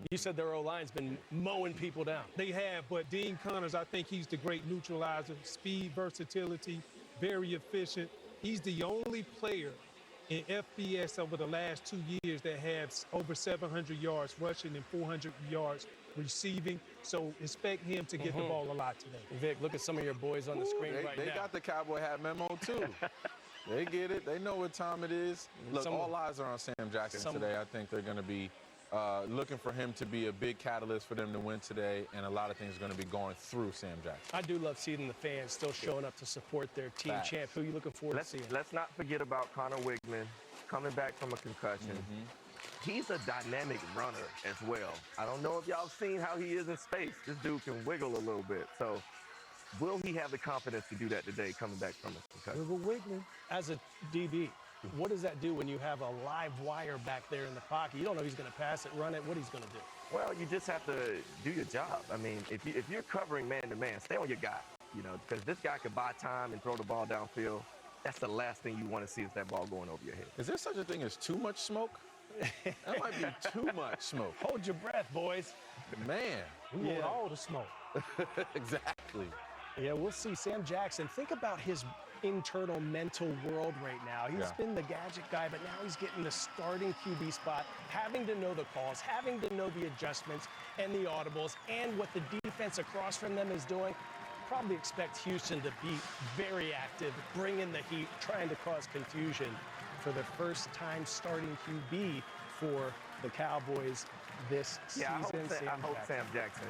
You said their O-line's been mowing people down. They have, but Dean Connors, I think he's the great neutralizer. Speed, versatility, very efficient. He's the only player in FBS over the last 2 years that has over 700 yards rushing and 400 yards receiving. So expect him to get the ball a lot today. Vic, look at some of your boys on the screen right now. They got the cowboy hat memo, too. They get it. They know what time it is. Look, all eyes are on Sam Jackson today. I think they're going to be looking for him to be a big catalyst for them to win today, and a lot of things are going to be going through Sam Jackson. I do love seeing the fans still showing up to support their team champ. Who are you looking forward to seeing? Let's not forget about Connor Wigman coming back from a concussion. He's a dynamic runner as well. I don't know if y'all seen how he is in space. This dude can wiggle a little bit. So will he have the confidence to do that today coming back from a concussion? Wiggling. As a DB, what does that do when you have a live wire back there in the pocket? You don't know if he's going to pass it, run it, what he's going to do. Well, you just have to do your job. I mean, if you're covering man-to-man, stay on your guy, you know, because this guy could buy time and throw the ball downfield. That's the last thing you want to see is that ball going over your head. Is there such a thing as too much smoke? That might be too much smoke. Hold your breath, boys. Man. We want all the smoke. Exactly. Yeah, we'll see. Sam Jackson, think about his internal mental world right now. He's been the gadget guy, but now he's getting the starting QB spot, having to know the calls, having to know the adjustments and the audibles, and what the defense across from them is doing. Probably expect Houston to be very active, bringing the heat, trying to cause confusion for the first time starting QB for the Cowboys this season. I hope Sam Jackson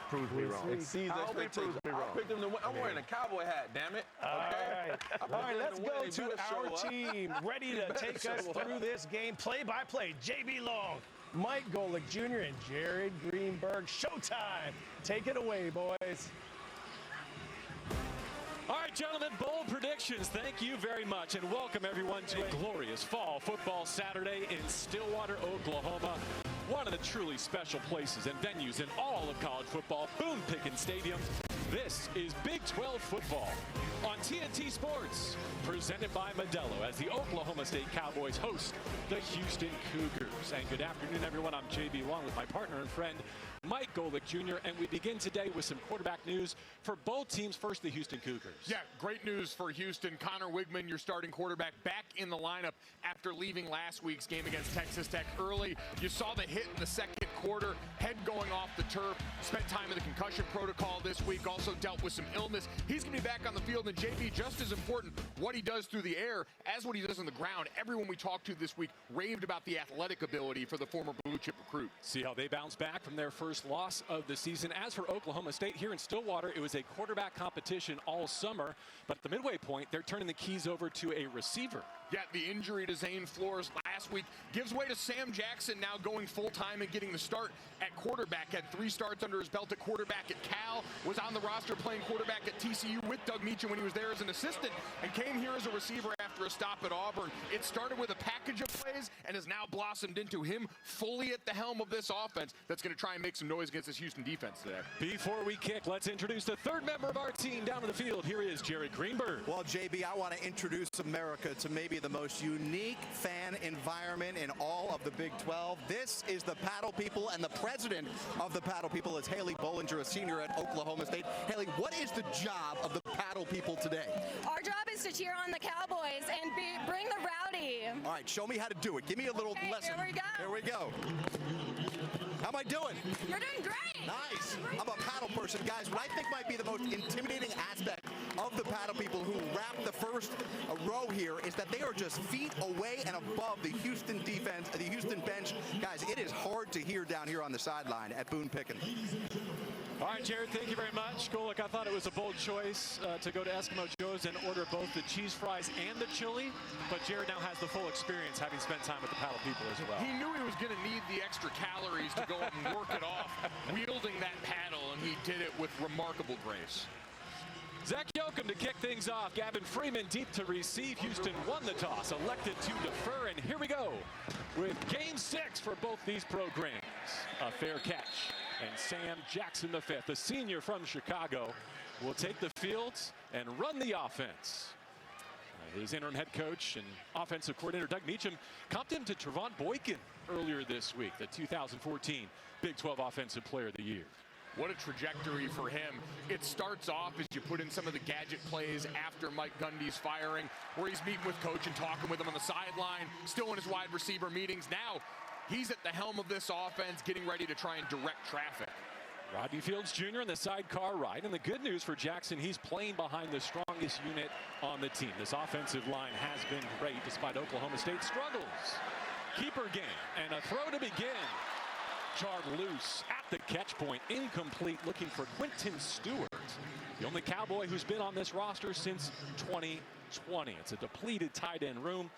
proves me wrong. Exceeds expectations. I picked him to win. I'm wearing a cowboy hat, damn it. Okay? All right, let's go to our team. Ready to take us through this game. Play-by-play, JB Long, Mike Golick Jr., and Jared Greenberg. Showtime. Take it away, boys. All right, gentlemen, bold predictions. Thank you very much, and welcome everyone to a glorious fall football Saturday in Stillwater, Oklahoma. One of the truly special places and venues in all of college football, Boone Pickens Stadium. This is Big 12 football on TNT Sports, presented by Modelo as the Oklahoma State Cowboys host the Houston Cougars. And good afternoon, everyone. I'm JB Long with my partner and friend, Mike Golick Jr., and we begin today with some quarterback news for both teams. First, the Houston Cougars. Yeah, great news for Houston. Connor Wigman, your starting quarterback, back in the lineup after leaving last week's game against Texas Tech early. You saw the hit in the second quarter, head going off the turf, spent time in the concussion protocol this week, also dealt with some illness. He's going to be back on the field, and JB, just as important, what he does through the air as what he does on the ground. Everyone we talked to this week raved about the athletic ability for the former blue chip recruit. See how they bounce back from their first loss of the season. As for Oklahoma State, here in Stillwater, it was a quarterback competition all summer, but at the midway point, they're turning the keys over to a receiver. Yeah, the injury to Zane Flores last week gives way to Sam Jackson now going full-time and getting the start at quarterback. Had 3 starts under his belt at quarterback at Cal, was on the roster playing quarterback at TCU with Doug Meacham when he was there as an assistant, and came here as a receiver after a stop at Auburn. It started with a package of plays and has now blossomed into him fully at the helm of this offense that's going to try and make some noise against this Houston defense today. Before we kick, let's introduce the third member of our team down to the field. Here is Jared Greenberg. Well, JB, I want to introduce America to maybe the most unique fan environment in all of the Big 12. This is the Paddle People, and the president of the Paddle People is Haley Bollinger, a senior at Oklahoma State. Haley, what is the job of the Paddle People today? Our job is to cheer on the Cowboys and bring the rowdy. All right, show me how to do it. Give me a little lesson. Here we go. Here we go. How am I doing? You're doing great. Nice. I'm a paddle person. Guys, what I think might be the most intimidating aspect of the Paddle People who wrap the first row here is that they are just feet away and above the Houston defense, the Houston bench. Guys, it is hard to hear down here on the sideline at Boone Pickens. All right, Jared, thank you very much. Golick, I thought it was a bold choice to go to Eskimo Joe's and order both the cheese fries and the chili, but Jared now has the full experience, having spent time with the Paddle People as well. He knew he was going to need the extra calories to go and work it off, wielding that paddle, and he did it with remarkable grace. Zach Yoakum to kick things off. Gavin Freeman deep to receive. Houston won the toss, elected to defer, and here we go with Game 6 for both these programs. A fair catch, and Sam Jackson the fifth, the senior from Chicago, will take the field and run the offense. His interim head coach and offensive coordinator Doug Meacham comped him to Trevon Boykin earlier this week, the 2014 Big 12 Offensive Player of the Year. What a trajectory for him. It starts off as you put in some of the gadget plays after Mike Gundy's firing, where he's meeting with coach and talking with him on the sideline, still in his wide receiver meetings. Now he's at the helm of this offense, getting ready to try and direct traffic. Rodney Fields Jr. in the sidecar ride, and the good news for Jackson, he's playing behind the strongest unit on the team. This offensive line has been great despite Oklahoma State's struggles. Keeper game and a throw to begin. Jarred loose at the catch point, incomplete, looking for Quentin Stewart, the only Cowboy who's been on this roster since 2020. It's a depleted tight end room.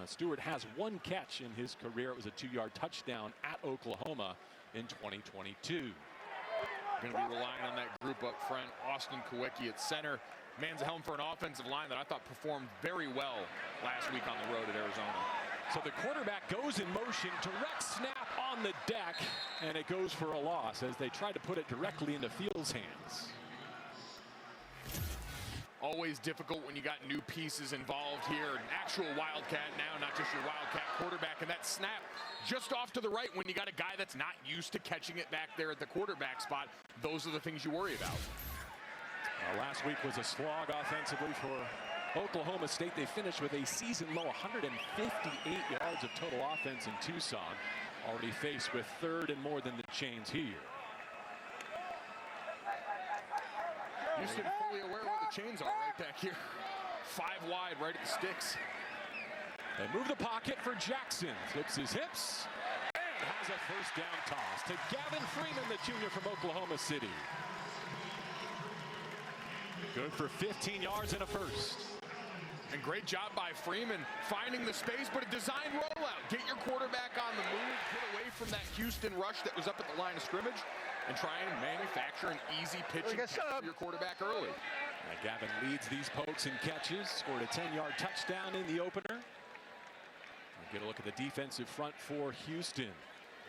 Stewart has one catch in his career. It was a 2-yard touchdown at Oklahoma in 2022. Going to be relying on that group up front. Austin Kawicki at center. Man's a helm for an offensive line that I thought performed very well last week on the road at Arizona. So the quarterback goes in motion, direct snap on the deck, and it goes for a loss as they try to put it directly into Fields' hands. Always difficult when you got new pieces involved here. An actual Wildcat now, not just your Wildcat quarterback. And that snap just off to the right when you got a guy that's not used to catching it back there at the quarterback spot. Those are the things you worry about. Last week was a slog offensively for Oklahoma State. They finished with a season-low 158 yards of total offense in Tucson. Already faced with third and more than the chains here. Houston fully aware where the chains are right back here. 5 wide right at the sticks. They move the pocket for Jackson. Flips his hips and has a first down toss to Gavin Freeman, the junior from Oklahoma City. Good for 15 yards and a first. And great job by Freeman finding the space, but a design rollout. Get your quarterback on the move, get away from that Houston rush that was up at the line of scrimmage, and try and manufacture an easy pitching for your quarterback early. Gavin leads these pokes and catches, scored a 10-yard touchdown in the opener. Get a look at the defensive front for Houston.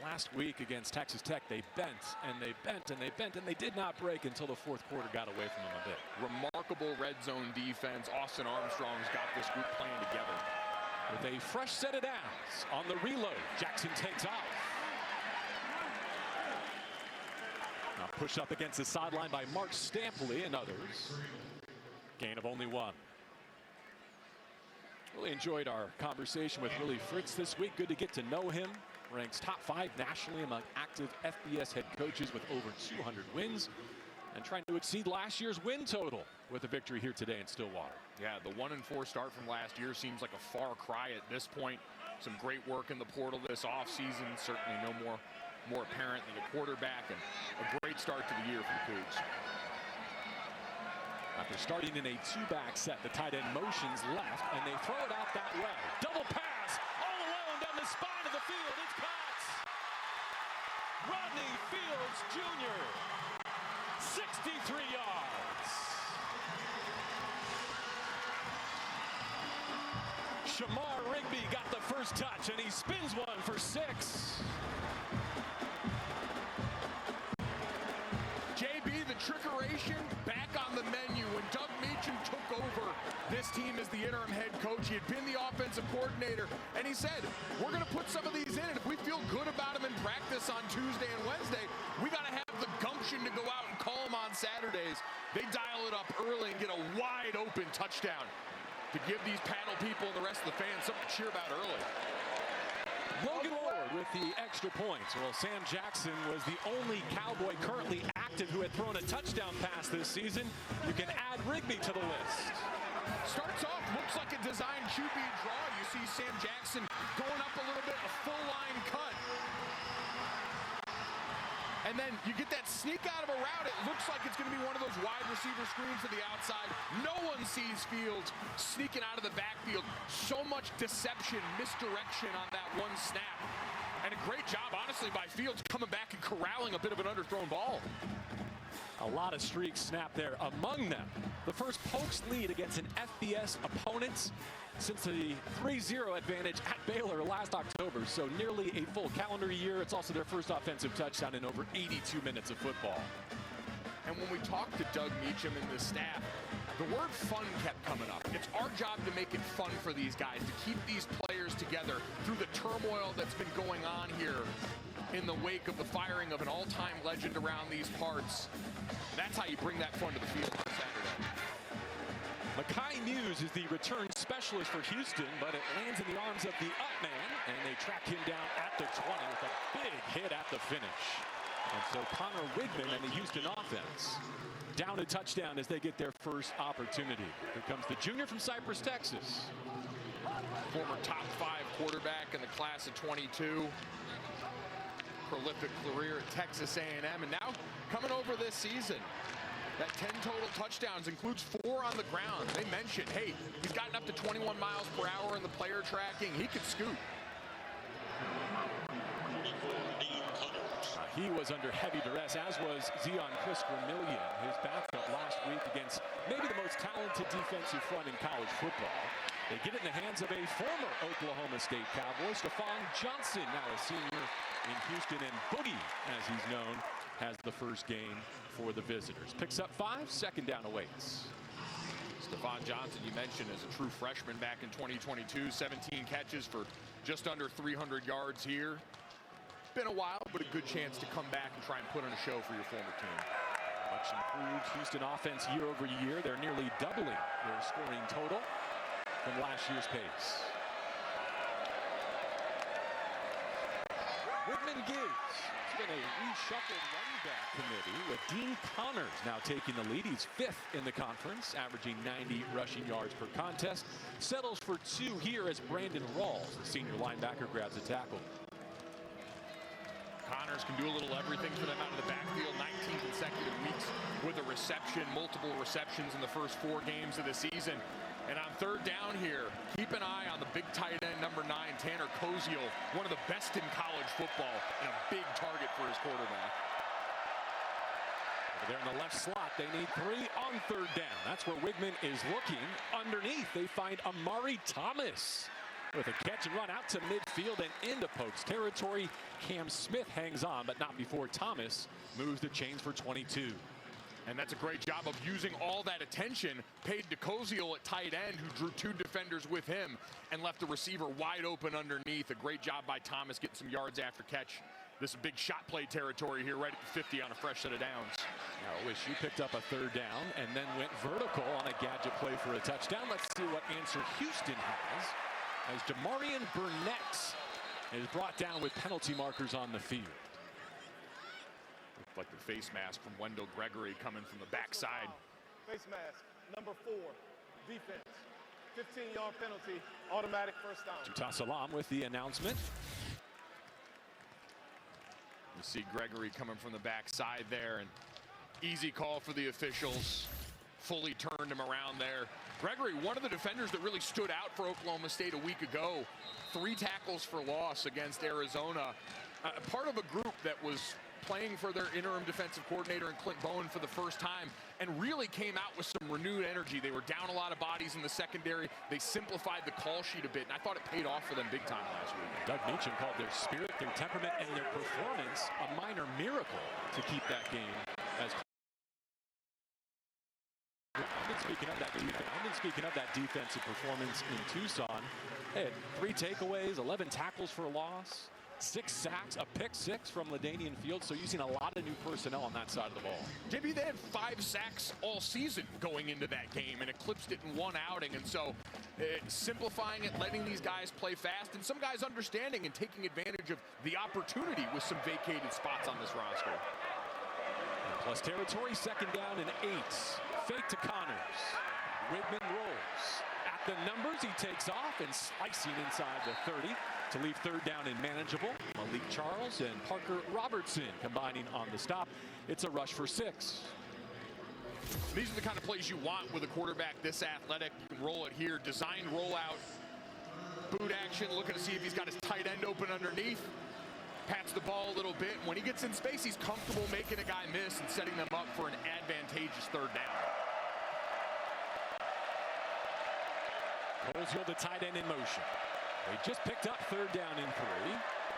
Last week against Texas Tech, they bent and they bent and they bent, and they did not break until the fourth quarter got away from them a bit. Remarkable red zone defense. Austin Armstrong's got this group playing together. With a fresh set of downs on the reload, Jackson takes off. Now pushed up against the sideline by Mark Stampley and others. Gain of only 1. Really enjoyed our conversation with Willie Fritz this week. Good to get to know him. Ranks top 5 nationally among active FBS head coaches with over 200 wins, and trying to exceed last year's win total with a victory here today in Stillwater. Yeah, the 1-4 start from last year seems like a far cry at this point. Some great work in the portal this offseason. Certainly no more apparent than the quarterback, and a great start to the year for the Cougs. After starting in a 2-back set, the tight end motions left, and they throw it out that way. Double pass, all alone down the spine of the field. It's caught. Rodney Fields Jr., 63 yards. Shamar Rigby got the first touch, and he spins one for 6. JB, the trickeration back on the menu when Doug Meacham took over this team as the interim head coach. He had been the offensive coordinator, and he said, we're going to put some of these in, and if we feel good about them in practice on Tuesday and Wednesday, we got to have the gumption to go out and call them on Saturdays. They dial it up early and get a wide open touchdown to give these panel people and the rest of the fans something to cheer about early. Logan Ward with the extra points. Well, Sam Jackson was the only Cowboy currently active who had thrown a touchdown pass this season. You can add Rigby to the list. Starts off, looks like a designed QB draw. You see Sam Jackson going up a little bit, a full line cut. And then you get that sneak out of a route. It looks like it's going to be one of those wide receiver screens to the outside. No one sees Fields sneaking out of the backfield. So much deception, misdirection on that one snap. And a great job, honestly, by Fields coming back and corralling a bit of an underthrown ball. A lot of streaks snapped there. Among them, the first Pokes lead against an FBS opponent since the 3-0 advantage at Baylor last October. So nearly a full calendar year. It's also their first offensive touchdown in over 82 minutes of football. And when we talk to Doug Meacham and the staff, The word fun kept coming up. It's our job to make it fun for these guys, to keep these players together through the turmoil that's been going on here in the wake of the firing of an all-time legend around these parts. That's how you bring that fun to the field on Saturday. Makai Muse is the return specialist for Houston, but it lands in the arms of the up man, and they track him down at the 20 with a big hit at the finish. And so Connor Wigman and the Houston offense down a touchdown as they get their first opportunity. Here comes the junior from Cypress, Texas. Former top 5 quarterback in the class of 22. Prolific career at Texas A&M, and now coming over this season. That 10 total touchdowns includes 4 on the ground. They mentioned, hey, he's gotten up to 21 miles per hour in the player tracking. He could scoot. He was under heavy duress, as was Zion Chris-Vermillion, his backup last week against maybe the most talented defensive front in college football. They get it in the hands of a former Oklahoma State Cowboy, Stephon Johnson, now a senior in Houston, and Boogie, as he's known, has the first game for the visitors. Picks up 5, second down awaits. Stephon Johnson, you mentioned, as a true freshman back in 2022, 17 catches for just under 300 yards here. Been a while, but a good chance to come back and try and put on a show for your former team. Much improved Houston offense year over year. They're nearly doubling their scoring total from last year's pace. Whitman gives. It's been a reshuffled running back committee with Dean Connors now taking the lead. He's 5th in the conference, averaging 90 rushing yards per contest. Settles for 2 here as Brandon Rawls, the senior linebacker, grabs a tackle. Connors can do a little everything for them out of the backfield. 19 consecutive weeks with a reception, multiple receptions in the first 4 games of the season. And on third down here, keep an eye on the big tight end, number 9, Tanner Koziel, one of the best in college football and a big target for his quarterback. They're in the left slot. They need 3 on third down. That's where Wigman is looking. Underneath, they find Amari Thomas with a catch and run out to midfield and into Pokes territory. Cam Smith hangs on, but not before Thomas moves the chains for 22. And that's a great job of using all that attention paid to Koziel at tight end, who drew 2 defenders with him and left the receiver wide open underneath. A great job by Thomas getting some yards after catch. This is big shot play territory here, right at the 50 on a fresh set of downs. Now, OSU picked up a third down and then went vertical on a gadget play for a touchdown. Let's see what answer Houston has, as Jamarian Burnett is brought down with penalty markers on the field. Looked like the face mask from Wendell Gregory coming from the backside. Face mask, number 4, defense. 15-yard penalty, automatic first down. Utah Salam with the announcement. You see Gregory coming from the backside there, and easy call for the officials. Fully turned him around there. Gregory, one of the defenders that really stood out for Oklahoma State a week ago. 3 tackles for loss against Arizona. Part of a group that was playing for their interim defensive coordinator in Clint Bowen for the first time, and really came out with some renewed energy. They were down a lot of bodies in the secondary. They simplified the call sheet a bit, and I thought it paid off for them big time last week. Doug Meacham called their spirit, their temperament, and their performance a minor miracle to keep that game as Speaking of that defensive performance in Tucson, they had 3 takeaways, 11 tackles for a loss, 6 sacks, a pick 6 from LaDainian Fields, so using a lot of new personnel on that side of the ball. JB, they had 5 sacks all season going into that game and eclipsed it in 1 outing, and so simplifying it, letting these guys play fast, and some guys understanding and taking advantage of the opportunity with some vacated spots on this roster. Plus territory, second down and 8. Fake to Connors. Wigman rolls. At the numbers, he takes off and slicing inside the 30 to leave third down and manageable. Malik Charles and Parker Robertson combining on the stop. It's a rush for 6. These are the kind of plays you want with a quarterback this athletic. You can roll it here, designed rollout, boot action, looking to see if he's got his tight end open underneath. Pats the ball a little bit. When he gets in space, he's comfortable making a guy miss and setting them up for an advantageous third down. Koziel, the tight end, in motion. They just picked up third down and 3.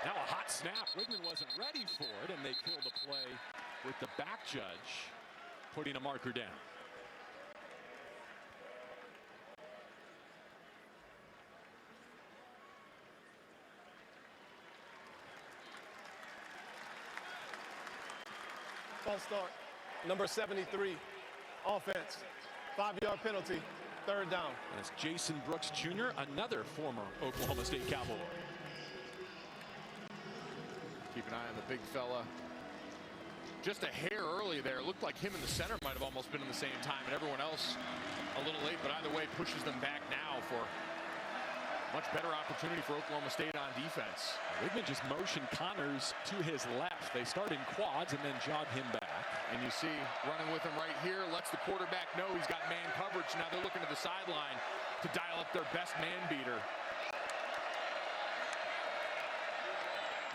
Now a hot snap. Wigman wasn't ready for it, and they kill the play with the back judge putting a marker down. False start. Number 73, offense. 5-yard penalty, 3rd down. That's Jason Brooks Jr., another former Oklahoma State Cowboy. Keep an eye on the big fella. Just a hair early there. It looked like him and the center might have almost been in the same time, and everyone else a little late, but either way pushes them back now for much better opportunity for Oklahoma State on defense. Wigman just motioned Connors to his left. They start in quads and then jog him back. And you see running with him right here, lets the quarterback know he's got man coverage. Now they're looking to the sideline to dial up their best man beater.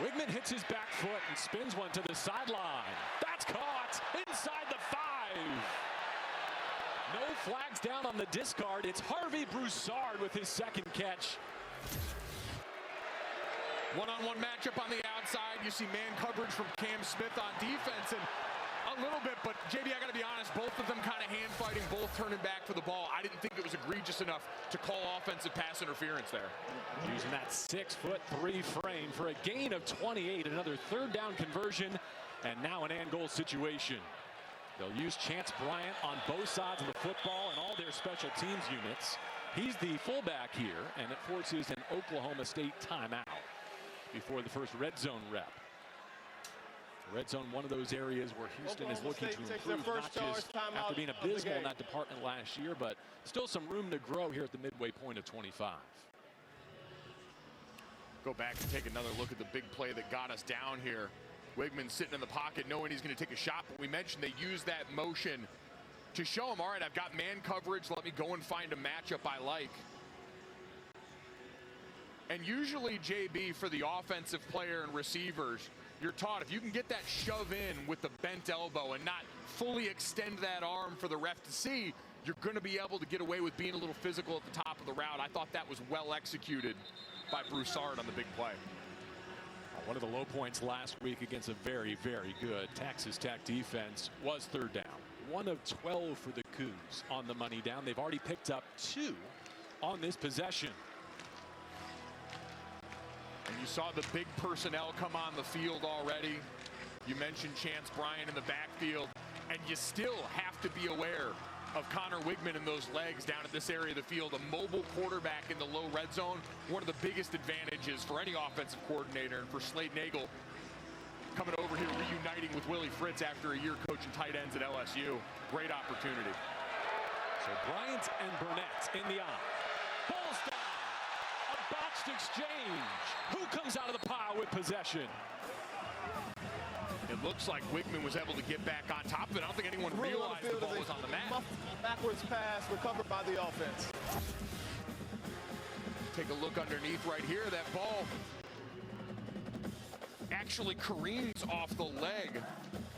Wigman hits his back foot and spins one to the sideline. That's caught inside the 5. No flags down on the discard. It's Harvey Broussard with his second catch. One-on-one matchup on the outside. You see man coverage from Cam Smith on defense, and a little bit, but JB, I got to be honest, both of them kind of hand fighting, both turning back for the ball. I didn't think it was egregious enough to call offensive pass interference there. Using that 6'3" frame for a gain of 28, another 3rd down conversion, and now an and goal situation. They'll use Chance Bryant on both sides of the football and all their special teams units. He's the fullback here, and it forces an Oklahoma State timeout before the first red zone rep. Red zone, one of those areas where Houston is looking to improve, not just after being abysmal in that department last year, but still some room to grow here at the midway point of 25. Go back and take another look at the big play that got us down here. Wigman sitting in the pocket knowing he's going to take a shot, but we mentioned they use that motion to show him, all right, I've got man coverage, let me go and find a matchup I like. And usually, JB, for the offensive player and receivers, you're taught if you can get that shove in with the bent elbow and not fully extend that arm for the ref to see, you're going to be able to get away with being a little physical at the top of the route. I thought that was well executed by Broussard on the big play. One of the low points last week against a very, very good Texas Tech defense was 3rd down. 1 of 12 for the Cougs on the money down. They've already picked up 2 on this possession. And you saw the big personnel come on the field already. You mentioned Chance Bryant in the backfield, and you still have to be aware of Connor Wigman and those legs down at this area of the field. A mobile quarterback in the low red zone, one of the biggest advantages for any offensive coordinator, and for Slade Nagel coming over here reuniting with Willie Fritz after a year coaching tight ends at LSU. Great opportunity. So Bryant and Burnett in the eye. Ball stop. A botched exchange. Who comes out of the pile with possession? It looks like Wigman was able to get back on top of it. I don't think anyone realized the ball was on the mat. Backwards pass recovered by the offense. Take a look underneath right here. That ball actually careens off the leg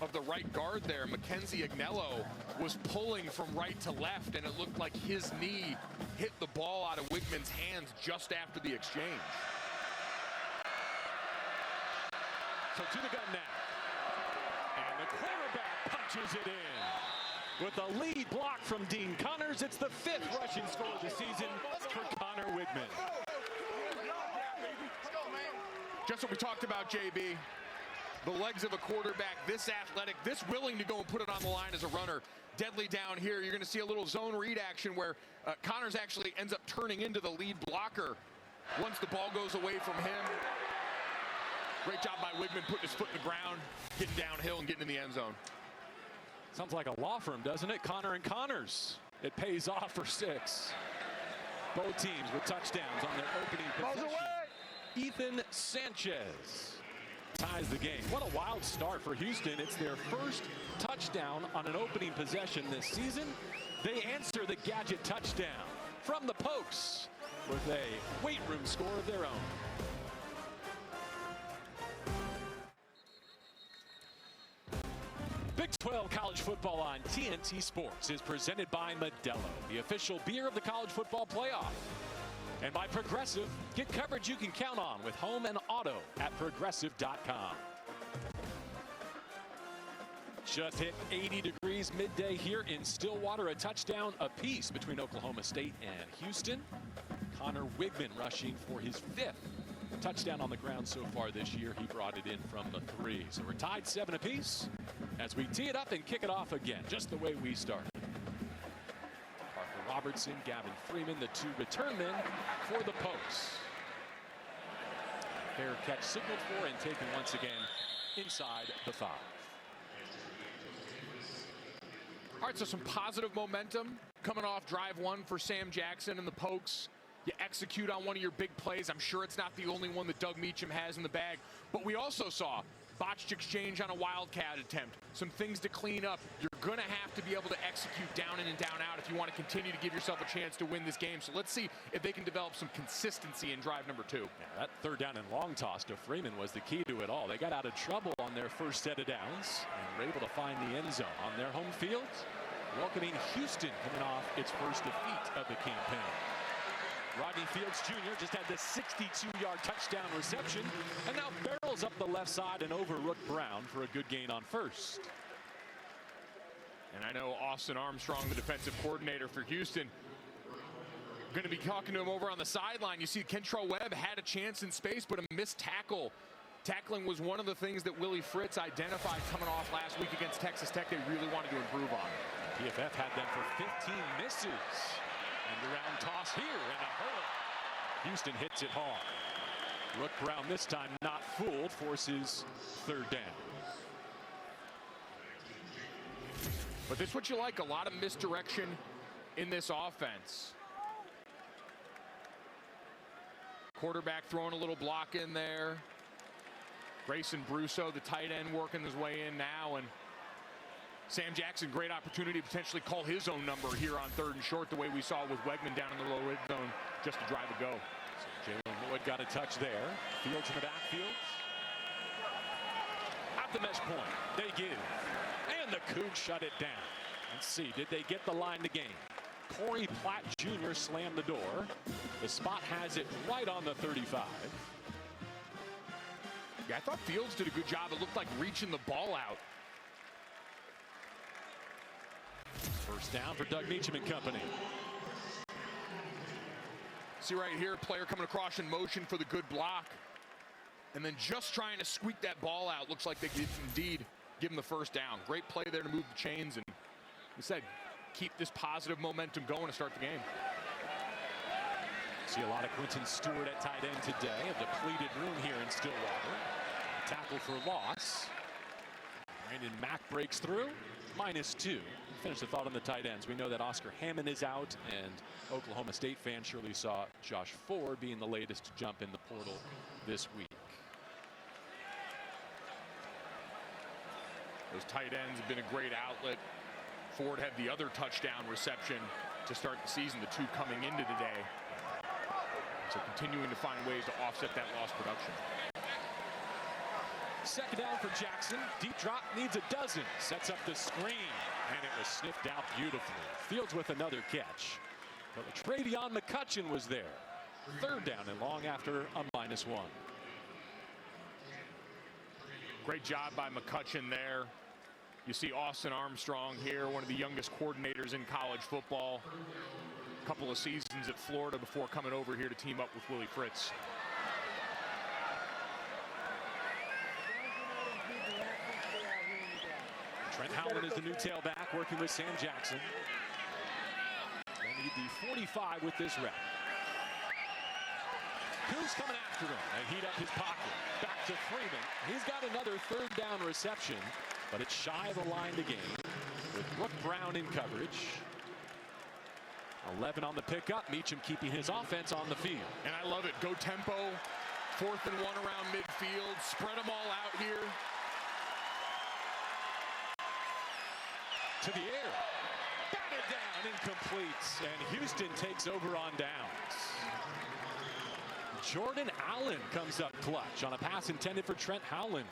of the right guard there. Mackenzie Agnello was pulling from right to left, and it looked like his knee hit the ball out of Wigman's hands just after the exchange. So to the gun now. And the quarterback punches it in. With a lead block from Dean Connors, it's the 5th rushing score of the season for Connor Wigman. Just what we talked about, JB. The legs of a quarterback, this athletic, this willing to go and put it on the line as a runner. Deadly down here. You're going to see a little zone read action where Connors actually ends up turning into the lead blocker once the ball goes away from him. Great job by Wigman putting his foot in the ground, getting downhill and getting in the end zone. Sounds like a law firm, doesn't it? Connor and Connors. It pays off for 6. Both teams with touchdowns on their opening possession. Ethan Sanchez ties the game. What a wild start for Houston. It's their first touchdown on an opening possession this season. They answer the gadget touchdown from the Pokes with a weight room score of their own. Big 12 college football on TNT Sports is presented by Modelo, the official beer of the college football playoff. And by Progressive, get coverage you can count on with home and auto at progressive.com. Just hit 80 degrees midday here in Stillwater, a touchdown apiece between Oklahoma State and Houston. Connor Wigman rushing for his 5th touchdown on the ground so far this year. He brought it in from the 3. So we're tied 7 apiece. as we tee it up and kick it off again, just the way we started. Parker Robertson, Gavin Freeman, the two return men for the post. Fair catch signaled for and taken once again inside the 5. All right, so some positive momentum coming off drive 1 for Sam Jackson and the Pokes. You execute on one of your big plays. I'm sure it's not the only one that Doug Meacham has in the bag, but we also saw botched exchange on a wildcat attempt, some things to clean up. You're going to have to be able to execute down in and down out if you want to continue to give yourself a chance to win this game. So let's see if they can develop some consistency in drive number 2. Yeah, that third down and long toss to Freeman was the key to it all. They got out of trouble on their first set of downs and were able to find the end zone on their home field, welcoming Houston coming off its first defeat of the campaign. Rodney Fields Jr. just had the 62-yard touchdown reception and now barrels up the left side and over Rook Brown for a good gain on first. And I know Austin Armstrong, the defensive coordinator for Houston, going to be talking to him over on the sideline. You see Kentrell Webb had a chance in space, but a missed tackle. Tackling was one of the things that Willie Fritz identified coming off last week against Texas Tech they really wanted to improve on. PFF had them for 15 misses. And around toss here and a hurl. Houston hits it hard. Rook Brown this time not fooled, forces third down. But this is what you like, a lot of misdirection in this offense. Quarterback throwing a little block in there. Grayson Brusso, the tight end, working his way in now, and Sam Jackson, great opportunity to potentially call his own number here on 3rd and short, the way we saw with Wegman down in the low red zone just a drive ago. So Jalen Lloyd got a touch there. Fields in the backfield. At the mesh point, they give. And the Cougs shut it down. Let's see, did they get the line to gain? Corey Platt Jr. slammed the door. The spot has it right on the 35. Yeah, I thought Fields did a good job. It looked like reaching the ball out. First down for Doug Meacham and company. See right here, player coming across in motion for the good block. And then just trying to squeak that ball out. Looks like they did indeed give him the first down. Great play there to move the chains. And we said, keep this positive momentum going to start the game. See a lot of Quentin Stewart at tight end today. A depleted room here in Stillwater. Tackle for loss. Brandon Mack breaks through. -2. Finish the thought on the tight ends. We know that Oscar Hammond is out, and Oklahoma State fans surely saw Josh Ford being the latest to jump in the portal this week. Those tight ends have been a great outlet. Ford had the other touchdown reception to start the season, the 2 coming into today. So continuing to find ways to offset that lost production. Second down for Jackson. Deep drop, needs a dozen. Sets up the screen, and it was sniffed out beautifully. Fields with another catch. But Travion McCutcheon was there. Third down and long after a -1. Great job by McCutcheon there. You see Austin Armstrong here, one of the youngest coordinators in college football. A couple of seasons at Florida before coming over here to team up with Willie Fritz. Trent Howard is the new tailback, working with Sam Jackson. They need the 45 with this rep. Cougs coming after him and heat up his pocket. Back to Freeman. He's got another third down reception, but it's shy of the line to gain with Rook Brown in coverage. 11 on the pickup. Meacham keeping his offense on the field. And I love it. Go tempo. 4th and 1 around midfield. Spread them all out here. To the air. Batted down, incomplete. And Houston takes over on downs. Jordan Allen comes up clutch on a pass intended for Trent Howland.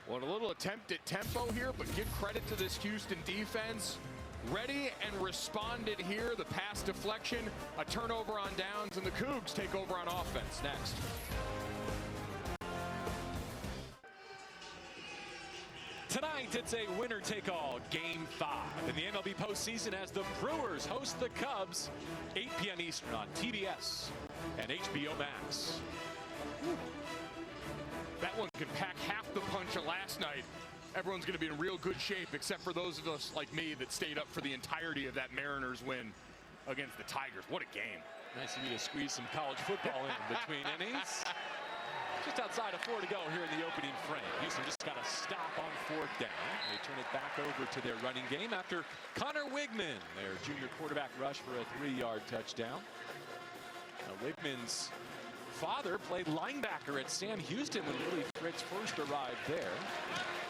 Well, a little attempt at tempo here, but give credit to this Houston defense. Ready and responded here. The pass deflection, a turnover on downs, and the Cougs take over on offense next. Tonight, it's a winner-take-all Game 5 in the MLB postseason as the Brewers host the Cubs, 8 p.m. Eastern on TBS and HBO Max. That one can pack half the punch of last night, everyone's going to be in real good shape, except for those of us like me that stayed up for the entirety of that Mariners win against the Tigers. What a game. Nice of you to squeeze some college football in between innings. Just outside of 4 to go here in the opening frame. Houston just got a stop on 4th down. They turn it back over to their running game after Connor Wigman, their junior quarterback, rush for a 3-yard touchdown. Now, Wigman's father played linebacker at Sam Houston when Willie Fritz first arrived there.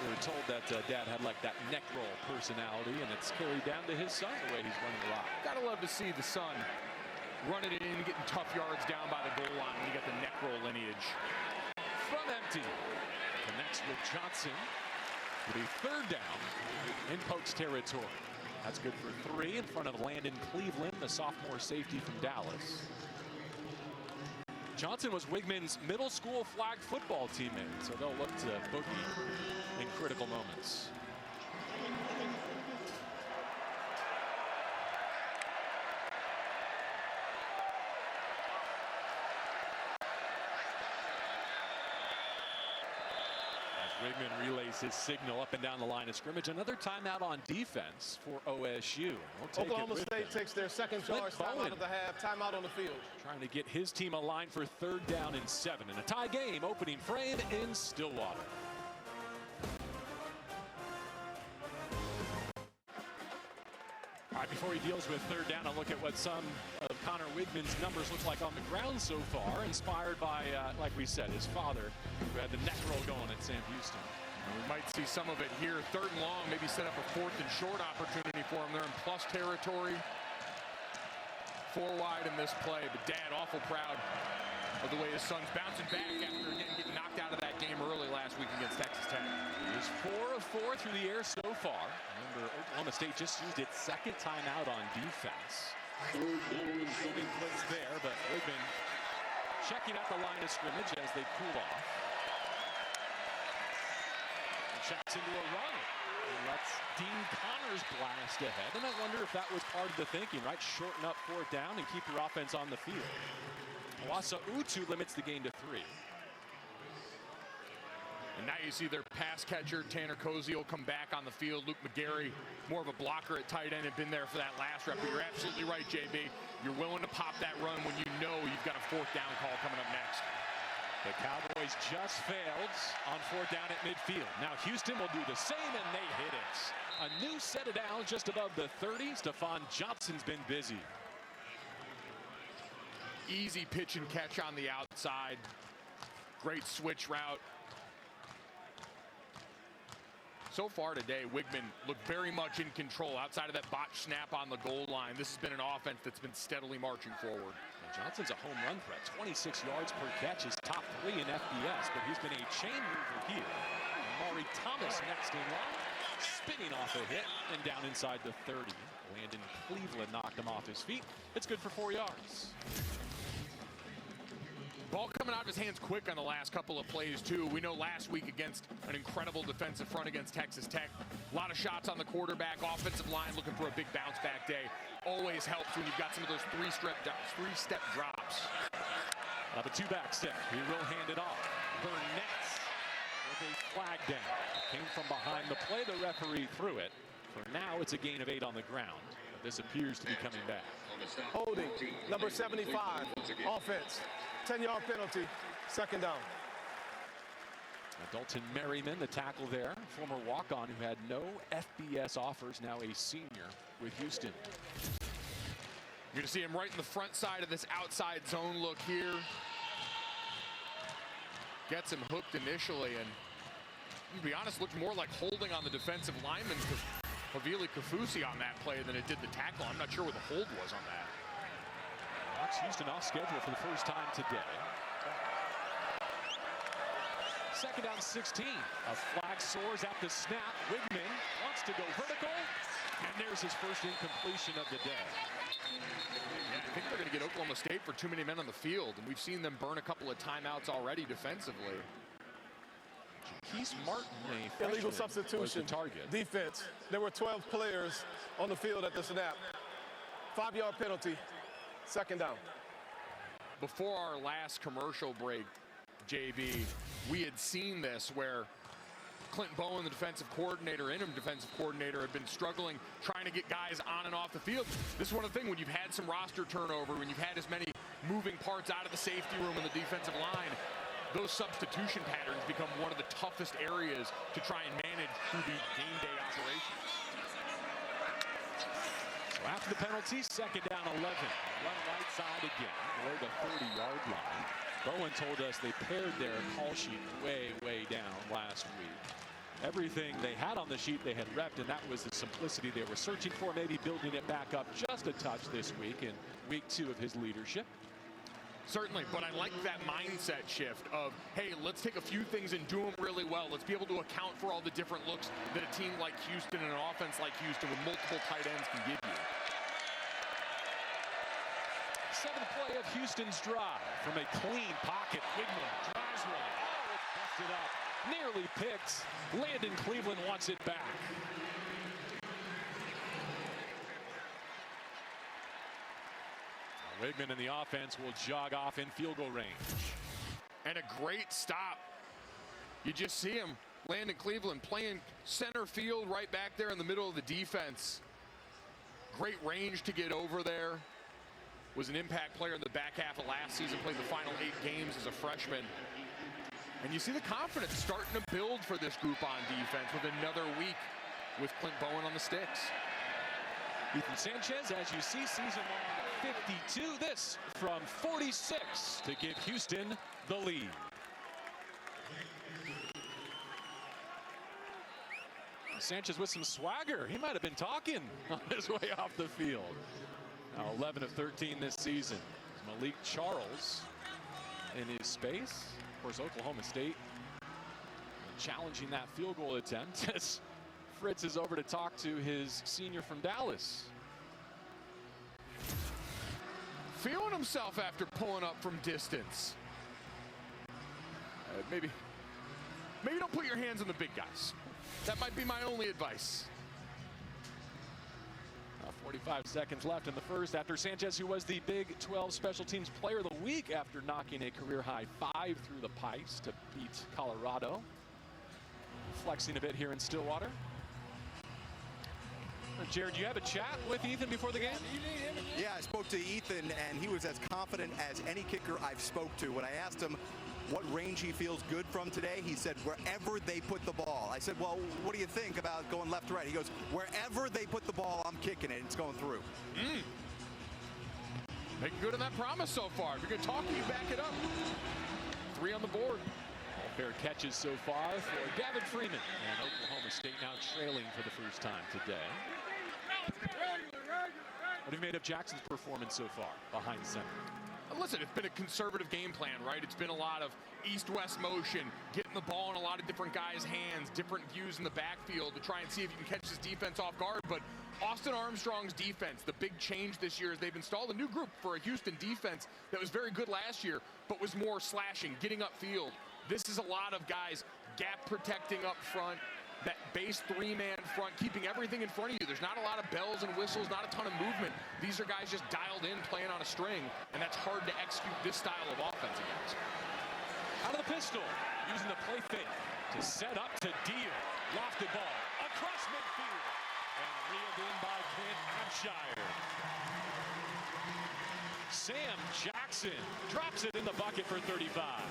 We were told that Dad had like that neck roll personality, and it's carried down to his son the way he's running a lot. Gotta love to see the son running it in, getting tough yards down by the goal line when you got the neck roll lineage. From empty, connects with Johnson with a 3rd down in Pokes territory. That's good for 3 in front of Landon Cleveland, the sophomore safety from Dallas. Johnson was Wigman's middle school flag football teammate, so they'll look to Boogie in critical moments. Wigman relays his signal up and down the line of scrimmage. Another timeout on defense for OSU. Oklahoma State takes their second charge timeout of the half. Timeout on the field. Trying to get his team aligned for 3rd down and 7 in a tie game. Opening frame in Stillwater. All right, before he deals with 3rd down, I'll look at what some of Connor Wigman's numbers look like on the ground so far, inspired by, like we said, his father, who had the neck roll going at Sam Houston. And we might see some of it here. 3rd and long, maybe set up a 4th and short opportunity for him. They're in plus territory. 4 wide in this play, but Dad awful proud of the way his son's bouncing back after, again, getting knocked out of that game early last week against Texas Tech. He's 4 of 4 through the air so far. Remember, Oklahoma State just used its 2nd timeout on defense. Shooting blitz there, but Wigman checking out the line of scrimmage as they cool off. Checks into a run. And lets Dean Connors blast ahead. And I wonder if that was part of the thinking, right? Shorten up 4th down and keep your offense on the field. Wasa Utu limits the gain to 3. And now you see their pass catcher, Tanner Cozy, will come back on the field. Luke McGarry, more of a blocker at tight end, had been there for that last rep. But you're absolutely right, JB. You're willing to pop that run when you know you've got a 4th down call coming up next. The Cowboys just failed on 4th down at midfield. Now Houston will do the same, and they hit it. A new set of downs just above the 30. Stephon Johnson's been busy. Easy pitch and catch on the outside. Great switch route. So far today, Wigman looked very much in control outside of that botched snap on the goal line. This has been an offense that's been steadily marching forward. And Johnson's a home run threat. 26 yards per catch is top 3 in FBS, but he's been a chain mover here. Maury Thomas next in line, spinning off a hit and down inside the 30. Landon Cleveland knocked him off his feet. It's good for 4 yards. Ball coming out of his hands quick on the last couple of plays, too. We know last week against an incredible defensive front against Texas Tech. A lot of shots on the quarterback, offensive line looking for a big bounce-back day. Always helps when you've got some of those three-step drops. Up a 2-back step. He will hand it off. Burnett with a flag down. Came from behind the play. The referee threw it. For now, it's a gain of 8 on the ground. But this appears to be coming back. Holding, number 75, offense. 10-yard penalty, 2nd down. Dalton Merriman, the tackle there, former walk-on who had no FBS offers, now a senior with Houston. You're going to see him right in the front side of this outside zone look here. Gets him hooked initially, and to be honest, looked more like holding on the defensive lineman, Havili Kafusi, on that play than it did the tackle. I'm not sure what the hold was on that. Houston off schedule for the first time today. 2nd down 16. A flag soars at the snap. Wigman wants to go vertical, and there's his first incompletion of the day. Yeah, I think they're going to get Oklahoma State for too many men on the field, and we've seen them burn a couple of timeouts already defensively. Keith Martin, a illegal substitution. was the target. Defense. There were 12 players on the field at the snap. 5-yard penalty. 2nd down. Before our last commercial break, JB, we had seen this where Clint Bowen, the defensive coordinator, interim defensive coordinator, had been struggling trying to get guys on and off the field. This is one of the things when you've had some roster turnover, when you've had as many moving parts out of the safety room and the defensive line, those substitution patterns become one of the toughest areas to try and manage through the game day operations. So after the penalty, second down 11. Run right side again, below the 30-yard line. Bowen told us they pared their call sheet way down last week. Everything they had on the sheet they had repped, and that was the simplicity they were searching for, maybe building it back up just a touch this week in week 2 of his leadership. Certainly, but I like that mindset shift of, hey, let's take a few things and do them really well. Let's be able to account for all the different looks that a team like Houston and an offense like Houston with multiple tight ends can give you. 7th play of Houston's drive from a clean pocket. Wigman drives one. Oh, it's busted up. Nearly picked. Landon Cleveland wants it back. Wigman and the offense will jog off in field goal range. And a great stop. You just see him, Landon Cleveland, playing center field right back there in the middle of the defense. Great range to get over there. Was an impact player in the back half of last season, played the final 8 games as a freshman. And you see the confidence starting to build for this group on defense with another week with Clint Bowen on the sticks. Ethan Sanchez, as you see, season long 52. This from 46 to give Houston the lead. Sanchez with some swagger. He might have been talking on his way off the field. Now 11 of 13 this season. Malik Charles in his space. Of course, Oklahoma State challenging that field goal attempt as Fritz is over to talk to his senior from Dallas. Feeling himself after pulling up from distance. Maybe don't put your hands on the big guys. That might be my only advice. 45 seconds left in the first after Sanchez, who was the Big 12 Special Teams Player of the Week after knocking a career-high 5 through the pipes to beat Colorado. Flexing a bit here in Stillwater. Jared, do you have a chat with Ethan before the game? Yeah, I spoke to Ethan, and he was as confident as any kicker I've spoke to. When I asked him what range he feels good from today, he said, wherever they put the ball. I said, well, what do you think about going left to right? He goes, wherever they put the ball, I'm kicking it. It's going through. Making good on that promise so far. If you're going to talk, you back it up. 3 on the board. All fair catches so far for Gavin Freeman. And Oklahoma State now trailing for the first time today. What have you made of Jackson's performance so far behind center? Listen, it's been a conservative game plan, right? It's been a lot of east-west motion, getting the ball in a lot of different guys' hands, different views in the backfield to try and see if you can catch this defense off guard. But Austin Armstrong's defense, the big change this year is they've installed a new group for a Houston defense that was very good last year, but was more slashing, getting upfield. This is a lot of guys gap protecting up front, that base 3-man front, keeping everything in front of you. There's not a lot of bells and whistles, not a ton of movement. These are guys just dialed in, playing on a string, and that's hard to execute this style of offense against. Out of the pistol, using the play fake to set up to deal. Lofted ball across midfield, and reeled in by Clint Abshire. Sam Jackson drops it in the bucket for 35.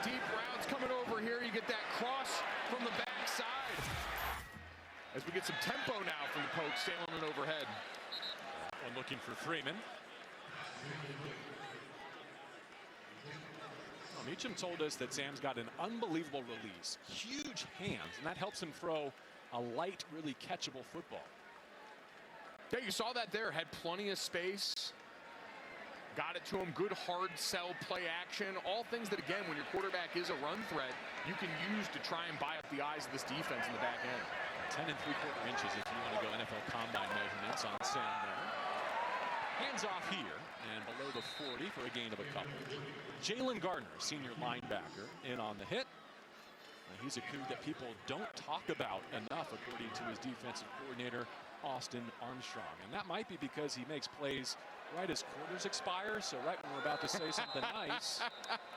Deep routes coming over here. You get that cross from the backside. As we get some tempo now from the Pokes, sailing it overhead. One looking for Freeman. Well, Meacham told us that Sam's got an unbelievable release. Huge hands, and that helps him throw a light, really catchable football. Yeah, you saw that there. Had plenty of space. Got it to him. Good hard sell play action. All things that, again, when your quarterback is a run threat, you can use to try and buy up the eyes of this defense in the back end. 10 3/4 inches if you want to go NFL combine measurements on Sam there. Hands off here and below the 40 for a gain of a couple. Jalen Gardner, senior linebacker, in on the hit. He's a coup that people don't talk about enough, according to his defensive coordinator, Austin Armstrong. And that might be because he makes plays right as quarters expire. So right when we're about to say something nice,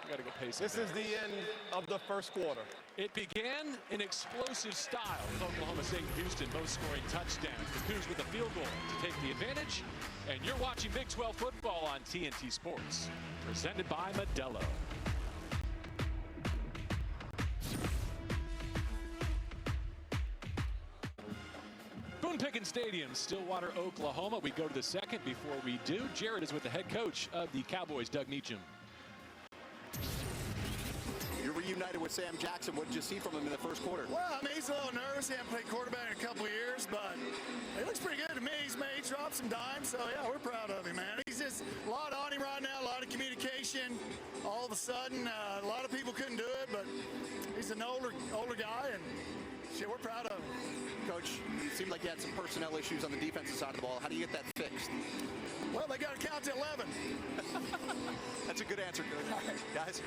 we got to go pay some This is the end of the first quarter. It began in explosive style with Oklahoma State and Houston both scoring touchdowns. The Cougs with a field goal to take the advantage. And you're watching Big 12 football on TNT Sports, presented by Modelo. Boone Pickens Stadium, Stillwater, Oklahoma. We go to the second. Before we do, Jared is with the head coach of the Cowboys, Doug Meacham. You're reunited with Sam Jackson. What did you see from him in the first quarter? Well, I mean, he's a little nervous. He hasn't played quarterback in a couple of years, but he looks pretty good to me. He's dropped some dimes, so yeah, we're proud of him, man. He's just a lot on him right now, a lot of communication. All of a sudden, a lot of people couldn't do it, but he's an older guy, and shit, we're proud of him. Coach, it seemed like you had some personnel issues on the defensive side of the ball. How do you get that fixed? Well, they got to count to 11. That's a good answer, Coach. Guys?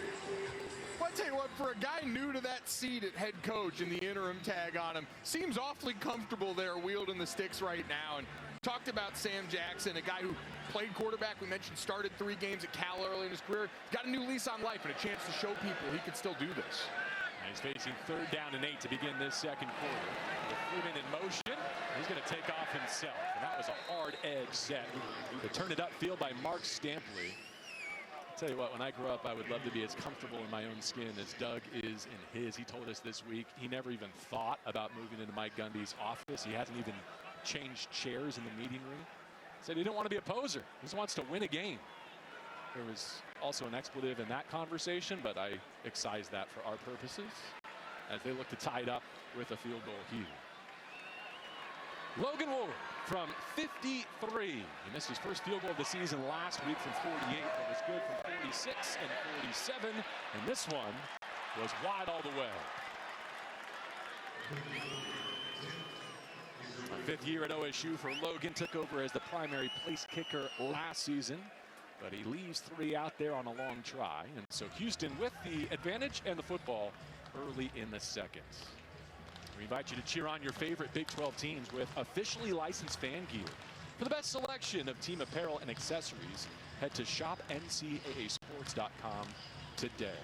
Well, I tell you what, for a guy new to that seat at head coach and the interim tag on him, seems awfully comfortable there wielding the sticks right now. And talked about Sam Jackson, a guy who played quarterback. We mentioned started 3 games at Cal early in his career. Got a new lease on life and a chance to show people he can still do this. And he's facing 3rd down and 8 to begin this second quarter. With Freeman in motion, he's going to take off himself. And that was a hard edge set. To turn it upfield by Mark Stampley. I'll tell you what, when I grew up, I would love to be as comfortable in my own skin as Doug is in his. He told us this week he never even thought about moving into Mike Gundy's office. He hasn't even changed chairs in the meeting room. Said he didn't want to be a poser. He just wants to win a game. There was also an expletive in that conversation, but I excise that for our purposes as they look to tie it up with a field goal here. Logan Ward from 53. He missed his first field goal of the season last week from 48, but was good from 46 and 47. And this one was wide all the way. A 5th year at OSU for Logan. Took over as the primary place kicker last season, but he leaves 3 out there on a long try. And so Houston with the advantage and the football early in the second. We invite you to cheer on your favorite Big 12 teams with officially licensed fan gear. For the best selection of team apparel and accessories, head to shopncaasports.com today.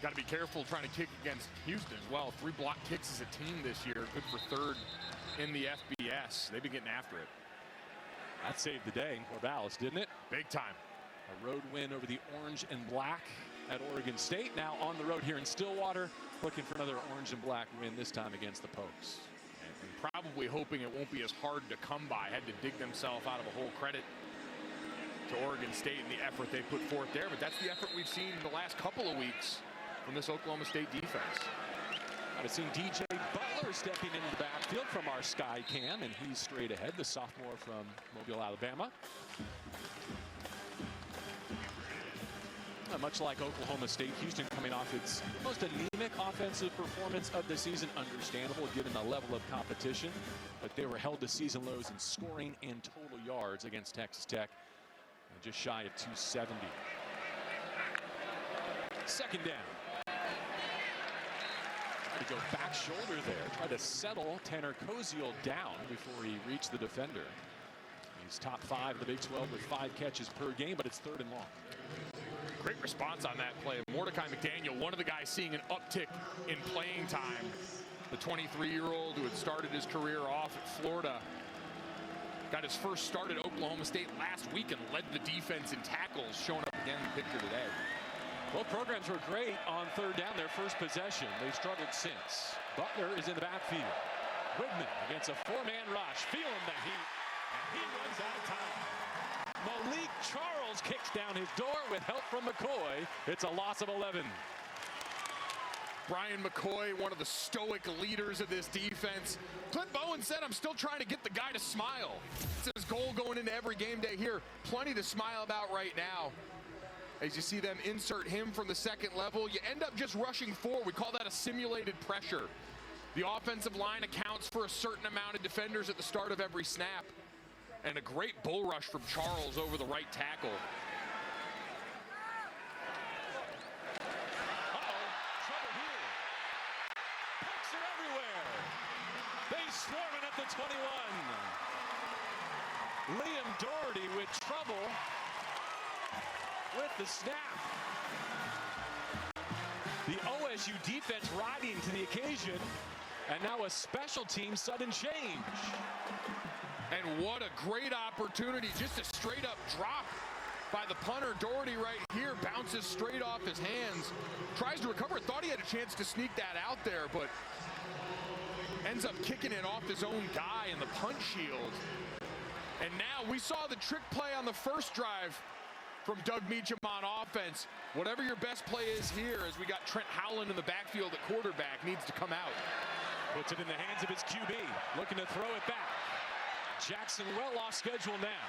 Got to be careful trying to kick against Houston as well. 3 block kicks as a team this year. Good for 3rd in the FBS. They've been getting after it. That saved the day in Corvallis, didn't it? Big time. A road win over the orange and black at Oregon State. Now on the road here in Stillwater, looking for another orange and black win, this time against the Pokes. And probably hoping it won't be as hard to come by. Had to dig themselves out of a hole. Credit to Oregon State and the effort they put forth there. But that's the effort we've seen in the last couple of weeks from this Oklahoma State defense. I've seen DJ Butler stepping into the backfield from our Sky Cam, and he's straight ahead, the sophomore from Mobile, Alabama. Much like Oklahoma State, Houston coming off its most anemic offensive performance of the season. Understandable given the level of competition, but they were held to season lows in scoring and total yards against Texas Tech, and just shy of 270. 2nd down. Tried to go back shoulder there, tried to settle Tanner Koziel down before he reached the defender. He's top 5 in the Big 12 with 5 catches per game, but it's 3rd and long. Great response on that play. Mordecai McDaniel, one of the guys seeing an uptick in playing time. The 23-year-old who had started his career off at Florida. Got his first start at Oklahoma State last week and led the defense in tackles, showing up again in the picture today. Both programs were great on 3rd down, their first possession. They struggled since. Butler is in the backfield. Wigman against a 4-man rush, feeling the heat, and he runs out of time. Malik Charles kicks down his door with help from McCoy. It's a loss of 11. Brian McCoy, one of the stoic leaders of this defense. Clint Bowen said, I'm still trying to get the guy to smile. It's his goal going into every game day here. Plenty to smile about right now. As you see them insert him from the 2nd level, you end up just rushing forward. We call that a simulated pressure. The offensive line accounts for a certain amount of defenders at the start of every snap. And a great bull rush from Charles over the right tackle. Trouble here. Pucks are everywhere. They swarming at the 21. Liam Doherty with trouble with the snap. The OSU defense riding to the occasion, and now a special team sudden change. And what a great opportunity, just a straight up drop by the punter. Doherty right here bounces straight off his hands, tries to recover, thought he had a chance to sneak that out there, but ends up kicking it off his own guy in the punch shield. And now we saw the trick play on the first drive from Doug Meacham on offense. Whatever your best play is here, as we got Trent Howland in the backfield at quarterback, needs to come out. Puts it in the hands of his QB, looking to throw it back. Jackson well off schedule now.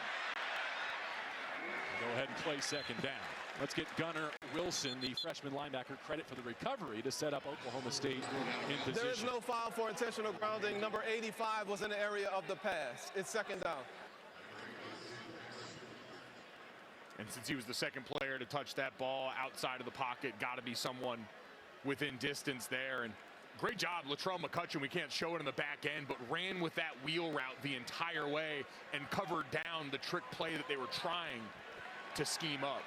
Go ahead and play second down. Let's get Gunnar Wilson, the freshman linebacker, credit for the recovery to set up Oklahoma State in position. There is no foul for intentional grounding. Number 85 was in the area of the pass. It's second down. And since he was the second player to touch that ball outside of the pocket, got to be someone within distance there. And great job, Latrell McCutcheon. We can't show it in the back end, but ran with that wheel route the entire way and covered down the trick play that they were trying to scheme up.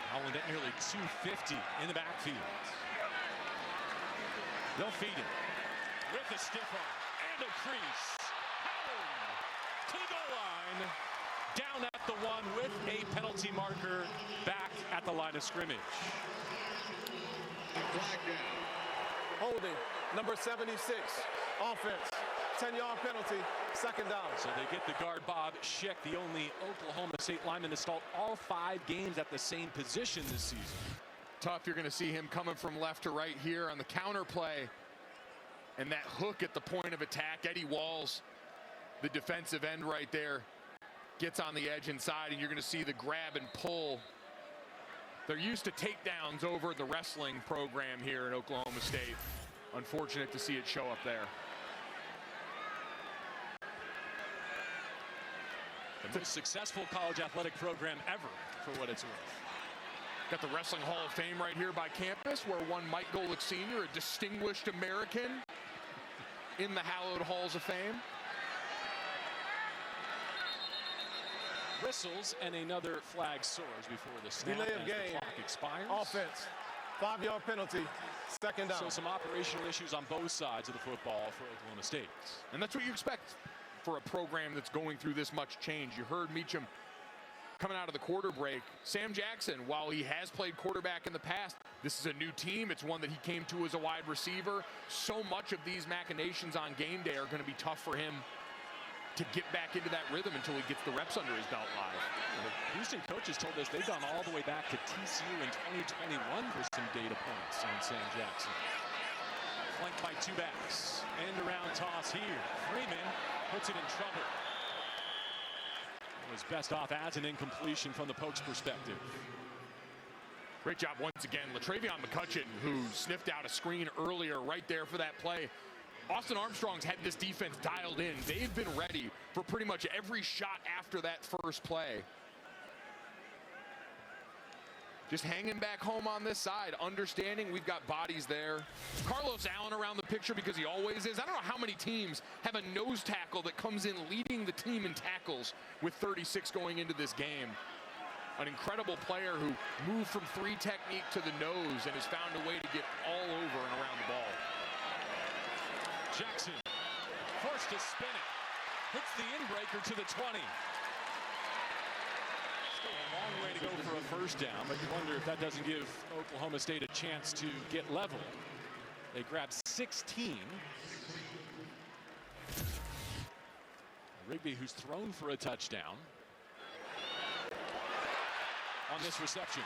Howland at nearly 250 in the backfield. They'll feed it with a stiff arm and a crease. Howland to the goal line. Down at the one with a penalty marker back at the line of scrimmage. Holding, number 76, offense, 10-yard penalty, second down. So they get the guard Bob Schick, the only Oklahoma State lineman to start all 5 games at the same position this season. Tough, you're going to see him coming from left to right here on the counter play. And that hook at the point of attack, Eddie Walls, the defensive end right there, gets on the edge inside, and you're going to see the grab and pull. They're used to takedowns over the wrestling program here in Oklahoma State. Unfortunate to see it show up there. The most successful college athletic program ever, for what it's worth. Got the Wrestling Hall of Fame right here by campus, where one Mike Golick Sr., a distinguished American, in the hallowed halls of fame. Whistles and another flag soars before the snap Delay of as game. the clock expires. Offense, 5-yard penalty, second down. So some operational issues on both sides of the football for Oklahoma State. And that's what you expect for a program that's going through this much change. You heard Meacham coming out of the quarter break. Sam Jackson, while he has played quarterback in the past, this is a new team. It's one that he came to as a wide receiver. So much of these machinations on game day are going to be tough for him to get back into that rhythm until he gets the reps under his belt live. The Houston coaches told us they've gone all the way back to TCU in 2021 for some data points on Sam Jackson. Flanked by 2 backs. End around toss here. Freeman puts it in trouble. It was best off as an incompletion from the Pokes' perspective. Great job once again. Latravion McCutcheon, who sniffed out a screen earlier right there for that play. Austin Armstrong's had this defense dialed in. They've been ready for pretty much every shot after that first play. Just hanging back home on this side, understanding we've got bodies there. Carlos Allen around the picture because he always is. I don't know how many teams have a nose tackle that comes in leading the team in tackles with 36 going into this game. An incredible player who moved from 3 technique to the nose and has found a way to get all over and around the ball. Jackson forced to spin it. Hits the inbreaker to the 20. Still a long way to go for a first down, but you wonder if that doesn't give Oklahoma State a chance to get level. They grab 16. Rigby, who's thrown for a touchdown on this reception.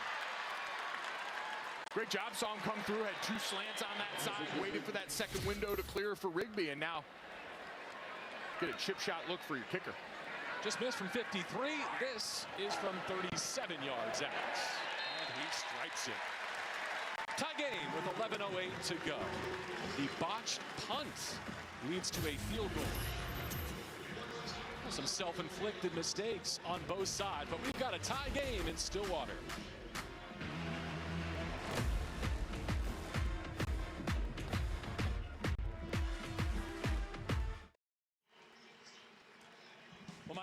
Great job, saw him come through, had 2 slants on that side, waited for that second window to clear for Rigby, and now get a chip shot look for your kicker. Just missed from 53. This is from 37 yards out. And he strikes it. Tie game with 11:08 to go. The botched punt leads to a field goal. Some self-inflicted mistakes on both sides, but we've got a tie game in Stillwater.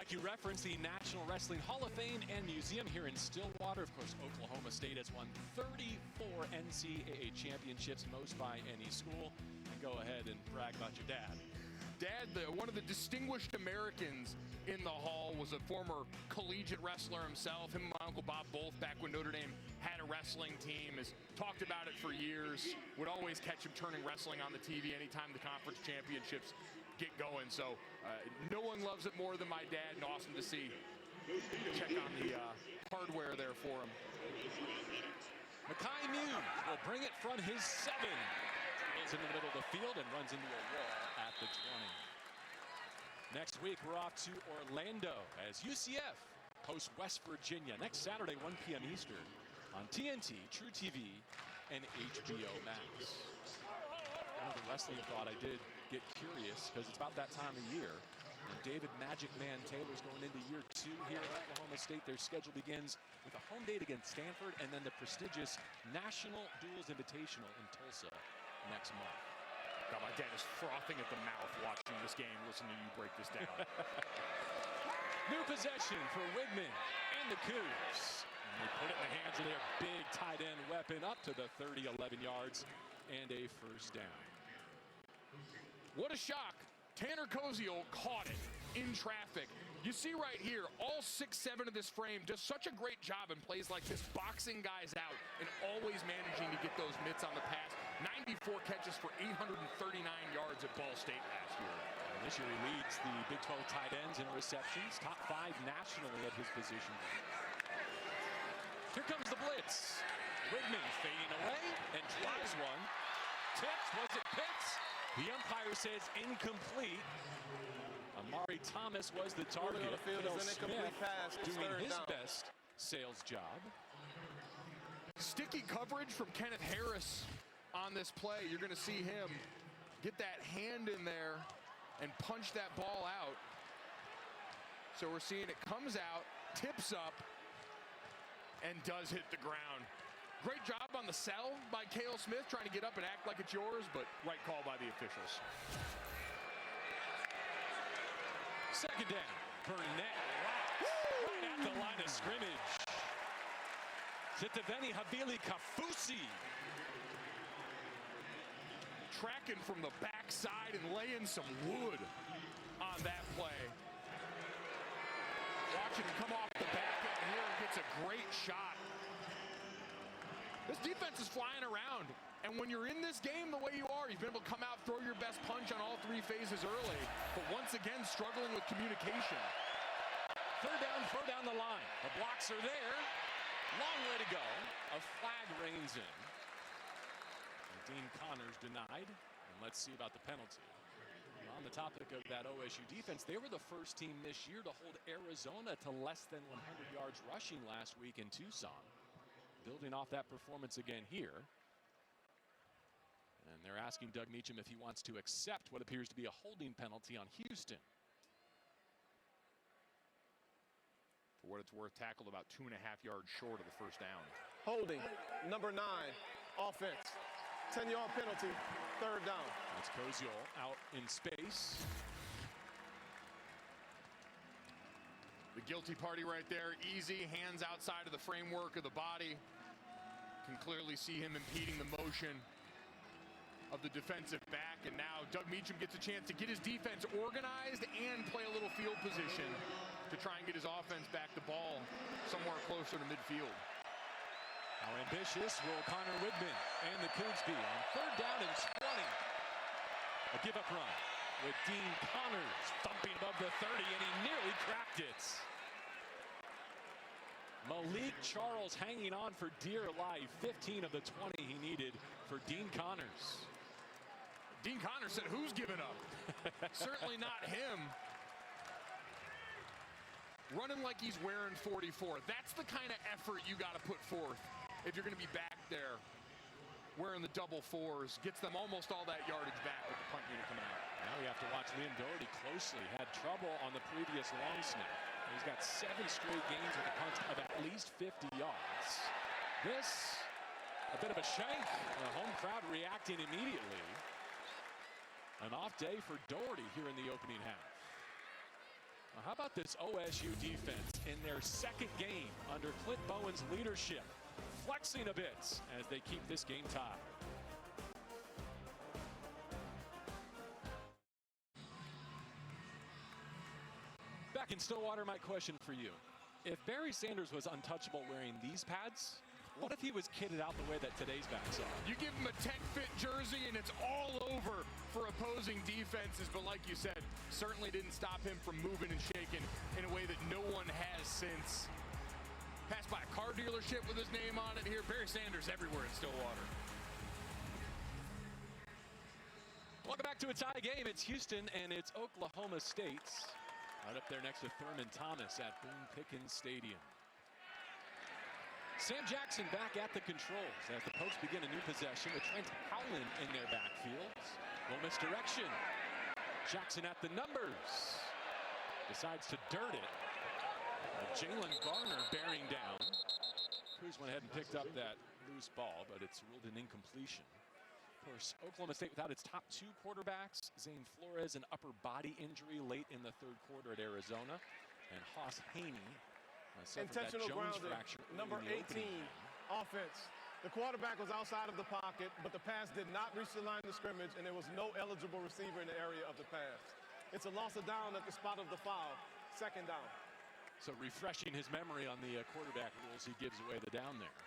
Like you referenced, the National Wrestling Hall of Fame and Museum here in Stillwater. Of course, Oklahoma State has won 34 NCAA championships, most by any school. And go ahead and brag about your dad. Dad, one of the distinguished Americans in the hall, was a former collegiate wrestler himself. Him and my Uncle Bob both, back when Notre Dame had a wrestling team, has talked about it for years. Would always catch him turning wrestling on the TV anytime the conference championships get going. So no one loves it more than my dad, and awesome to see. Check on the hardware there for him. Makai Mew will bring it from his 7. Goes in the middle of the field and runs into a wall at the 20. Next week, we're off to Orlando as UCF hosts West Virginia next Saturday, 1 p.m. Eastern on TNT, True TV, and HBO Max. One of the wrestling thought I did get curious because it's about that time of year. And David Magic Man Taylor's going into year 2 here at Oklahoma State. Their schedule begins with a home date against Stanford and then the prestigious National Duels Invitational in Tulsa next month. God, my dad is frothing at the mouth watching this game, listening to you break this down. New possession for Wigman and the Cougs. And they put it in the hands of their big tight end weapon up to the 30, 11 yards, and a first down. What a shock. Tanner Koziol caught it in traffic. You see right here, all 6'7" of this frame does such a great job in plays like this, boxing guys out and always managing to get those mitts on the pass. 94 catches for 839 yards at Ball State last year. And this year he leads the Big 12 tight ends in receptions, top 5 nationally at his position. Here comes the blitz. Wigman fading away and drives one. Tips, was it Pitts? The umpire says incomplete. Amari Thomas was the target. Phil Smith doing his best sales job. Sticky coverage from Kenneth Harris on this play. You're going to see him get that hand in there and punch that ball out. So we're seeing it comes out, tips up, and does hit the ground. Great job on the sell by Cale Smith, trying to get up and act like it's yours, but right call by the officials. Second down. Burnett right at the line of scrimmage. Zitoveni Havili Kafusi. Tracking from the backside and laying some wood on that play. Watching him come off the back end here and gets a great shot. This defense is flying around. And when you're in this game the way you are, you've been able to come out, throw your best punch on all 3 phases early. But once again, struggling with communication. Third down the line. The blocks are there. Long way to go. A flag reigns in. And Dean Connors denied. And let's see about the penalty. On the topic of that OSU defense, they were the first team this year to hold Arizona to less than 100 yards rushing last week in Tucson. Building off that performance again here. And they're asking Doug Meacham if he wants to accept what appears to be a holding penalty on Houston. For what it's worth, tackled about 2.5 yards short of the first down. Holding, number 9, offense. 10-yard penalty, third down. That's Koziol out in space. The guilty party right there, easy, hands outside of the framework of the body. Can clearly see him impeding the motion of the defensive back, and now Doug Meacham gets a chance to get his defense organized and play a little field position to try and get his offense back the ball somewhere closer to midfield. How ambitious will Connor Wigman and the Cougs be on third down and 20? A give-up run with Dean Connors thumping above the 30, and he nearly cracked it. Malik Charles hanging on for dear life. 15 of the 20 he needed for Dean Connors. Dean Connors said, who's giving up? Certainly not him. Running like he's wearing 44. That's the kind of effort you got to put forth if you're going to be back there wearing the double 4s. Gets them almost all that yardage back with the punt unit coming out. Now we have to watch Liam Doherty closely. Had trouble on the previous long snap. He's got 7 straight games with a punt of at least 50 yards. This, a bit of a shank. The home crowd reacting immediately. An off day for Doherty here in the opening half. How about this OSU defense in their second game under Clint Bowen's leadership, flexing a bit as they keep this game tied. Back in Stillwater, my question for you. If Barry Sanders was untouchable wearing these pads, what if he was kitted out the way that today's backs are? You give him a 10-fit jersey and it's all over for opposing defenses, but like you said, certainly didn't stop him from moving and shaking in a way that no one has since. Passed by a car dealership with his name on it here. Barry Sanders everywhere in Stillwater. Welcome back to a tie game. It's Houston and it's Oklahoma State. Right up there next to Thurman Thomas at Boone Pickens Stadium. Sam Jackson back at the controls as the Pokes begin a new possession with Trent Howland in their backfield. No misdirection. Jackson at the numbers. Decides to dirt it. Jalen Garner bearing down. Cruz went ahead and picked up that loose ball, but it's ruled an incompletion. Of course, Oklahoma State without its top two quarterbacks. Zane Flores, an upper body injury late in the third quarter at Arizona. And Hoss Haney. Intentional grounding, number 18, offense. The quarterback was outside of the pocket, but the pass did not reach the line of scrimmage, and there was no eligible receiver in the area of the pass. It's a loss of down at the spot of the foul, second down. So refreshing his memory on the quarterback rules, he gives away the down there.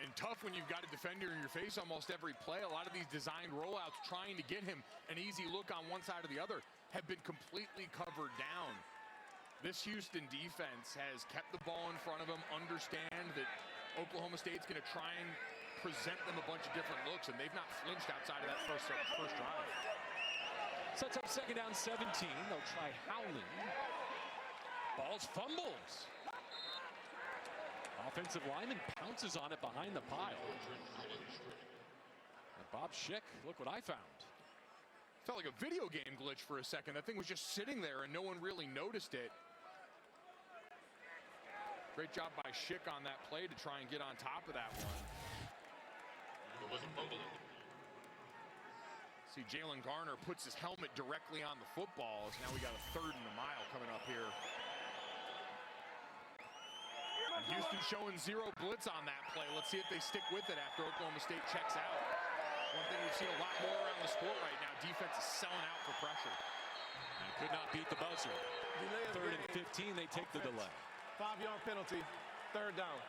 And tough when you've got a defender in your face almost every play. A lot of these designed rollouts trying to get him an easy look on one side or the other have been completely covered down. This Houston defense has kept the ball in front of them, understand that Oklahoma State's going to try and present them a bunch of different looks, and they've not flinched outside of that first drive. Sets up second down 17. They'll try Howland. Ball's fumbles. Offensive lineman pounces on it behind the pile. And Bob Schick, look what I found. Felt like a video game glitch for a second. That thing was just sitting there and no one really noticed it. Great job by Schick on that play to try and get on top of that one. See, Jalen Garner puts his helmet directly on the football. So now we got a 3rd and a mile coming up here. And Houston showing zero blitz on that play. Let's see if they stick with it after Oklahoma State checks out. One thing we've seen a lot more around the sport right now, defense is selling out for pressure. And could not beat the buzzer. 3rd and 15, they take the delay. 5-yard penalty, 3rd down.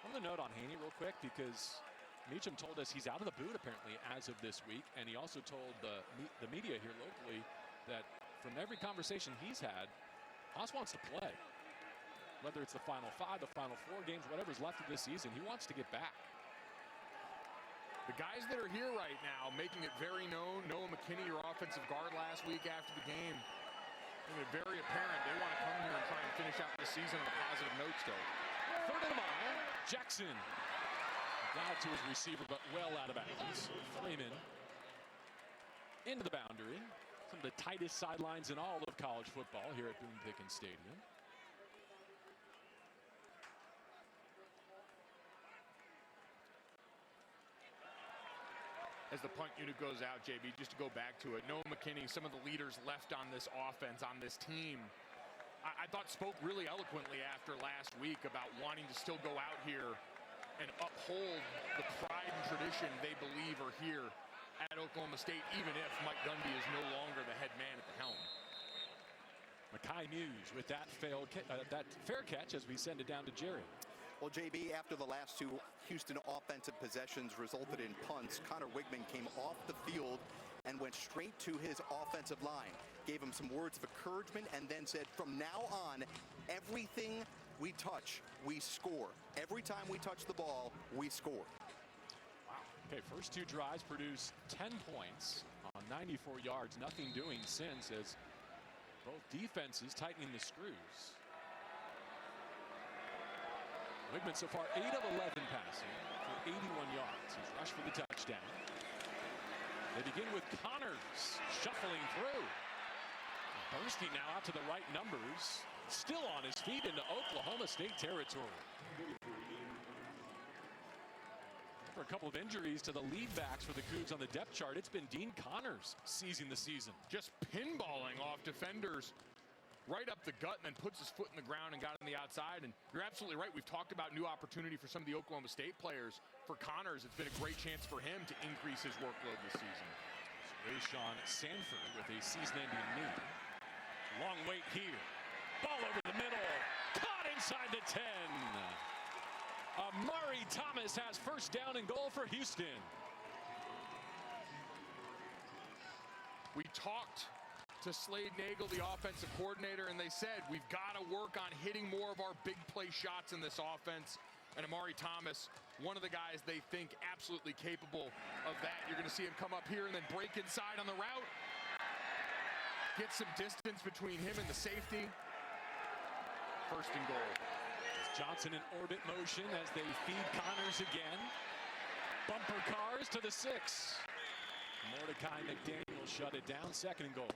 I'm going to note on Haney real quick because Meacham told us he's out of the boot apparently as of this week, and he also told the media here locally that from every conversation he's had, Haas wants to play. Whether it's the Final 5, the Final 4 games, whatever's left of this season, he wants to get back. The guys that are here right now making it very known, Noah McKinney, your offensive guard last week after the game, making it very apparent they want to come here and try and finish out the season on a positive note still. 3rd and a mile, Jackson. Down to his receiver, but well out of bounds. Freeman into the boundary. Some of the tightest sidelines in all of college football here at Boone Pickens Stadium. As the punt unit goes out, JB, just to go back to it, Noah McKinney, some of the leaders left on this offense, on this team, I thought spoke really eloquently after last week about wanting to still go out here and uphold the pride and tradition they believe are here at Oklahoma State, even if Mike Gundy is no longer the head man at the helm. Mekhi Muse with that fair catch as we send it down to Jerry. Well, JB, after the last two Houston offensive possessions resulted in punts, Connor Wigman came off the field and went straight to his offensive line, gave him some words of encouragement, and then said, from now on, everything we touch, we score. Every time we touch the ball, we score. Wow. Okay, first 2 drives produce 10 points on 94 yards. Nothing doing since as both defenses tightening the screws. Wigman so far 8 of 11 passing for 81 yards. He's rushed for the touchdown. They begin with Connors shuffling through. Bursting now out to the right numbers. Still on his feet into Oklahoma State territory. After a couple of injuries to the lead backs for the Cougs on the depth chart, it's been Dean Connors seizing the season. Just pinballing off defenders right up the gut and then puts his foot in the ground and got on the outside. And you're absolutely right. We've talked about new opportunity for some of the Oklahoma State players. For Connors, it's been a great chance for him to increase his workload this season. Rashawn Sanford with a season-ending knee. Long wait here. Ball over the middle. Caught inside the 10. Amari Thomas has first down and goal for Houston. We talked to Slade Nagel, the offensive coordinator, and they said we've got to work on hitting more of our big play shots in this offense. And Amari Thomas, one of the guys they think absolutely capable of that. You're going to see him come up here and then break inside on the route. Get some distance between him and the safety. First and goal. Johnson in orbit motion as they feed Connors again. Bumper cars to the 6. Mordecai McDaniel shut it down. Second and goal.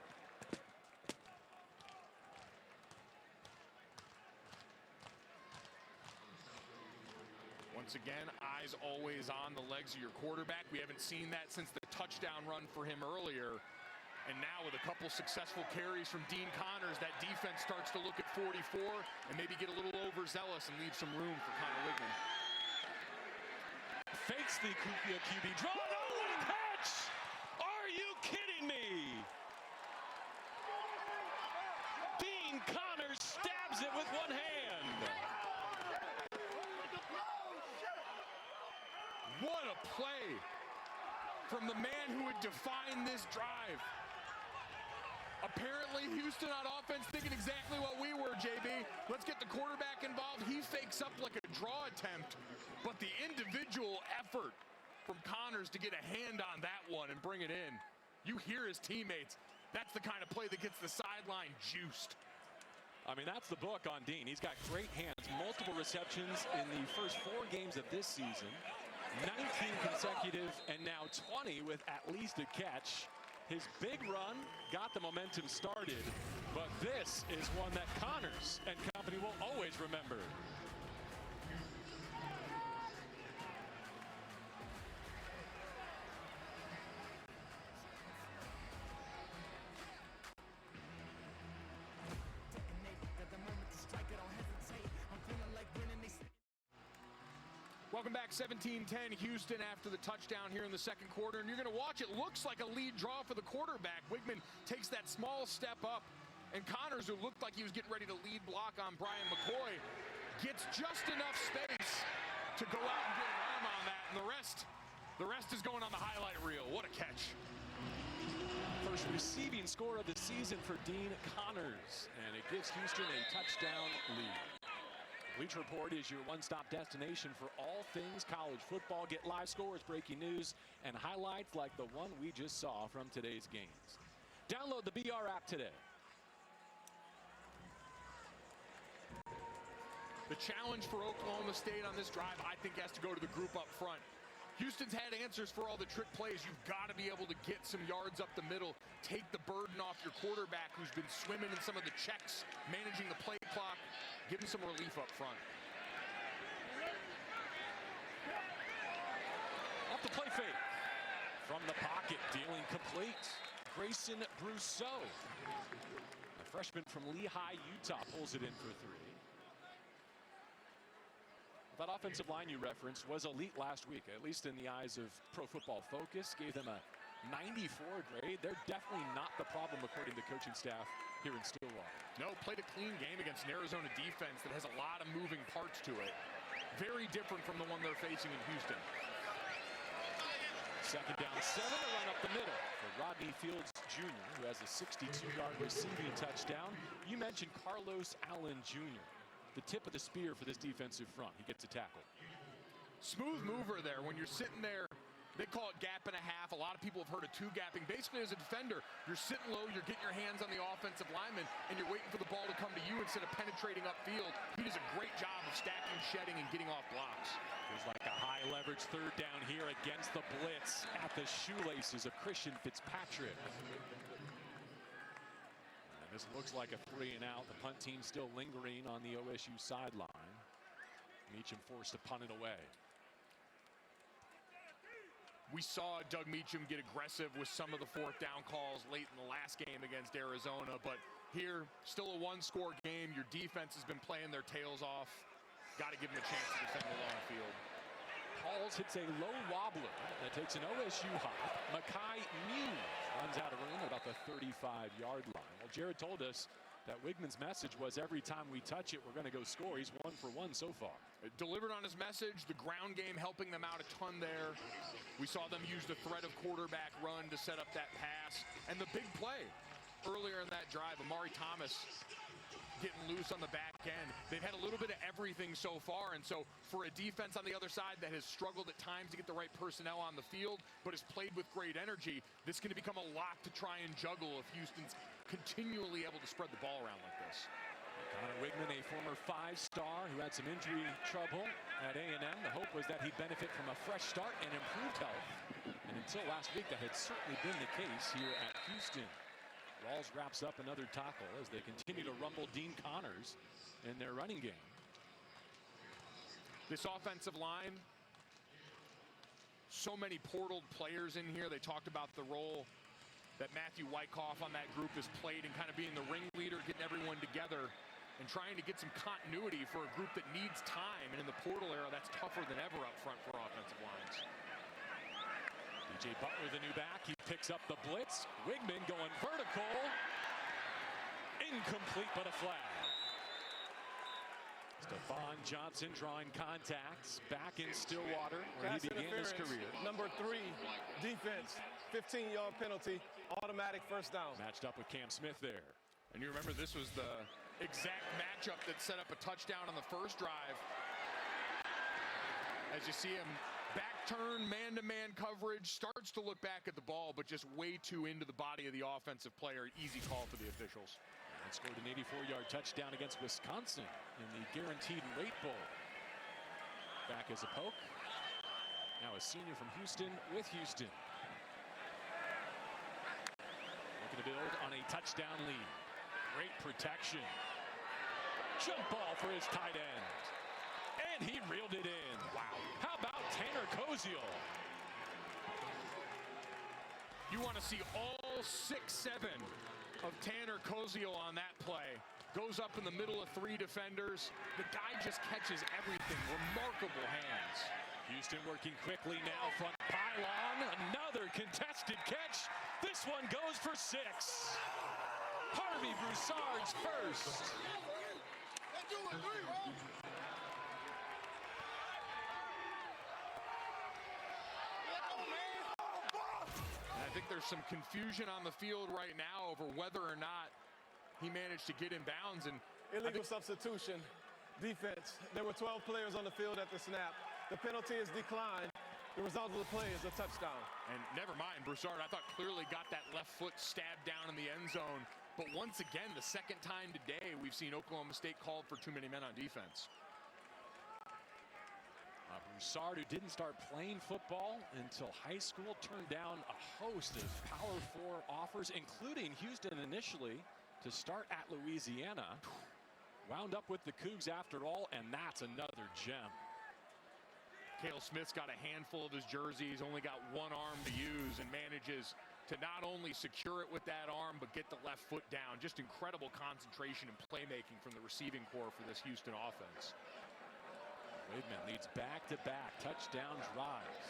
Once again, eyes always on the legs of your quarterback. We haven't seen that since the touchdown run for him earlier. And now with a couple successful carries from Dean Connors, that defense starts to look at 44 and maybe get a little overzealous and leave some room for Connor Wigman. Fakes the QB draw. Oh, what a catch! Are you kidding me? Dean Connors stabs it with one hand. What a play from the man who would define this drive. Apparently, Houston on offense thinking exactly what we were, JB. Let's get the quarterback involved. He fakes up like a draw attempt, but the individual effort from Connors to get a hand on that one and bring it in. You hear his teammates. That's the kind of play that gets the sideline juiced. I mean, that's the book on Dean. He's got great hands, multiple receptions in the first 4 games of this season, 19 consecutive, and now 20 with at least a catch. His big run got the momentum started, but this is one that Connors and company will always remember. Welcome back, 17-10 Houston after the touchdown here in the second quarter. And you're going to watch, it looks like a lead draw for the quarterback. Wigman takes that small step up. And Connors, who looked like he was getting ready to lead block on Brian McCoy, gets just enough space to go out and get an arm on that. And the rest is going on the highlight reel. What a catch. First receiving score of the season for Dean Connors. And it gives Houston a touchdown lead. Bleacher Report is your one-stop destination for all things college football. Get live scores, breaking news, and highlights like the one we just saw from today's games. Download the BR app today. The challenge for Oklahoma State on this drive, I think, has to go to the group up front. Houston's had answers for all the trick plays. You've got to be able to get some yards up the middle, take the burden off your quarterback who's been swimming in some of the checks, managing the play clock, give him some relief up front. Off the play fake. From the pocket, dealing complete. Grayson Brousseau, a freshman from Lehigh, Utah, pulls it in for 3. That offensive line you referenced was elite last week, at least in the eyes of Pro Football Focus. Gave them a 94 grade. They're definitely not the problem, according to the coaching staff here in Stillwater. No, played a clean game against an Arizona defense that has a lot of moving parts to it. Very different from the one they're facing in Houston. Second down 7, a run up the middle for Rodney Fields Jr., who has a 62-yard receiving touchdown. You mentioned Carlos Allen Jr., the tip of the spear for this defensive front. He gets a tackle. Smooth mover there. When you're sitting there, they call it gap and a half. A lot of people have heard of 2-gapping. Basically, as a defender, you're sitting low, you're getting your hands on the offensive lineman, and you're waiting for the ball to come to you instead of penetrating upfield. He does a great job of stacking, shedding, and getting off blocks. Feels like a high leverage third down here against the blitz at the shoelaces of Christian Fitzpatrick. This looks like a 3 and out. The punt team still lingering on the OSU sideline. Meacham forced to punt it away. We saw Doug Meacham get aggressive with some of the fourth down calls late in the last game against Arizona, but here, still a one-score game. Your defense has been playing their tails off. Got to give them a chance to defend the long field. Pauls hits a low wobbler that takes an OSU hop. Makai Muse runs out of room at about the 35-yard line. Well, Jared told us that Wigman's message was every time we touch it, we're going to go score. He's 1 for 1 so far. Delivered on his message, the ground game helping them out a ton there. We saw them use the threat of quarterback run to set up that pass. And the big play earlier in that drive, Amari Thomas getting loose on the back end. They've had a little bit of everything so far, and so for a defense on the other side that has struggled at times to get the right personnel on the field, but has played with great energy, this is going to become a lot to try and juggle if Houston's continually able to spread the ball around like this. Connor Wigman, a former 5-star who had some injury trouble at A&M. The hope was that he'd benefit from a fresh start and improved health. And until last week, that had certainly been the case here at Houston. Rawls wraps up another tackle as they continue to rumble Dean Connors in their running game. This offensive line, so many portaled players in here. They talked about the role that Matthew Wyckoff on that group has played in kind of being the ringleader, getting everyone together and trying to get some continuity for a group that needs time. And in the portal era, that's tougher than ever up front for offensive lines. DJ Butler, the new back, he picks up the blitz. Wigman going vertical. Incomplete, but a flag. Stephon Johnson drawing contacts back in Stillwater, where he began his career. Number 3, defense, 15-yard penalty, automatic first down. Matched up with Cam Smith there. And you remember this was the exact matchup that set up a touchdown on the first drive. As you see him back turn, man-to-man coverage, starts to look back at the ball, but just way too into the body of the offensive player. Easy call for the officials. And scored an 84-yard touchdown against Wisconsin in the Guaranteed Rate Bowl. Back as a poke. Now a senior from Houston with Houston. Looking to build on a touchdown lead. Great protection. Jump ball for his tight end. And he reeled it in. Wow. How about Tanner Koziel? You want to see all 6'7" of Tanner Koziel on that play. Goes up in the middle of 3 defenders. The guy just catches everything. Remarkable hands. Houston working quickly now. Front pylon. Another contested catch. This one goes for 6. Harvey Broussard's first. I think there's some confusion on the field right now over whether or not he managed to get in bounds. And illegal substitution, defense. There were 12 players on the field at the snap. The penalty is declined. The result of the play is a touchdown. And never mind, Broussard, I thought clearly got that left foot stabbed down in the end zone. But once again, the second time today, we've seen Oklahoma State called for too many men on defense. Broussard, who didn't start playing football until high school, turned down a host of Power 4 offers, including Houston initially to start at Louisiana. Wound up with the Cougs after all, and that's another gem. Cale Smith's got a handful of his jerseys, only got one arm to use, and manages to not only secure it with that arm, but get the left foot down. Just incredible concentration and playmaking from the receiving corps for this Houston offense. Wigman leads back-to-back touchdown drives.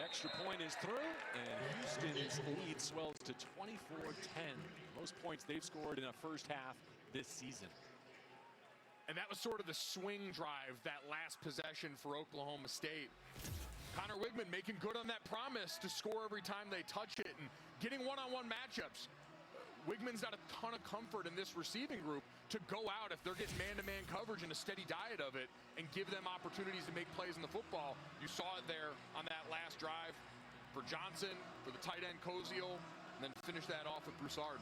Extra point is through, and Houston's lead swells to 24-10. Most points they've scored in a first half this season. And that was sort of the swing drive, that last possession for Oklahoma State. Connor Wigman making good on that promise to score every time they touch it and getting one-on-one matchups. Wigman's got a ton of comfort in this receiving group to go out if they're getting man-to-man coverage and a steady diet of it and give them opportunities to make plays in the football. You saw it there on that last drive for Johnson, for the tight end Koziel, and then finish that off with Broussard.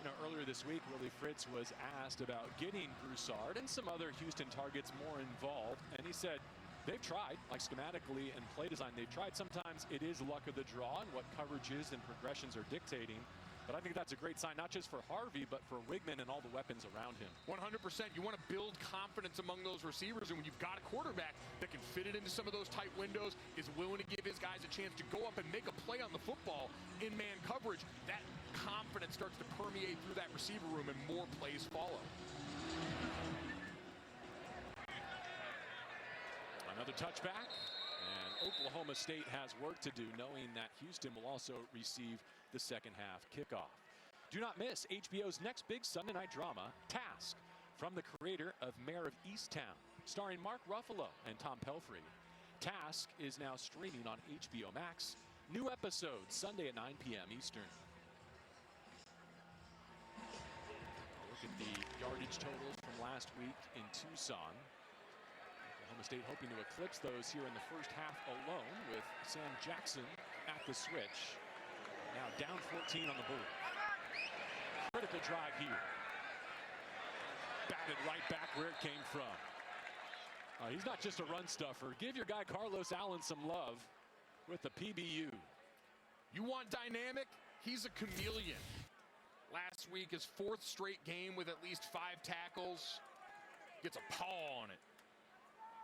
You know, earlier this week, Willie Fritz was asked about getting Broussard and some other Houston targets more involved, and he said they've tried, like schematically and play design, they've tried. Sometimes it is luck of the draw and what coverages and progressions are dictating. But I think that's a great sign, not just for Harvey, but for Wigman and all the weapons around him. 100%. You want to build confidence among those receivers, and when you've got a quarterback that can fit it into some of those tight windows, is willing to give his guys a chance to go up and make a play on the football in man coverage, that confidence starts to permeate through that receiver room and more plays follow. Another touchback, and Oklahoma State has work to do, knowing that Houston will also receive the second half kickoff. Do not miss HBO's next big Sunday night drama, Task, from the creator of Mayor of Easttown, starring Mark Ruffalo and Tom Pelphrey. Task is now streaming on HBO Max. New episodes Sunday at 9 p.m. Eastern. Look at the yardage totals from last week in Tucson. Oklahoma State hoping to eclipse those here in the first half alone, with Sam Jackson at the switch. Now down 14 on the board. Critical drive here. Batted right back where it came from. He's not just a run stuffer. Give your guy Carlos Allen some love with the PBU. You want dynamic? He's a chameleon. Last week, his 4th straight game with at least 5 tackles. Gets a paw on it.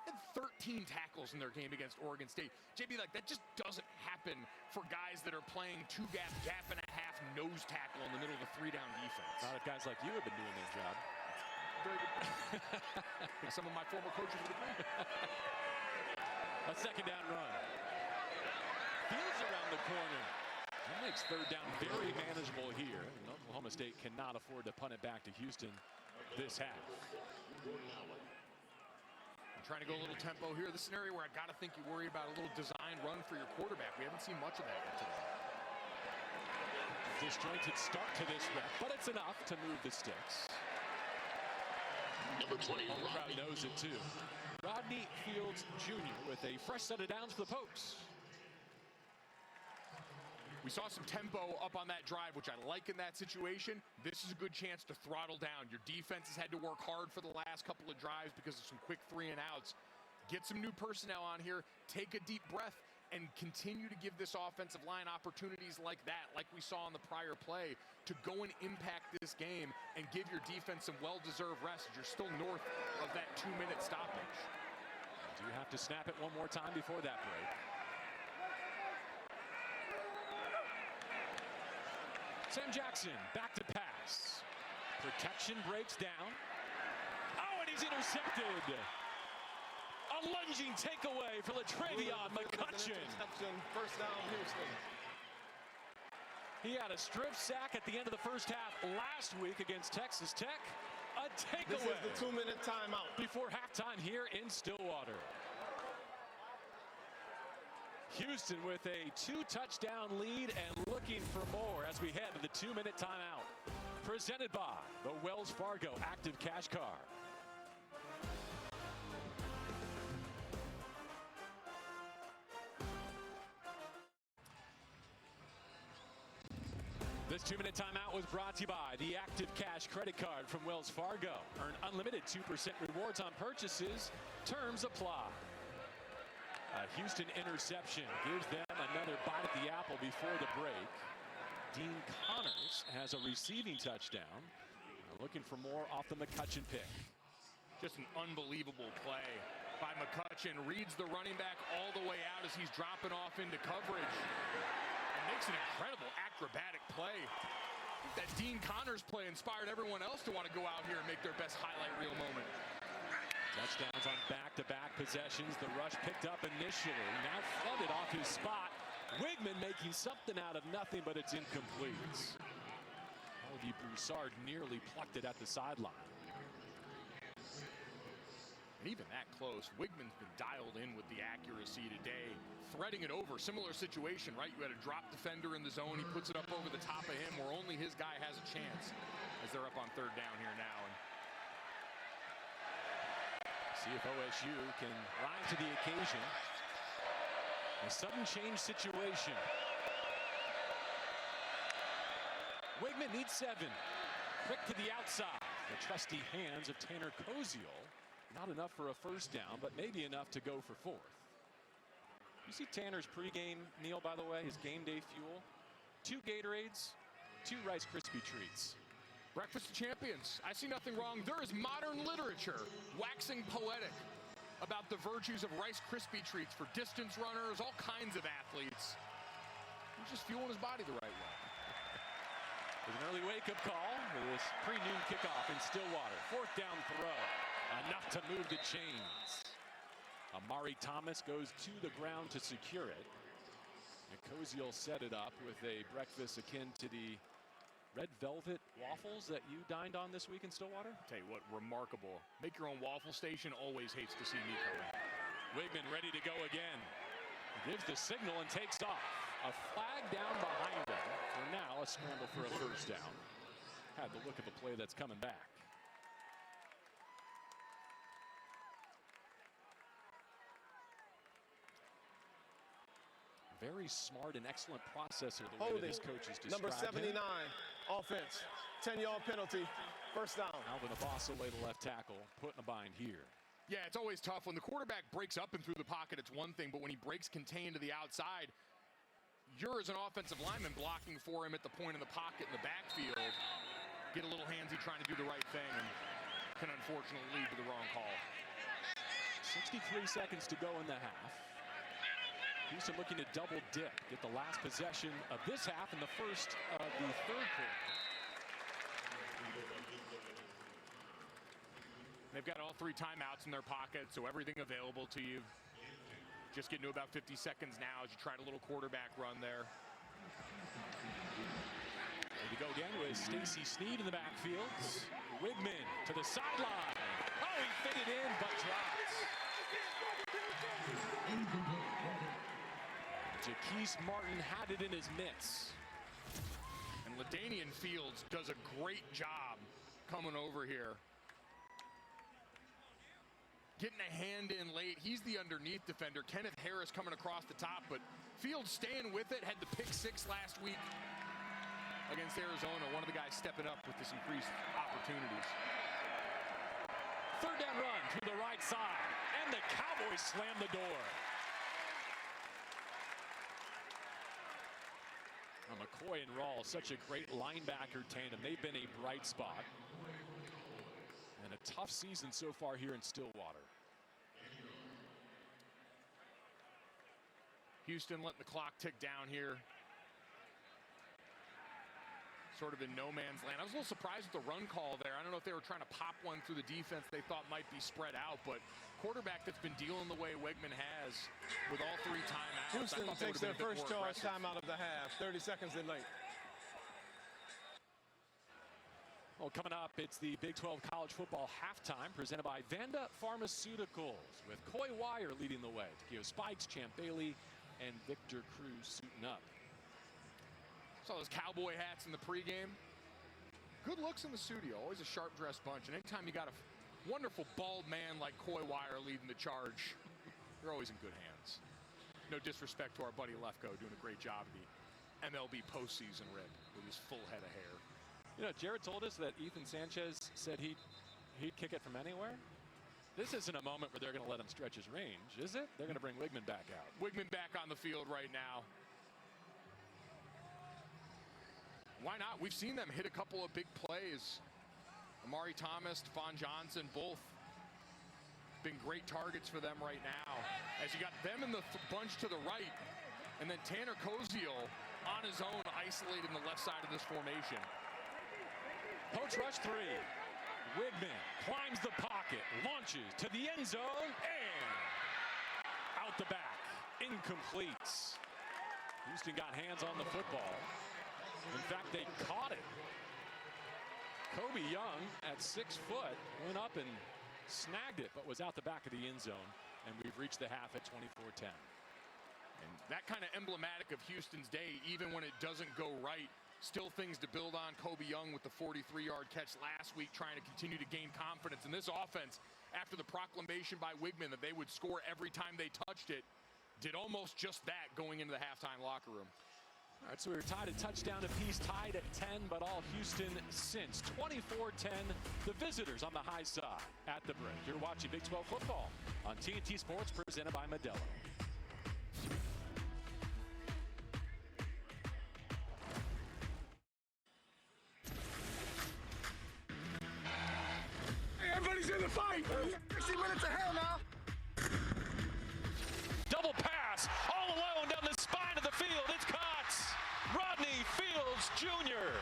Had 13 tackles in their game against Oregon State. JB, like, that just doesn't happen for guys that are playing 2-gap, gap and a half nose tackle in the middle of a 3-down defense. Not if guys like you have been doing their job. Very good. I think some of my former coaches would agree. A second down run. Fields around the corner. That makes third down very manageable here. And Oklahoma State cannot afford to punt it back to Houston this half. Trying to go a little tempo here. This is an area where I got to think you worry about a little design run for your quarterback. We haven't seen much of that yet today. Disjointed start to this rep, but it's enough to move the sticks. Number 20, the crowd knows it too. Rodney Fields Jr. with a fresh set of downs for the Pokes. We saw some tempo up on that drive, which I like in that situation. This is a good chance to throttle down. Your defense has had to work hard for the last couple of drives because of some quick 3-and-outs. Get some new personnel on here, take a deep breath, and continue to give this offensive line opportunities like that, like we saw in the prior play, to go and impact this game and give your defense some well-deserved rest. You're still north of that 2-minute stoppage. Do you have to snap it one more time before that break? Sam Jackson back to pass. Protection breaks down. Oh, and he's intercepted. A lunging takeaway for LaTravion McCutcheon. First down, Houston. He had a strip sack at the end of the first half last week against Texas Tech. A takeaway. This is the 2-minute timeout. Before halftime here in Stillwater. Houston with a 2-touchdown lead and looking for more as we head to the 2-minute timeout. Presented by the Wells Fargo Active Cash Card. This 2-minute timeout was brought to you by the Active Cash Credit Card from Wells Fargo. Earn unlimited 2% rewards on purchases. Terms apply. A Houston interception gives them another bite at the apple before the break. Dean Connors has a receiving touchdown. Looking for more off the McCutcheon pick. Just an unbelievable play by McCutcheon. Reads the running back all the way out as he's dropping off into coverage. And makes an incredible acrobatic play. That Dean Connors play inspired everyone else to want to go out here and make their best highlight reel moment. Touchdowns on back-to-back possessions. The rush picked up initially. Now flooded off his spot. Wigman making something out of nothing, but it's incomplete. Olivier Broussard nearly plucked it at the sideline. And even that close, Wigman's been dialed in with the accuracy today. Threading it over, similar situation, right? You had a drop defender in the zone. He puts it up over the top of him where only his guy has a chance as they're up on third down here now. And see if OSU can rise to the occasion. A sudden change situation. Wigman needs 7. Quick to the outside. The trusty hands of Tanner Koziel. Not enough for a first down, but maybe enough to go for 4th. You see Tanner's pregame meal, by the way, his game day fuel. 2 Gatorades, 2 Rice Krispie treats. Breakfast of Champions. I see nothing wrong. There is modern literature waxing poetic about the virtues of Rice Krispie treats for distance runners, all kinds of athletes. He's just fueling his body the right way. With an early wake-up call with this pre-noon kickoff in Stillwater. 4th down throw. Enough to move the chains. Amari Thomas goes to the ground to secure it. And Koziel set it up with a breakfast akin to the red velvet waffles that you dined on this week in Stillwater. Tell you what, remarkable. Make your own waffle station. Always hates to see me coming. Wigman ready to go again. Gives the signal and takes off. A flag down behind him. For now, a scramble for a first down. Had the look of a play that's coming back. Very smart and excellent processor, the way that his coaches described Number 79, him. offense. 10-yard penalty, first down. Alvin Abbasale, the left tackle, put in a bind here. Yeah, it's always tough. When the quarterback breaks up and through the pocket, it's one thing, but when he breaks contained to the outside, you're, as an offensive lineman, blocking for him at the point in the pocket in the backfield. Get a little handsy trying to do the right thing and can unfortunately lead to the wrong call. 63 seconds to go in the half. Houston looking to double dip, get the last possession of this half and the first of the third quarter. They've got all 3 timeouts in their pocket, so everything available to you. Just getting to about 50 seconds now as you try a little quarterback run there. Ready to go again with Stacy Snead in the backfield. Wigman to the sideline. Oh, he fitted in, but dropped. Jaquise Martin had it in his mitts. And LaDainian Fields does a great job coming over here. Getting a hand in late. He's the underneath defender. Kenneth Harris coming across the top, but Fields staying with it. Had the pick 6 last week against Arizona. One of the guys stepping up with this increased opportunities. 3rd down run through the right side, and the Cowboys slam the door. McCoy and Rawls, such a great linebacker tandem. They've been a bright spot. And a tough season so far here in Stillwater. Houston letting the clock tick down here. Sort of in no man's land. I was a little surprised with the run call there. I don't know if they were trying to pop one through the defense they thought might be spread out, but quarterback that's been dealing the way Wigman has with all 3 timeouts. Houston takes their first charge timeout of the half. 30 seconds in late. Well, coming up, it's the Big 12 College Football Halftime presented by Vanda Pharmaceuticals with Coy Wire leading the way. Takeo Spikes, Champ Bailey, and Victor Cruz suiting up. Saw those cowboy hats in the pregame. Good looks in the studio. Always a sharp-dressed bunch. And anytime you got a wonderful bald man like Coy Wire leading the charge, you're always in good hands. No disrespect to our buddy Lefko doing a great job at the MLB postseason, Rick, with his full head of hair. You know, Jared told us that Ethan Sanchez said he'd kick it from anywhere. This isn't a moment where they're going to let him stretch his range, is it? They're going to bring Wigman back out. Wigman back on the field right now. Why not? We've seen them hit a couple of big plays. Amari Thomas, Stephon Johnson, both been great targets for them right now. As you got them in the bunch to the right, and then Tanner Koziel on his own, isolated in the left side of this formation. Poach rush 3. Wigman climbs the pocket, launches to the end zone, and out the back. Incomplete. Houston got hands on the football. In fact, they caught it. Kobe Young at 6 foot went up and snagged it, but was out the back of the end zone. And we've reached the half at 24-10. And that kind of emblematic of Houston's day, even when it doesn't go right. Still things to build on. Kobe Young with the 43-yard catch last week, trying to continue to gain confidence. And this offense, after the proclamation by Wigman that they would score every time they touched it, did almost just that going into the halftime locker room. All right, so we were tied a touchdown apiece, tied at 10, but all Houston since. 24-10, the visitors on the high side at the break. You're watching Big 12 football on TNT Sports, presented by Modelo. wait. 60 minutes of hell now. Double pass, all alone down the spine of the field. It's caught. Rodney Fields Jr.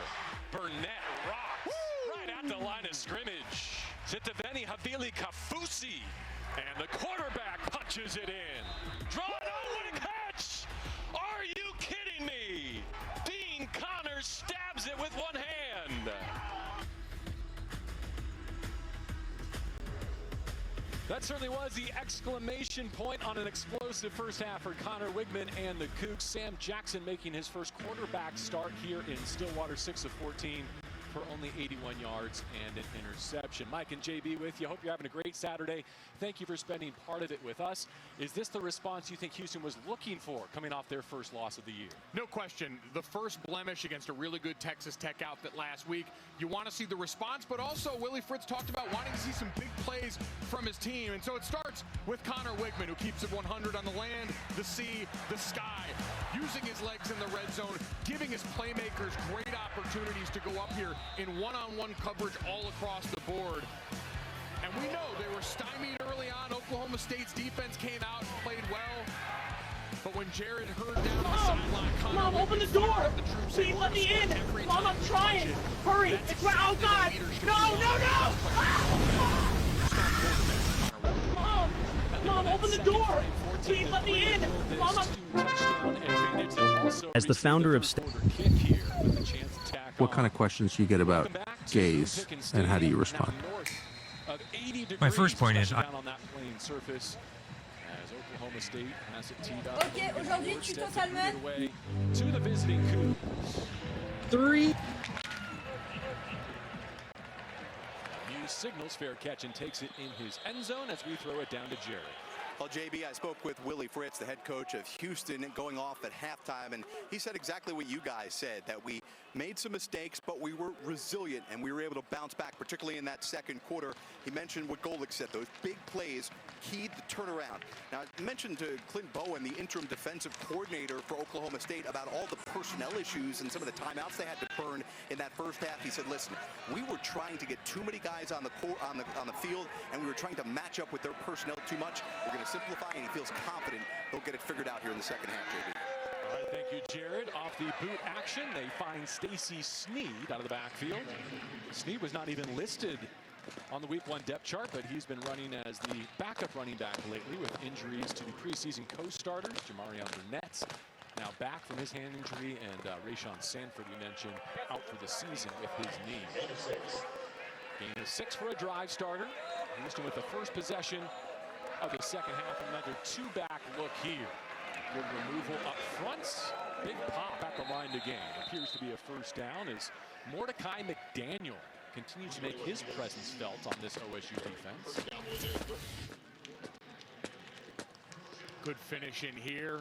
Burnett rocks right at the line of scrimmage. Sitiveni Havili Kafusi. And the quarterback punches it in. Draw it out, what a catch! Are you kidding me? Dean Connors stabs it with one hand. That certainly was the exclamation point on an explosive first half for Connor Wigman and the Cougs. Sam Jackson making his first quarterback start here in Stillwater, 6 of 14 for only 81 yards and an interception. Mike and JB with you. Hope you're having a great Saturday. Thank you for spending part of it with us. Is this the response you think Houston was looking for coming off their first loss of the year? No question. The first blemish against a really good Texas Tech outfit last week. You want to see the response, but also Willie Fritz talked about wanting to see some big plays from his team. And so it starts with Connor Wigman, who keeps it 100 on the land, the sea, the sky, using his legs in the red zone, giving his playmakers great opportunities to go up here in one-on-one coverage all across the board. And we know they were stymied early on. Oklahoma State's defense came out and played well. But when Jared heard down the sideline, Mom, open the door! Please let me in! Mom, I'm trying! Hurry! It's right! Oh, God! No! Mom! Mom, open the door! Please let me in! Mom, As the founder of what kind of questions do you get about gays, and how do you respond? My first point is, Ok, aujourd'hui, tuto Salmon. To the visiting Cougs. 3. Hughes signals fair catch and takes it in his end zone as we throw it down to Jared. Well, JB, I spoke with Willie Fritz, the head coach of Houston, going off at halftime, and he said exactly what you guys said, that we made some mistakes, but we were resilient, and we were able to bounce back, particularly in that second quarter. He mentioned what Golick said, those big plays keyed the turnaround. Now, I mentioned to Clint Bowen, the interim defensive coordinator for Oklahoma State, about all the personnel issues and some of the timeouts they had to burn in that first half. He said, listen, we were trying to get too many guys on the field, and we were trying to match up with their personnel too much. We're going to simplify, and he feels confident they'll get it figured out here in the second half, JB. All right, thank you, Jared. Off the boot action, they find Stacy Sneed out of the backfield. Sneed was not even listed on the week 1 depth chart, but he's been running as the backup running back lately with injuries to the preseason co-starters. Jamarion Burnett's now back from his hand injury, and Rayshon Sanford, you mentioned, out for the season with his knee. Gain of 6 for a drive starter. Houston with the first possession of the second half, another 2-back look here. Good removal up front. Big pop at the line to gain. Appears to be a first down as Mordecai McDaniel continues to make his presence felt on this OSU defense. Good finish in here.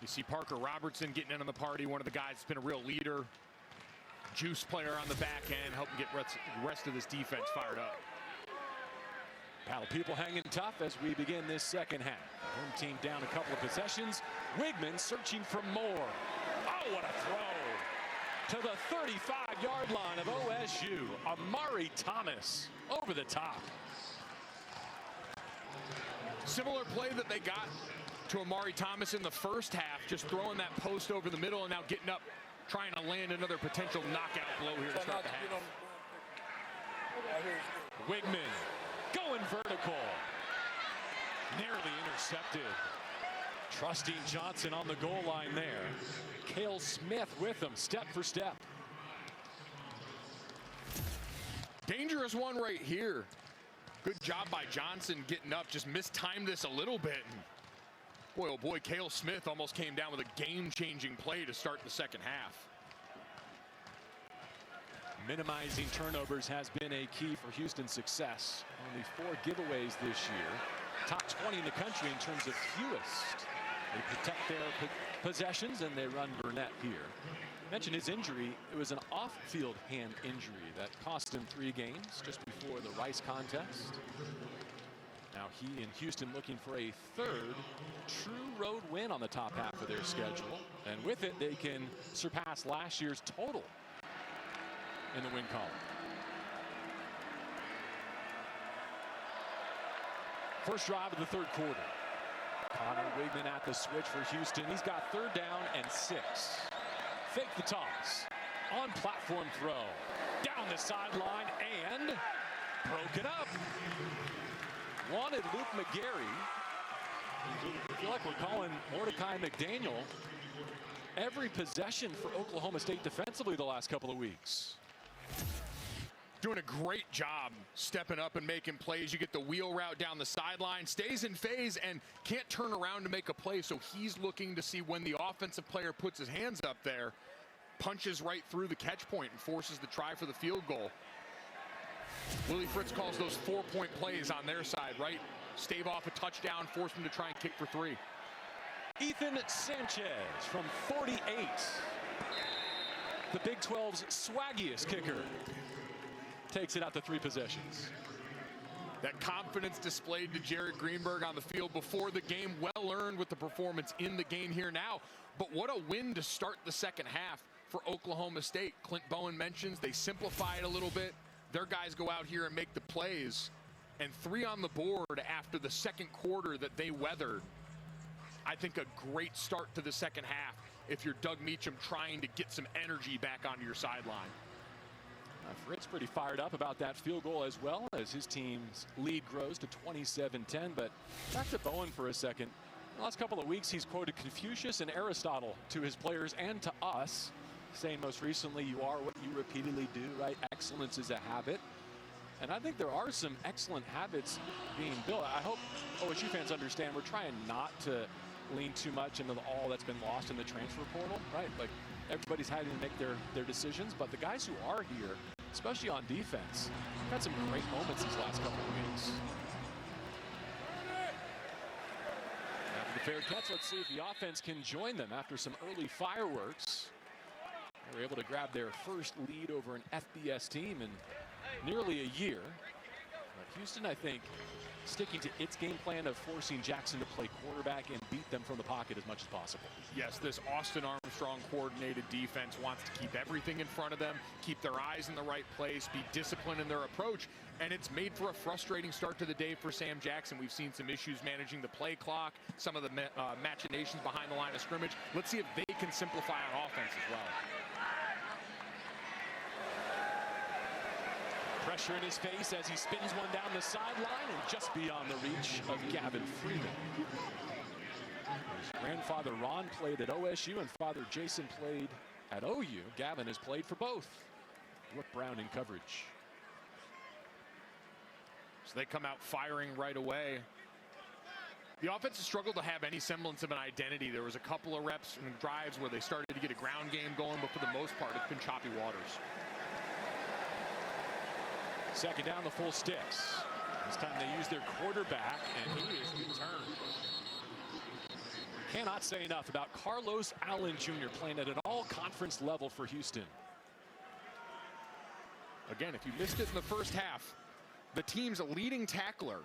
You see Parker Robertson getting in on the party, one of the guys that's been a real leader. Juice player on the back end, helping get the rest of this defense fired up. Paddle people hanging tough as we begin this second half. Home team down a couple of possessions. Wigman searching for more. Oh, what a throw! To the 35-yard line of OSU. Amari Thomas over the top. Similar play that they got to Amari Thomas in the first half, just throwing that post over the middle and now getting up, trying to land another potential knockout blow here to start the half. Wigman going vertical. Nearly intercepted. Trusting Johnson on the goal line there. Cale Smith with him, step for step. Dangerous one right here. Good job by Johnson getting up, just mistimed this a little bit. Boy, oh boy, Cale Smith almost came down with a game-changing play to start the second half. Minimizing turnovers has been a key for Houston's success. Only 4 giveaways this year. Top 20 in the country in terms of fewest. They protect their possessions, and they run Burnett here. Mentioned his injury. It was an off-field hand injury that cost him 3 games just before the Rice contest. Now he and Houston looking for a 3rd true road win on the top half of their schedule. And with it, they can surpass last year's total in the win column. First drive of the third quarter. Connor Wigman at the switch for Houston. He's got 3rd down and 6. Fake the toss. On platform throw. Down the sideline and broken up. Wanted Luke McGarry. I feel like we're calling Mordecai McDaniel every possession for Oklahoma State defensively the last couple of weeks. Doing a great job stepping up and making plays. You get the wheel route down the sideline, stays in phase and can't turn around to make a play. So he's looking to see when the offensive player puts his hands up there, punches right through the catch point and forces the try for the field goal. Willie Fritz calls those 4-point plays on their side, right? Stave off a touchdown, force him to try and kick for 3. Ethan Sanchez from 48. The Big 12's swaggiest kicker. Takes it out to 3 possessions. That confidence displayed to Jared Greenberg on the field before the game, well earned with the performance in the game here now. But what a win to start the second half for Oklahoma State. Clint Bowen mentions they simplify it a little bit. Their guys go out here and make the plays. And 3 on the board after the second quarter that they weathered. I think a great start to the second half if you're Doug Meacham trying to get some energy back onto your sideline. Fritz pretty fired up about that field goal as well as his team's lead grows to 27-10. But back to Bowen for a second. The last couple of weeks he's quoted Confucius and Aristotle to his players and to us, saying most recently, you are what you repeatedly do, right? Excellence is a habit. And I think there are some excellent habits being built. I hope OSU fans understand we're trying not to lean too much into all that's been lost in the transfer portal, right? Like everybody's having to make their decisions, but the guys who are here, especially on defense, have had some great moments these last couple of weeks. After the fair catch, let's see if the offense can join them after some early fireworks. They were able to grab their first lead over an FBS team in nearly a year. But Houston, I think, sticking to its game plan of forcing Jackson to play quarterback and beat them from the pocket as much as possible. Yes, this Austin Armstrong coordinated defense wants to keep everything in front of them, keep their eyes in the right place, be disciplined in their approach, and it's made for a frustrating start to the day for Sam Jackson. We've seen some issues managing the play clock, some of the machinations behind the line of scrimmage. Let's see if they can simplify on offense as well. Pressure in his face as he spins one down the sideline and just beyond the reach of Gavin Freeman. His grandfather Ron played at OSU and father Jason played at OU. Gavin has played for both. Brooke Brown in coverage. So they come out firing right away. The offense has struggled to have any semblance of an identity. There was a couple of reps and drives where they started to get a ground game going, but for the most part, it's been choppy waters. Second down, the full sticks. This time they use their quarterback, and he is returned. Cannot say enough about Carlos Allen Jr. playing at an all-conference level for Houston. Again, if you missed it in the first half, the team's leading tackler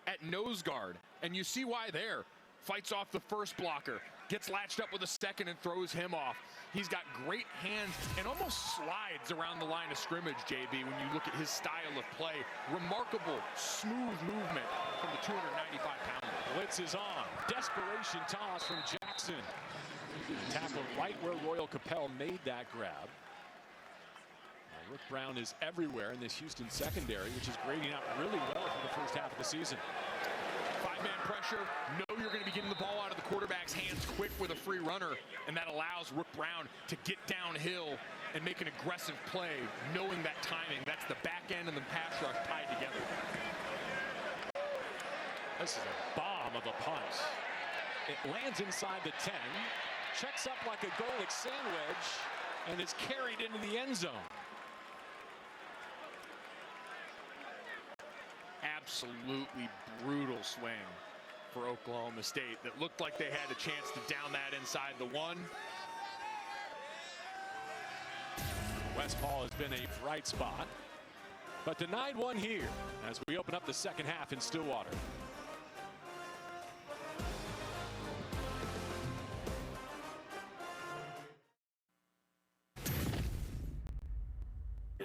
at nose guard, and you see why there. Fights off the first blocker, gets latched up with a second and throws him off. He's got great hands and almost slides around the line of scrimmage, JB, when you look at his style of play. Remarkable, smooth movement from the 295-pounder. Blitz is on. Desperation toss from Jackson. Tackled right where Royal Capel made that grab. Brooke Brown is everywhere in this Houston secondary, which is grading out really well for the first half of the season. Five-man pressure. Know you're going to be getting the ball out of the quarterback's hands quick with a free runner, and that allows Brooke Brown to get downhill and make an aggressive play, knowing that timing. That's the back end and the pass rush tied together. This is a bomb of a punt. It lands inside the 10, checks up like a Golic sandwich, and is carried into the end zone. Absolutely brutal swing for Oklahoma State that looked like they had a chance to down that inside the 1. West Hall has been a bright spot, but denied one here as we open up the second half in Stillwater.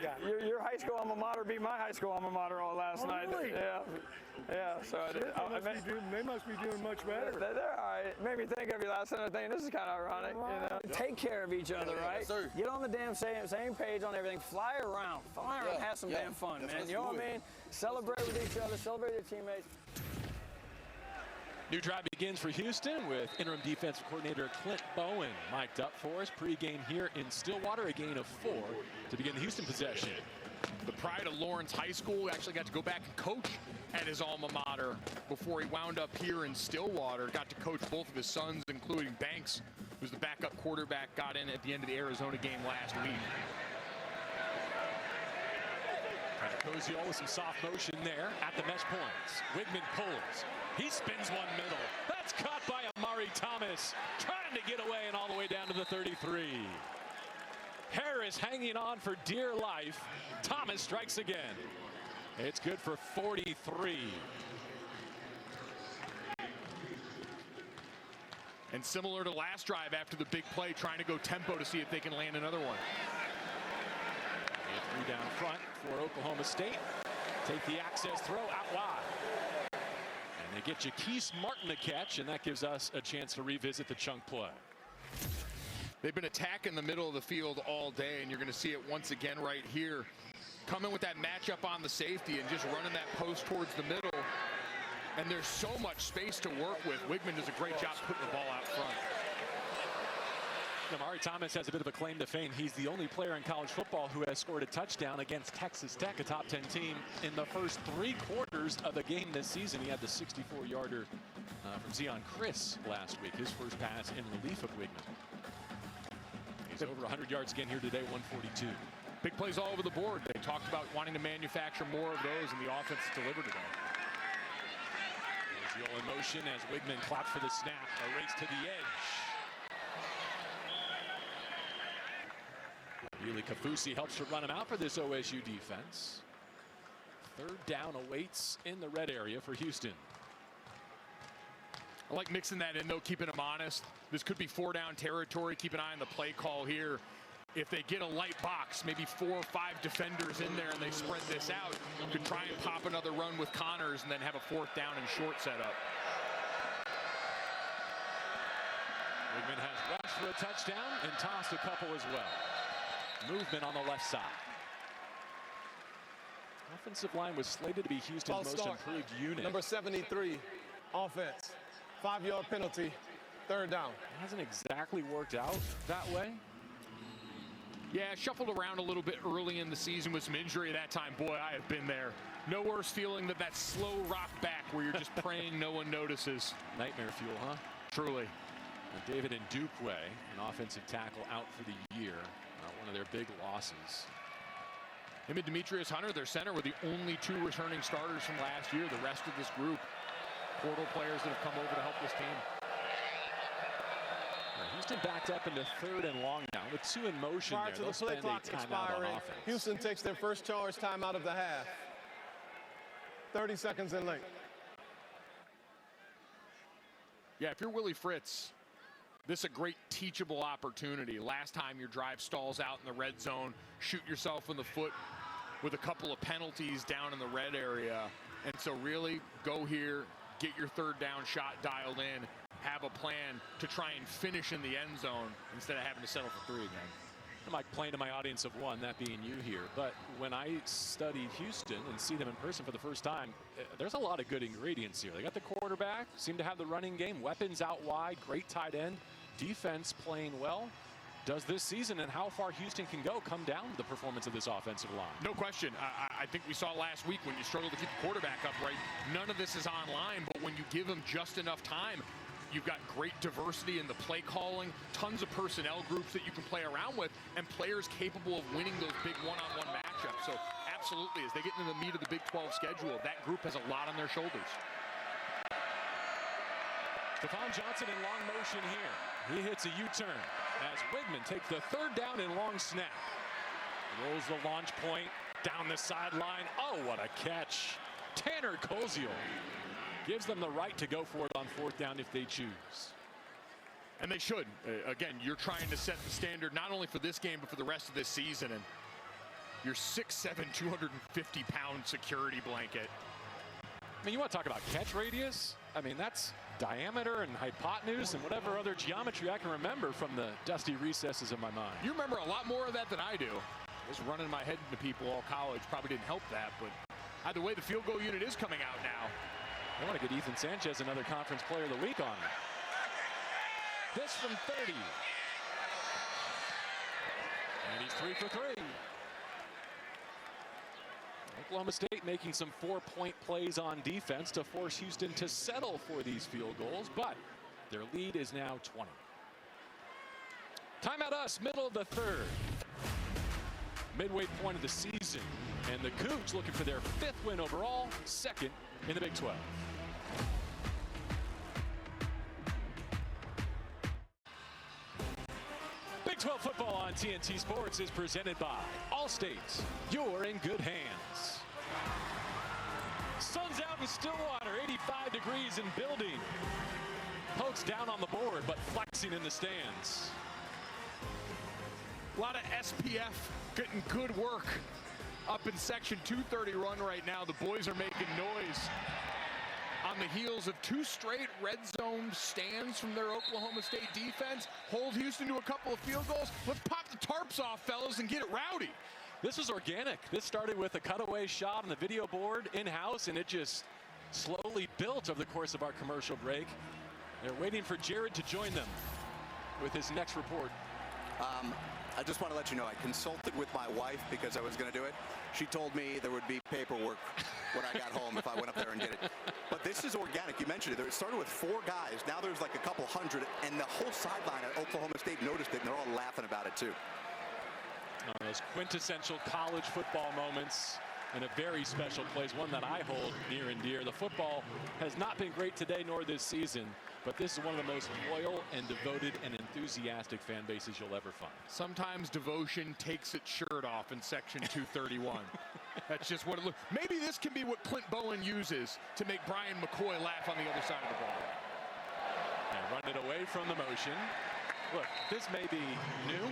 Yeah, your high school alma mater beat my high school alma mater all last night. Really? Yeah. So they must be doing much better. They're all right. It made me think of you last night. I think this is kind of ironic. You know? Take care of each other, right? Yes, sir. Get on the damn same page on everything. Fly around, have some damn fun, man. You know what I mean? Celebrate with each other. Celebrate with your teammates. New drive begins for Houston with interim defensive coordinator Clint Bowen mic'd up for us. Pre-game here in Stillwater, a gain of 4 to begin the Houston possession. The pride of Lawrence High School actually got to go back and coach at his alma mater before he wound up here in Stillwater. Got to coach both of his sons, including Banks, who's the backup quarterback, got in at the end of the Arizona game last week. Koziol with some soft motion there at the mesh points. Wigman pulls. He spins one middle. That's caught by Amari Thomas, trying to get away and all the way down to the 33. Harris hanging on for dear life. Thomas strikes again. It's good for 43. And similar to last drive after the big play, trying to go tempo to see if they can land another one. 3 down front for Oklahoma State. Take the access throw out wide. And they get Jaquise Martin to catch, and that gives us a chance to revisit the chunk play. They've been attacking the middle of the field all day, and you're going to see it once again right here. Coming with that matchup on the safety and just running that post towards the middle. And there's so much space to work with. Wigman does a great job putting the ball out front. Amari Thomas has a bit of a claim to fame. He's the only player in college football who has scored a touchdown against Texas Tech, a top 10 team, in the first 3 quarters of the game this season. He had the 64-yarder from Zion Chris last week, his first pass in relief of Wigman. He's over 100 yards again here today, 142. Big plays all over the board. They talked about wanting to manufacture more of those, and the offense delivered today. Koziol in motion as Wigman claps for the snap. A race to the edge. Really, Kafusi helps to run him out for this OSU defense. 3rd down awaits in the red area for Houston. I like mixing that in, though, keeping them honest. This could be 4-down territory. Keep an eye on the play call here. If they get a light box, maybe 4 or 5 defenders in there, and they spread this out, you could try and pop another run with Connors and then have a 4th down and short setup. Wigman has rushed for a touchdown and tossed a couple as well. Movement on the left side. Offensive line was slated to be Houston's most improved unit. Number 73, offense. 5-yard penalty, 3rd down. It hasn't exactly worked out that way. Yeah, shuffled around a little bit early in the season with some injury that time. Boy, I have been there. No worse feeling than that slow rock back where you're just praying no one notices. Nightmare fuel, huh? Truly. And David Ndukwe, an offensive tackle, out for the year. One of their big losses. Him and Demetrius Hunter, their center, were the only 2 returning starters from last year. The rest of this group, portal players that have come over to help this team. Houston backed up into 3rd and long now with 2 in motion. Prior to the play clock expiring, Houston takes their first charge timeout of the half. 30 seconds in length. Yeah, if you're Willie Fritz, this is a great teachable opportunity. Last time your drive stalls out in the red zone, shoot yourself in the foot with a couple of penalties down in the red area. And so really go here, get your 3rd down shot dialed in, have a plan to try and finish in the end zone instead of having to settle for 3 again. I'm like playing to my audience of 1, that being you here. But when I study Houston and see them in person for the first time, there's a lot of good ingredients here. They got the quarterback, seem to have the running game, weapons out wide, great tight end. Defense playing well. Does this season and how far Houston can go come down to the performance of this offensive line? No question. I think we saw last week when you struggle to keep the quarterback upright, none of this is online, but when you give him just enough time, you've got great diversity in the play calling, tons of personnel groups that you can play around with, and players capable of winning those big one-on-one matchups. So absolutely, as they get into the meat of the Big 12 schedule, that group has a lot on their shoulders. Stephon Johnson in long motion here. He hits a U-turn as Wigman takes the 3rd down and long snap. Rolls the launch point down the sideline. Oh, what a catch. Tanner Koziol gives them the right to go for it on 4th down if they choose. And they should. Again, you're trying to set the standard not only for this game, but for the rest of this season. And your 6'7", 250-pound security blanket. I mean, you want to talk about catch radius? I mean, that's diameter and hypotenuse and whatever other geometry I can remember from the dusty recesses of my mind. You remember a lot more of that than I do. Just running my head into people all college probably didn't help that, but either way, the field goal unit is coming out now. I want to get Ethan Sanchez another Conference Player of the Week on. This from 30. And he's 3 for 3. Oklahoma State making some 4-point plays on defense to force Houston to settle for these field goals, but their lead is now 20. Timeout us, middle of the third. Midway point of the season, and the Cougs looking for their 5th win overall, 2nd in the Big 12. Big 12 football on TNT Sports is presented by Allstate. You're in good hands. Sun's out in Stillwater, 85 degrees and building. Pokes down on the board, but flexing in the stands. A lot of SPF getting good work up in section 230 run right now. The boys are making noise on the heels of 2 straight red zone stands from their Oklahoma State defense. Hold Houston to a couple of field goals. Let's pop the tarps off, fellas, and get it rowdy. This was organic. This started with a cutaway shot on the video board in-house, and it just slowly built over the course of our commercial break. They're waiting for Jared to join them with his next report. I just want to let you know, I consulted with my wife because I was going to do it. She told me there would be paperwork when I got home if I went up there and did it. But this is organic. You mentioned it. It started with 4 guys. Now there's like a couple hundred, and the whole sideline at Oklahoma State noticed it, and they're all laughing about it too. Those quintessential college football moments in a very special place, one that I hold near and dear. The football has not been great today nor this season, but this is one of the most loyal and devoted and enthusiastic fan bases you'll ever find. Sometimes devotion takes its shirt off in section 231. That's just what it looks. Maybe this can be what Clint Bowen uses to make Brian McCoy laugh on the other side of the ball. And run it away from the motion. Look, this may be new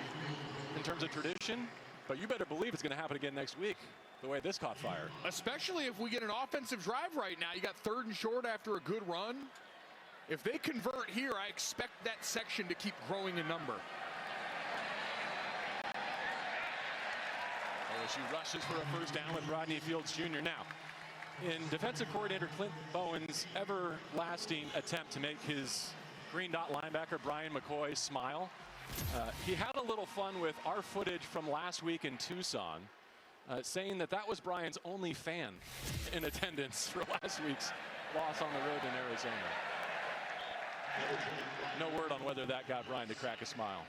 in terms of tradition, but you better believe it's going to happen again next week, the way this caught fire. Especially if we get an offensive drive right now. You got 3rd and short after a good run. If they convert here, I expect that section to keep growing in number. LSU rushes for a first down with Rodney Fields Jr. Now, in defensive coordinator Clint Bowen's everlasting attempt to make his green dot linebacker Brian McCoy smile, he had a little fun with our footage from last week in Tucson, saying that that was Brian's only fan in attendance for last week's loss on the road in Arizona. No word on whether that got Brian to crack a smile.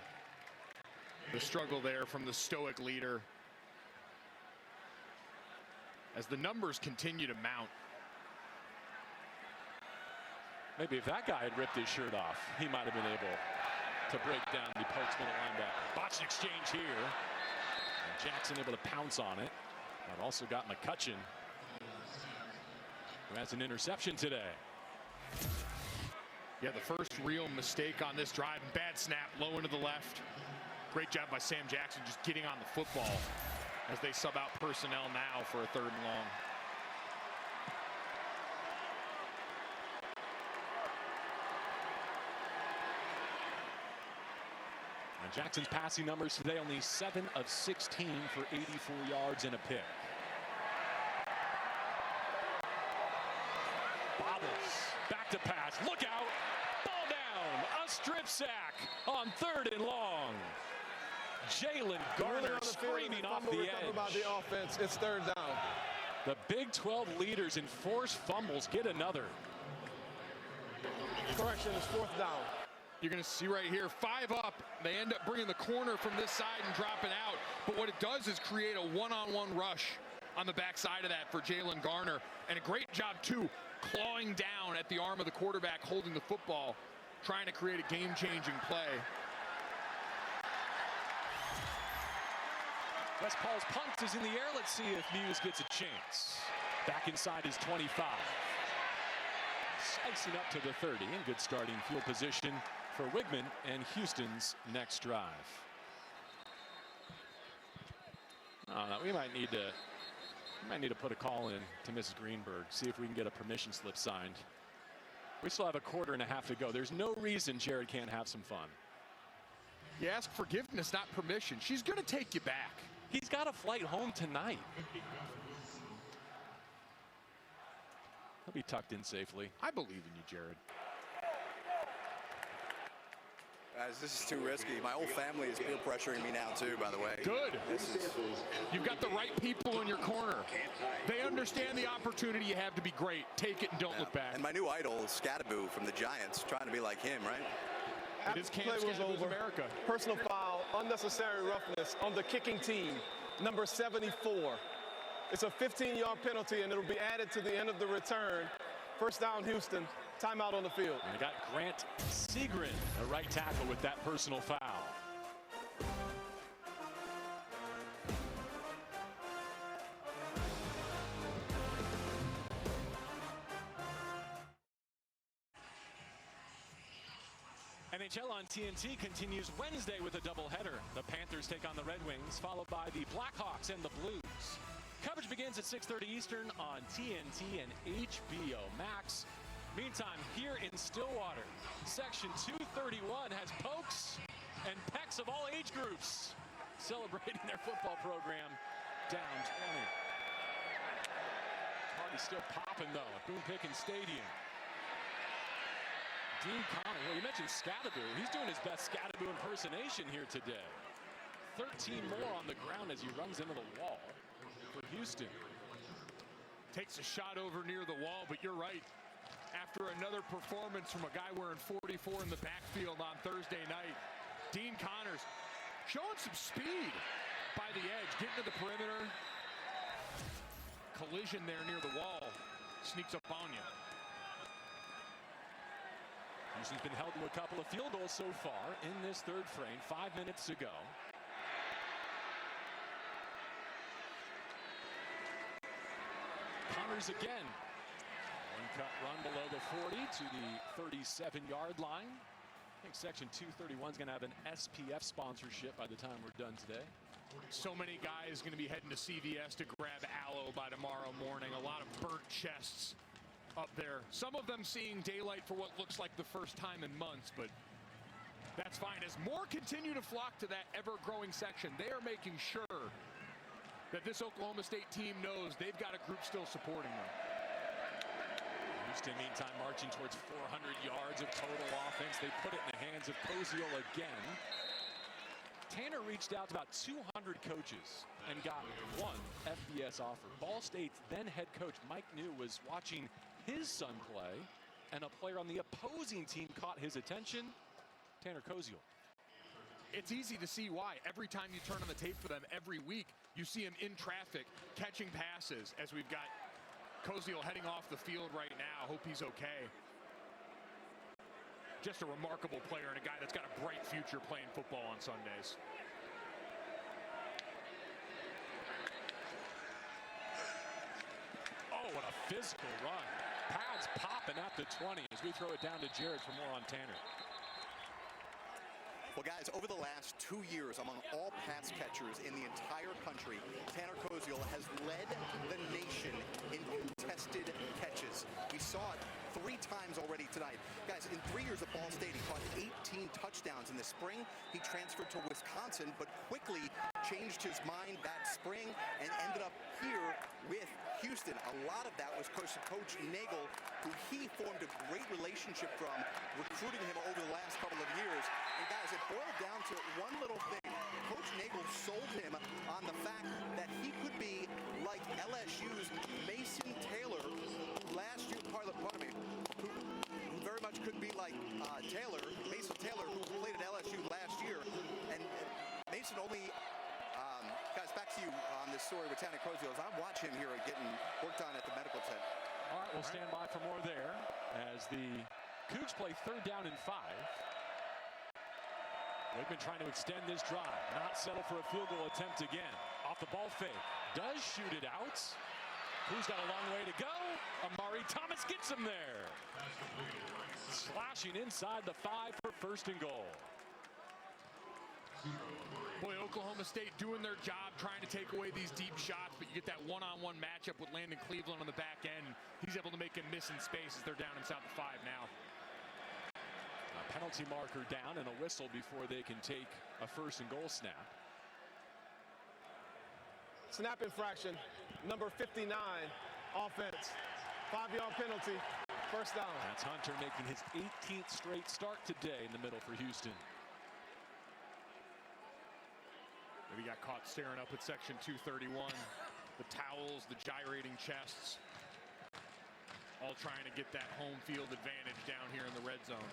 The struggle there from the stoic leader as the numbers continue to mount. Maybe if that guy had ripped his shirt off, he might have been able to break down the Pokes middle linebacker. Botched exchange here. And Jackson able to pounce on it. But also got McCutcheon, who has an interception today. Yeah, the first real mistake on this drive. Bad snap, low into the left. Great job by Sam Jackson just getting on the football as they sub out personnel now for a 3rd and long. And Jackson's passing numbers today, only 7 of 16 for 84 yards and a pick. Bobbles, back to pass, look out, ball down, a strip sack on 3rd and long. Jalen Garner screaming off the edge. About the offense, it's 3rd down. The Big 12 leaders in forced fumbles get another. Correction, it's 4th down. You're going to see right here, 5 up. They end up bringing the corner from this side and dropping out. But what it does is create a one-on-one rush on the backside of that for Jalen Garner. And a great job, too, clawing down at the arm of the quarterback, holding the football, trying to create a game-changing play. West Paul's punt is in the air. Let's see if Muse gets a chance. Back inside his 25. Slicing up to the 30 in good starting field position for Wigman and Houston's next drive. We might need to put a call in to Mrs. Greenberg, see if we can get a permission slip signed. We still have a quarter and a half to go. There's no reason Jared can't have some fun. You ask forgiveness, not permission. She's going to take you back. He's got a flight home tonight. He'll be tucked in safely. I believe in you, Jared. Guys, this is too risky. My whole family is peer pressuring me now, too, by the way. Good. You've got the right people in your corner. They understand the opportunity you have to be great. Take it and don't look back. And my new idol is Scadaboo from the Giants, trying to be like him, right? It is Cam Scadaboo's America. Personal foul, unnecessary roughness on the kicking team, number 74. It's a 15-yard penalty, and it'll be added to the end of the return. First down, Houston. Timeout on the field. And I got Grant Segrin, a right tackle, with that personal foul. NHL on TNT continues Wednesday with a doubleheader. The Panthers take on the Red Wings, followed by the Blackhawks and the Blues. Coverage begins at 6:30 Eastern on TNT and HBO Max. Meantime, here in Stillwater, Section 231 has pokes and pecks of all age groups celebrating their football program down 20. Party's still popping, though, at Boone Pickens Stadium. Dean Connor, well, you mentioned Scadaboo. He's doing his best Scadaboo impersonation here today. 13 more on the ground as he runs into the wall for Houston. Takes a shot over near the wall, but you're right. After another performance from a guy wearing 44 in the backfield on Thursday night, Dean Connors showing some speed by the edge, getting to the perimeter. Collision there near the wall. Sneaks up on you. Houston's been held to a couple of field goals so far in this third frame, 5 minutes to go. Connors again. One cut run below the 40 to the 37-yard line. I think Section 231 is going to have an SPF sponsorship by the time we're done today. So many guys going to be heading to CVS to grab aloe by tomorrow morning. A lot of burnt chests up there. Some of them seeing daylight for what looks like the first time in months, but that's fine. As more continue to flock to that ever-growing section, they are making sure that this Oklahoma State team knows they've got a group still supporting them. Houston, meantime, marching towards 400 yards of total offense. They put it in the hands of Koziel again. Tanner reached out to about 200 coaches and got one FBS offer. Ball State's then head coach Mike New was watching his son play, and a player on the opposing team caught his attention, Tanner Koziel. It's easy to see why. Every time you turn on the tape for them every week, you see him in traffic, catching passes, as we've got Koziel heading off the field right now. Hope he's okay. Just a remarkable player and a guy that's got a bright future playing football on Sundays. Oh, what a physical run. Pads popping at the 20 as we throw it down to Jared for more on Tanner. Well, guys, over the last 2 years, among all pass catchers in the entire country, Tanner Koziel has led the nation in contested catches. We saw it 3 times already tonight. Guys, in 3 years at Ball State, he caught 18 touchdowns. In the spring, he transferred to Wisconsin, but quickly changed his mind that spring and ended up here with Houston. A lot of that was Coach Nagel, who he formed a great relationship from, recruiting him over the last couple of years. And guys, it boiled down to one little thing. Coach Nagel sold him on the fact that he could be like LSU's Mason Taylor, who last year, pardon me, who very much could be like Mason Taylor, who played at LSU last year. And Mason only, guys, back to you on this story with Tanner Koziel, as I watch him here getting worked on at the medical tent. All right, we'll stand by for more there as the Cougs play 3rd down and 5. Wigman trying to extend this drive, not settle for a field goal attempt again. Off the ball fake, does shoot it out. Who's got a long way to go? Amari Thomas gets him there. Slashing inside the 5 for 1st and goal. Boy, Oklahoma State doing their job, trying to take away these deep shots, but you get that one-on-one matchup with Landon Cleveland on the back end. He's able to make him miss in space as they're down inside the 5 now. A penalty marker down and a whistle before they can take a first and goal snap. Snap infraction, number 59, offense. 5-yard penalty, first down. That's Hunter making his 18th straight start today in the middle for Houston. Maybe got caught staring up at section 231. The towels, the gyrating chests. All trying to get that home field advantage down here in the red zone.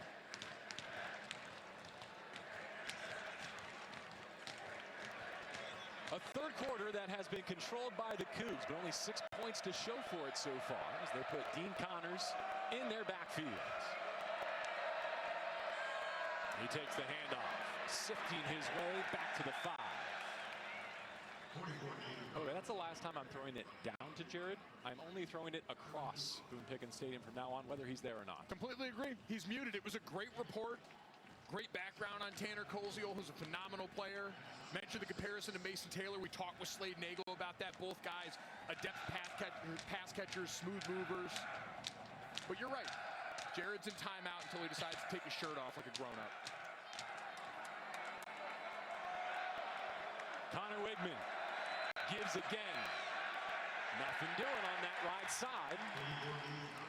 A third quarter that has been controlled by the Cougs, but only 6 points to show for it so far as they put Dean Connors in their backfield. He takes the handoff, sifting his way back to the 5. Okay, that's the last time I'm throwing it down to Jared. I'm only throwing it across Boone Pickens Stadium from now on, whether he's there or not. Completely agree. He's muted. It was a great report. Great background on Tanner Koziol, who's a phenomenal player. Mentioned the comparison to Mason Taylor. We talked with Slade Nagel about that. Both guys, adept pass catchers, smooth movers. But you're right. Jared's in timeout until he decides to take his shirt off like a grown-up. Connor Wigman gives again. Nothing doing on that right side.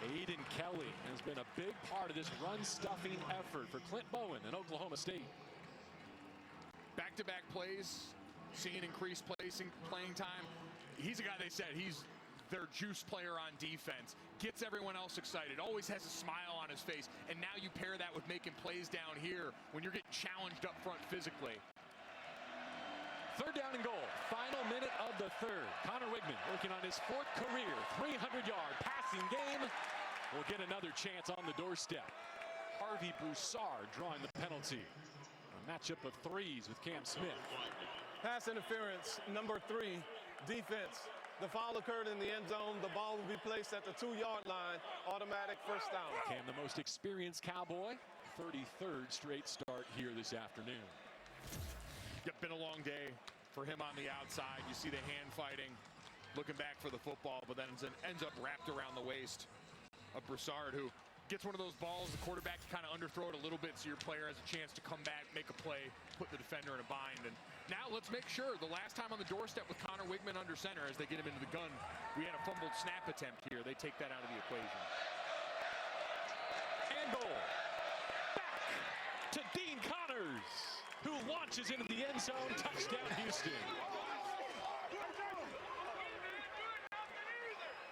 Aiden Kelly has been a big part of this run-stuffing effort for Clint Bowen in Oklahoma State. Back-to-back plays, seeing increased playing time. He's a guy they said he's their juice player on defense. Gets everyone else excited, always has a smile on his face. And now you pair that with making plays down here when you're getting challenged up front physically. Third down and goal. Final minute of the third. Connor Wigman working on his 4th career 300-yard passing game. Will get another chance on the doorstep. Harvey Broussard drawing the penalty. A matchup of 3s with Cam Smith. Pass interference, number 3, defense. The foul occurred in the end zone. The ball will be placed at the 2-yard line. Automatic first down. Cam, the most experienced Cowboy. 33rd straight start here this afternoon. It's been a long day for him on the outside. You see the hand fighting, looking back for the football, but then ends up wrapped around the waist of Broussard, who gets one of those balls, the quarterback kind of underthrow it a little bit so your player has a chance to come back, make a play, put the defender in a bind. And now let's make sure, the last time on the doorstep with Connor Wigman under center as they get him into the gun, we had a fumbled snap attempt here. They take that out of the equation. And goal. Back to Dean Connors, who launches into the end zone. Touchdown, Houston.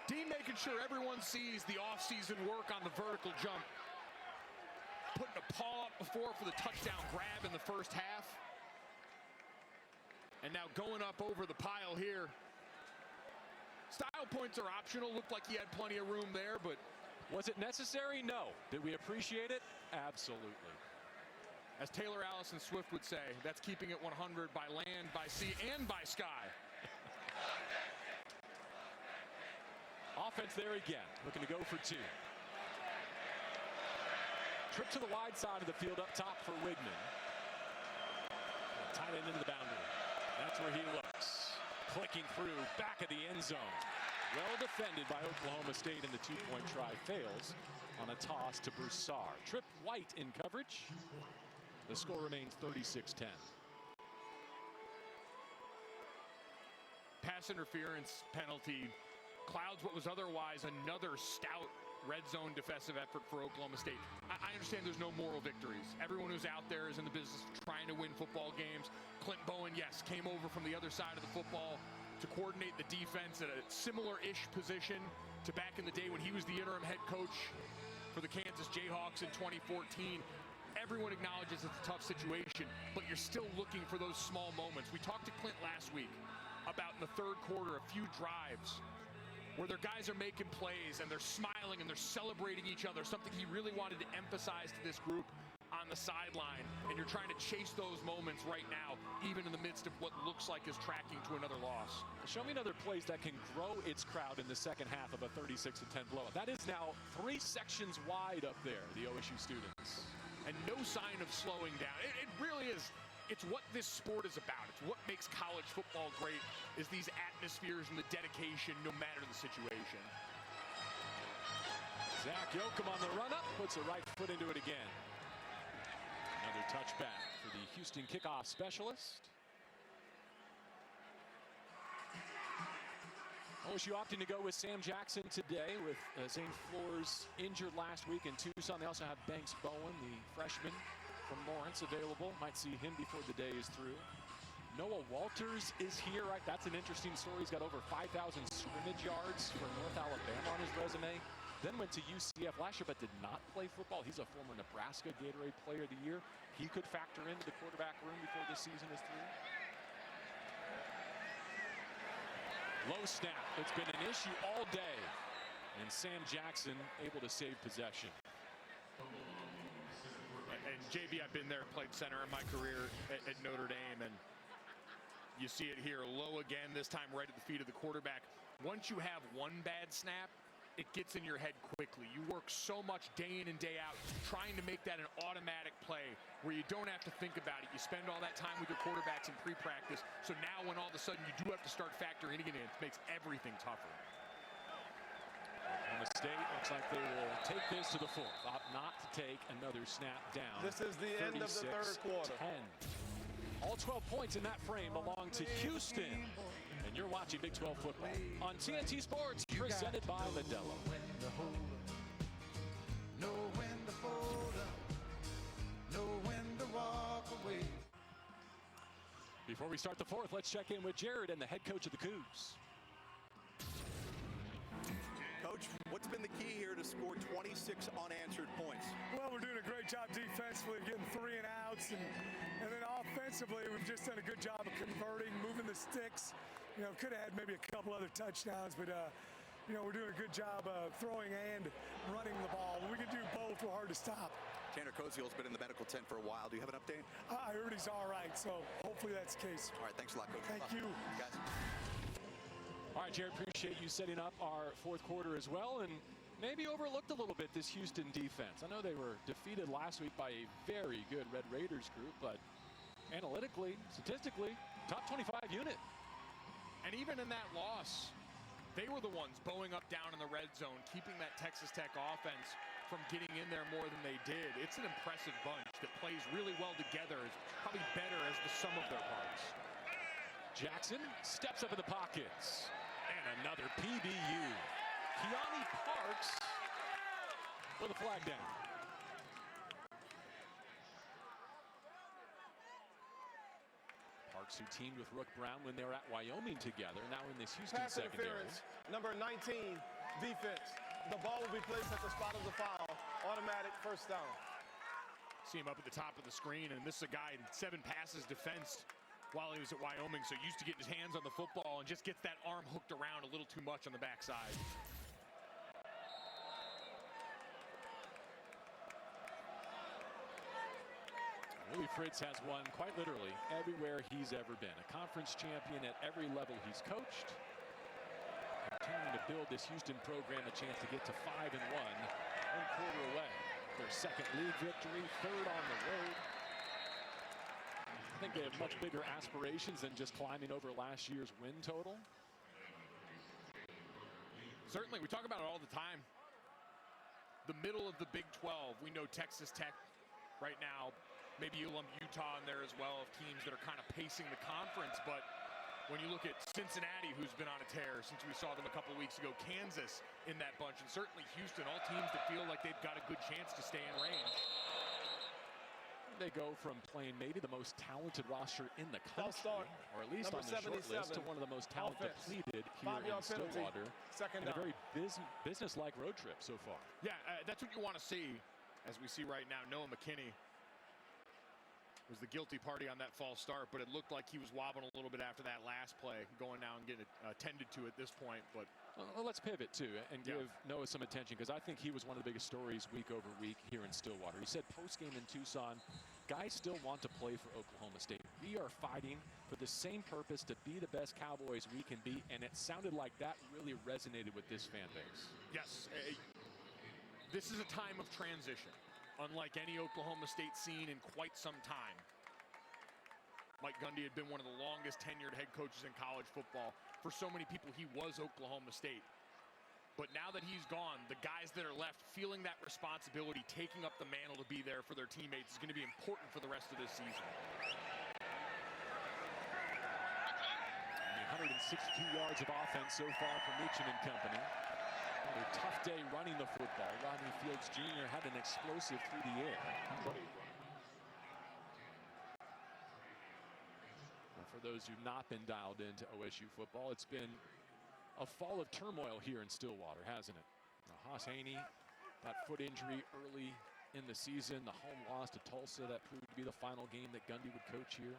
Dean making sure everyone sees the offseason work on the vertical jump. Putting a paw up before for the touchdown grab in the first half. And now going up over the pile here. Style points are optional. Looked like he had plenty of room there, but was it necessary? No. Did we appreciate it? Absolutely. As Taylor Allison Swift would say, that's keeping it 100 by land, by sea, and by sky. Offense there again, looking to go for 2. Trip to the wide side of the field up top for Wigman. Tight end into the boundary. That's where he looks. Clicking through, back of the end zone. Well defended by Oklahoma State, and the 2-point try fails on a toss to Broussard. Trip White in coverage. The score remains 36-10. Pass interference penalty clouds what was otherwise another stout red zone defensive effort for Oklahoma State. I understand there's no moral victories. Everyone who's out there is in the business of trying to win football games. Clint Bowen, yes, came over from the other side of the football to coordinate the defense at a similar-ish position to back in the day when he was the interim head coach for the Kansas Jayhawks in 2014. Everyone acknowledges it's a tough situation, but you're still looking for those small moments. We talked to Clint last week about in the third quarter, a few drives where their guys are making plays and they're smiling and they're celebrating each other, something he really wanted to emphasize to this group on the sideline. And you're trying to chase those moments right now, even in the midst of what looks like is tracking to another loss. Show me another place that can grow its crowd in the second half of a 36-10 blowout. That is now 3 sections wide up there, the OSU students. And no sign of slowing down. It really is it's what this sport is about. It's what makes college football great, is these atmospheres and the dedication no matter the situation. Zach Yoakum on the run-up, puts the right foot into it again. Another touchback for the Houston kickoff specialist. OSU opting to go with Sam Jackson today with Zane Flores injured last week in Tucson. They also have Banks Bowen, the freshman from Lawrence, available. Might see him before the day is through. Noah Walters is here, right? That's an interesting story. He's got over 5,000 scrimmage yards for North Alabama on his resume. Then went to UCF last year, but did not play football. He's a former Nebraska Gatorade Player of the Year. He could factor into the quarterback room before this season is through. Low snap. It's been an issue all day. And Sam Jackson able to save possession. And JB, I've been there, played center in my career at Notre Dame, and you see it here. Low again, this time right at the feet of the quarterback. Once you have one bad snap, it gets in your head quickly. You work so much day in and day out trying to make that an automatic play where you don't have to think about it. You spend all that time with your quarterbacks in pre-practice. So now when all of a sudden you do have to start factoring it in, it makes everything tougher. Oklahoma State looks like they will take this to the fourth. Opt not to take another snap down. This is the end of the third quarter. 10. All 12 points in that frame belong to Houston. And you're watching Big 12 football on TNT Sports, presented by Modelo. Know when to fold up, know when to walk away. Before we start the fourth, let's check in with Jared and the head coach of the Cougs. Coach, what's been the key here to score 26 unanswered points? Well, we're doing a great job defensively, getting 3 and outs, and then offensively, we've just done a good job of converting, moving the sticks. You know, could have had maybe a couple other touchdowns, but you know, we're doing a good job of throwing and running the ball. When we can do both, we're hard to stop. Tanner Koziel's been in the medical tent for a while. Do you have an update? I heard he's all right, so hopefully that's the case. All right, thanks a lot, Coach. Thank you. Guys. All right, Jared, appreciate you setting up our fourth quarter as well, and maybe overlooked a little bit this Houston defense. I know they were defeated last week by a very good Red Raiders group, but analytically, statistically, top 25 unit. And even in that loss, they were the ones bowing up down in the red zone, keeping that Texas Tech offense from getting in there more than they did. It's an impressive bunch that plays really well together. It's probably better as the sum of their parts. Jackson steps up in the pockets. And another PBU. Keone Parks with a flag down. Parks, who teamed with Rook Brown when they were at Wyoming together, now in this Houston Pass secondary. interference, number 19, defense. The ball will be placed at the spot of the foul. Automatic first down. See him up at the top of the screen, and this is a guy in 7 passes defensed while he was at Wyoming, so used to getting his hands on the football and just gets that arm hooked around a little too much on the backside. Willie Fritz has won quite literally everywhere he's ever been. A conference champion at every level he's coached. Continuing to build this Houston program a chance to get to 5-1, 1 quarter away. Their second league victory, 3rd on the road. I think they have much bigger aspirations than just climbing over last year's win total. Certainly, we talk about it all the time. The middle of the Big 12, we know Texas Tech right now. Maybe you lump Utah in there as well, of teams that are kind of pacing the conference. But when you look at Cincinnati, who's been on a tear since we saw them a couple weeks ago, Kansas in that bunch, and certainly Houston, all teams that feel like they've got a good chance to stay in range. They go from playing maybe the most talented roster in the country, or at least on the short list, to one of the most talented depleted here in Stillwater. Second and down. a very business-like road trip so far. Yeah, that's what you want to see. As we see right now, Noah McKinney was the guilty party on that false start, but it looked like he was wobbling a little bit after that last play, going down and getting attended to at this point. But well, let's pivot too and give Noah some attention, because I think he was one of the biggest stories week over week here in Stillwater. He said post-game in Tucson, guys still want to play for Oklahoma State. We are fighting for the same purpose, to be the best Cowboys we can be, and it sounded like that really resonated with this fan base. Yes, this is a time of transition, unlike any Oklahoma State seen in quite some time. Mike Gundy had been one of the longest tenured head coaches in college football. For so many people, he was Oklahoma State. But now that he's gone, the guys that are left feeling that responsibility, taking up the mantle to be there for their teammates is going to be important for the rest of this season. 162 yards of offense so far from Meacham and company. Another tough day running the football. Rodney Fields Jr. had an explosive through the air. And for those who've not been dialed into OSU football, it's been a fall of turmoil here in Stillwater, hasn't it? Now, Haas Haney, that foot injury early in the season, the home loss to Tulsa, that proved to be the final game that Gundy would coach here.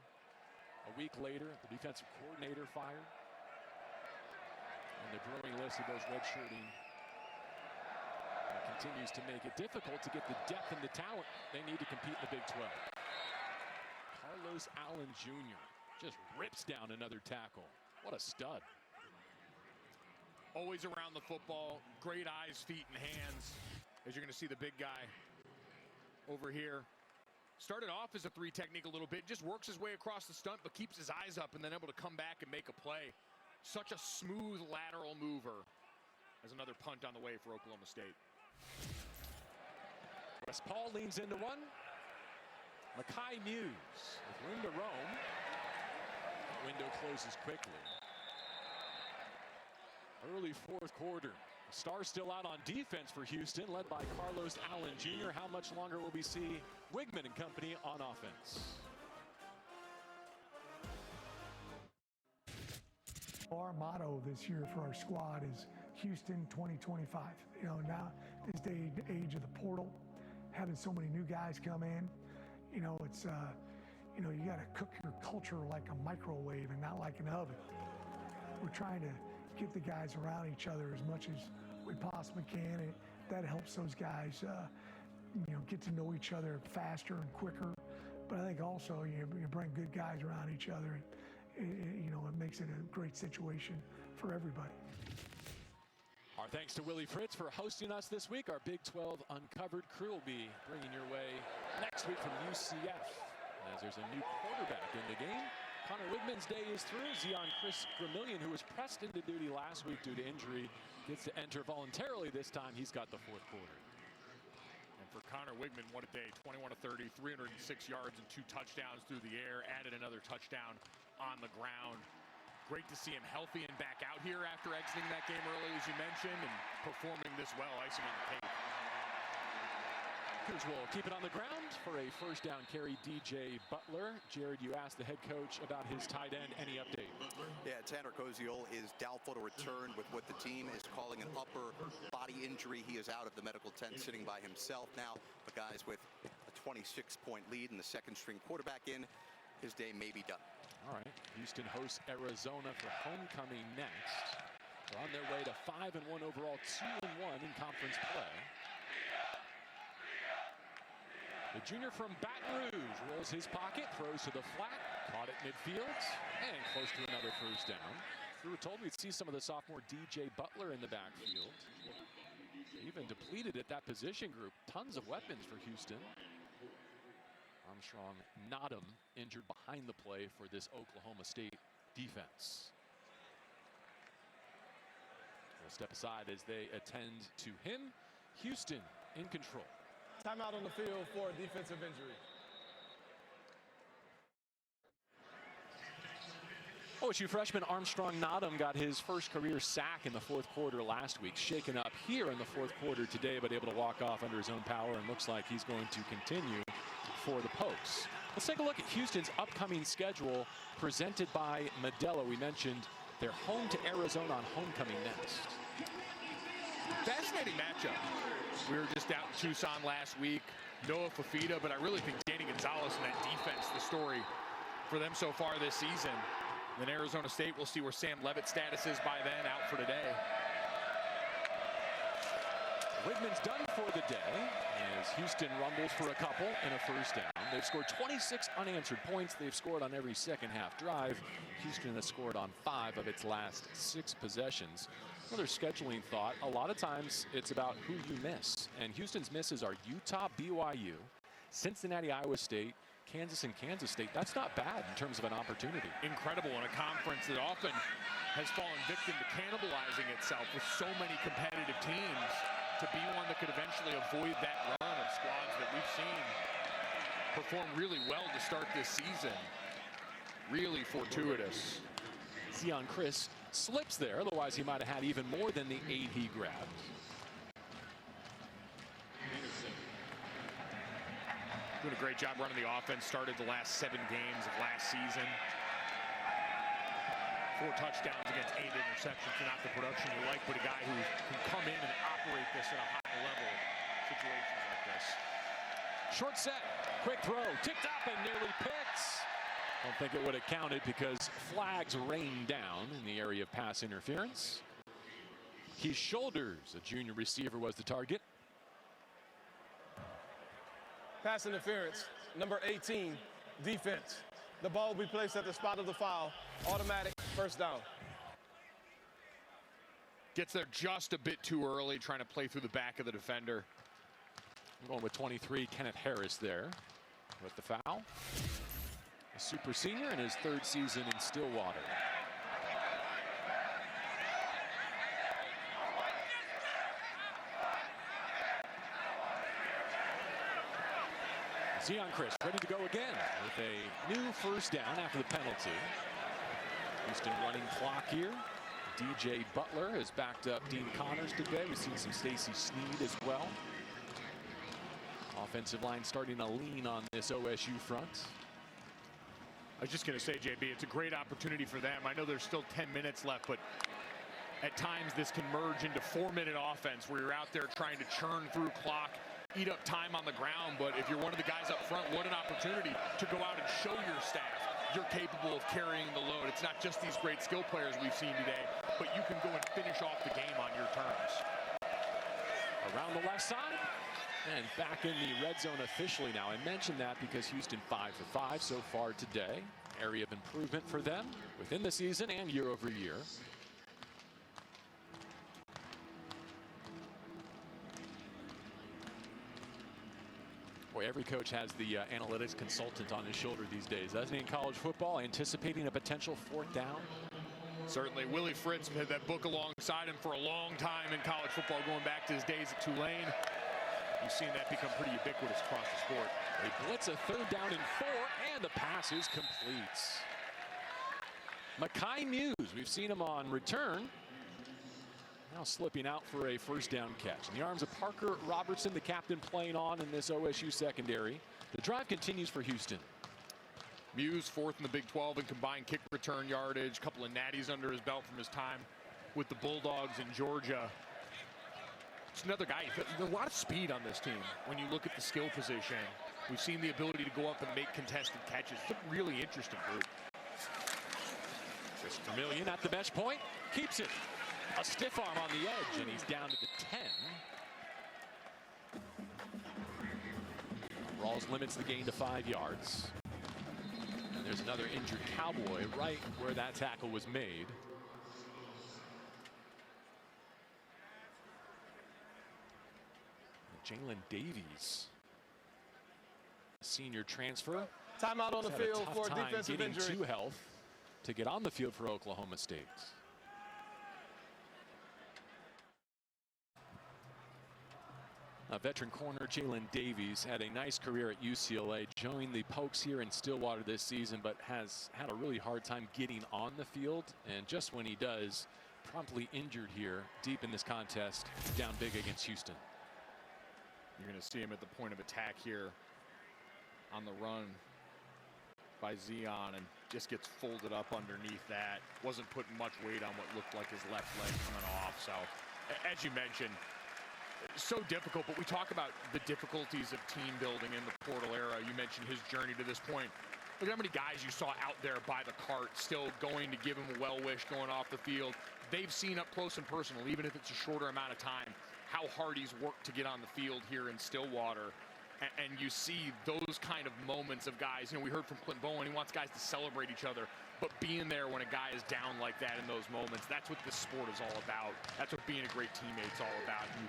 A week later, the defensive coordinator fired. And the growing list of those redshirting continues to make it difficult to get the depth and the talent they need to compete in the Big 12. Carlos Allen Jr. just rips down another tackle. What a stud. Always around the football, great eyes, feet, and hands. As you're going to see the big guy over here. Started off as a three technique a little bit, just works his way across the stunt, but keeps his eyes up and then able to come back and make a play. Such a smooth lateral mover. As another punt on the way for Oklahoma State. West Paul leans into one. Makai Muse with room to roam. Window closes quickly. Early fourth quarter. Stars still out on defense for Houston, led by Carlos Allen Jr. How much longer will we see Wigman and company on offense? Our motto this year for our squad is Houston 2025. You know, now this age of the portal, having so many new guys come in, you know, it's you know, you got to cook your culture like a microwave and not like an oven. We're trying to get the guys around each other as much as we possibly can, and that helps those guys, you know, get to know each other faster and quicker. But I think also you bring good guys around each other, and you know, it makes it a great situation for everybody. Our thanks to Willie Fritz for hosting us this week. Our Big 12 Uncovered crew will be bringing your way next week from UCF, as there's a new quarterback in the game. Connor Wigman's day is through. Chris Gramillion, who was pressed into duty last week due to injury, gets to enter voluntarily this time. He's got the fourth quarter. And for Connor Wigman, what a day. 21 of 30, 306 yards and 2 touchdowns through the air. Added another touchdown on the ground. Great to see him healthy and back out here after exiting that game early, as you mentioned, and performing this well, icing on the cake. Cougars will keep it on the ground for a first down carry. DJ Butler. Jared, you asked the head coach about his tight end. Any update? Yeah, Tanner Koziol is doubtful to return with what the team is calling an upper body injury. He is out of the medical tent sitting by himself now. But guys, with a 26-point lead and the second string quarterback in, his day may be done. All right, Houston hosts Arizona for homecoming next. They're on their way to 5-1 overall, 2-1 in conference play. The junior from Baton Rouge rolls his pocket, throws to the flat, caught at midfield, and close to another first down. We were told we'd see some of the sophomore DJ Butler in the backfield. Even depleted at that position group. Tons of weapons for Houston. Armstrong Nottum injured behind the play for this Oklahoma State defense. We'll step aside as they attend to him. Houston in control. Timeout on the field for a defensive injury. OSU freshman Armstrong Nottum got his first career sack in the fourth quarter last week. Shaken up here in the fourth quarter today, but able to walk off under his own power, and looks like he's going to continue for the Pokes. Let's take a look at Houston's upcoming schedule presented by Modelo. We mentioned they're home to Arizona on homecoming next. Fascinating matchup. We were just out in Tucson last week. Noah Fafita, but I really think Danny Gonzalez and that defense, the story for them so far this season. Then Arizona State, we'll see where Sam Levitt's status is by then, out for today. Wigman's done for the day as Houston rumbles for a couple and a first down. They've scored 26 unanswered points. They've scored on every second half drive. Houston has scored on 5 of its last 6 possessions. Another scheduling thought, a lot of times it's about who you miss. And Houston's misses are Utah, BYU, Cincinnati, Iowa State, Kansas and Kansas State. That's not bad in terms of an opportunity. Incredible in a conference that often has fallen victim to cannibalizing itself with so many competitive teams, to be one that could eventually avoid that run of squads that we've seen perform really well to start this season. Really fortuitous. Zion Chris slips there, otherwise he might have had even more than the 8 he grabbed. Doing a great job running the offense. Started the last 7 games of last season. 4 touchdowns against 8 interceptions. So not the production you like, but a guy who can come in and operate this at a high level situations like this. Short set, quick throw, tipped up and nearly picked. Don't think it would have counted because flags rained down in the area of pass interference. His shoulders, a junior receiver, was the target. Pass interference, number 18, defense. The ball will be placed at the spot of the foul. Automatic first down. Gets there just a bit too early, trying to play through the back of the defender. I'm going with 23, Kenneth Harris there with the foul. A super senior in his 3rd season in Stillwater. Zion Chris ready to go again with a new first down after the penalty. Houston running clock here. DJ Butler has backed up Dean Connors today. We've seen some Stacy Sneed as well. Offensive line starting to lean on this OSU front. I was just going to say, JB, it's a great opportunity for them. I know there's still 10 minutes left, but at times this can merge into 4-minute offense where you're out there trying to churn through clock, eat up time on the ground. But if you're one of the guys up front, what an opportunity to go out and show your staff you're capable of carrying the load. It's not just these great skill players we've seen today, but you can go and finish off the game on your terms. Around the left side and back in the red zone officially now. I mentioned that because Houston 5 for 5 so far today. Area of improvement for them within the season and year over year. Boy, every coach has the analytics consultant on his shoulder these days, doesn't he, in college football, anticipating a potential 4th down? Certainly. Willie Fritz had that book alongside him for a long time in college football, going back to his days at Tulane. You've seen that become pretty ubiquitous across the sport. They blitz a 3rd down and 4, and the pass is complete. Mekhi Muse, we've seen him on return. Now slipping out for a first down catch. In the arms of Parker Robertson, the captain, playing on in this OSU secondary. The drive continues for Houston. Muse 4th in the Big 12 in combined kick return yardage. A couple of natties under his belt from his time with the Bulldogs in Georgia. It's another guy. There's a lot of speed on this team. When you look at the skill position, we've seen the ability to go up and make contested catches. It's a really interesting group. Chris Vermillion at the mesh point, keeps it. A stiff arm on the edge, and he's down to the 10. Rawls limits the gain to 5 yards. And there's another injured Cowboy right where that tackle was made. Jalen Davies, senior transfer. Timeout on the field for a defensive injury. injury. To health to get on the field for Oklahoma State. Veteran corner Jalen Davies had a nice career at UCLA, joined the Pokes here in Stillwater this season, but has had a really hard time getting on the field. And just when he does, promptly injured here deep in this contest, down big against Houston. You're going to see him at the point of attack here on the run by Zion, and just gets folded up underneath that. Wasn't putting much weight on what looked like his left leg coming off. So, as you mentioned, so difficult, but we talk about the difficulties of team building in the portal era. You mentioned his journey to this point. Look at how many guys you saw out there by the cart, still going to give him a well wish going off the field. They've seen up close and personal, even if it's a shorter amount of time, how hard he's worked to get on the field here in Stillwater. And you see those kind of moments of guys. You know, we heard from Clint Bowen, he wants guys to celebrate each other, but being there when a guy is down like that in those moments, that's what this sport is all about. That's what being a great teammate's all about. You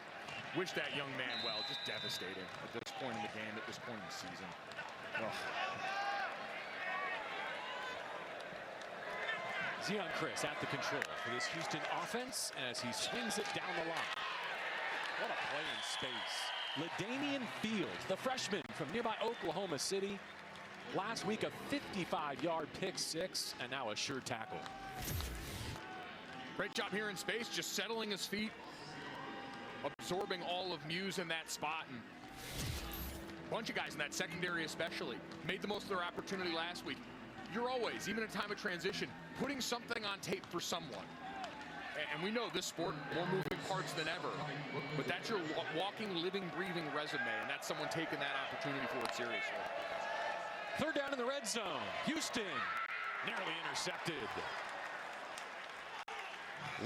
wish that young man well. Just devastating at this point in the game, at this point in the season. Zion Chris at the control for this Houston offense as he swings it down the line. What a play in space. LaDainian Fields, the freshman from nearby Oklahoma City. Last week, a 55-yard pick six, and now a sure tackle. Great job here in space, just settling his feet, absorbing all of Muse in that spot. And a bunch of guys in that secondary especially made the most of their opportunity last week. You're always, even in a time of transition, putting something on tape for someone. And we know this sport, more moving parts than ever. But that's your walking, living, breathing resume, and that's someone taking that opportunity for it seriously. Third down in the red zone. Houston narrowly intercepted.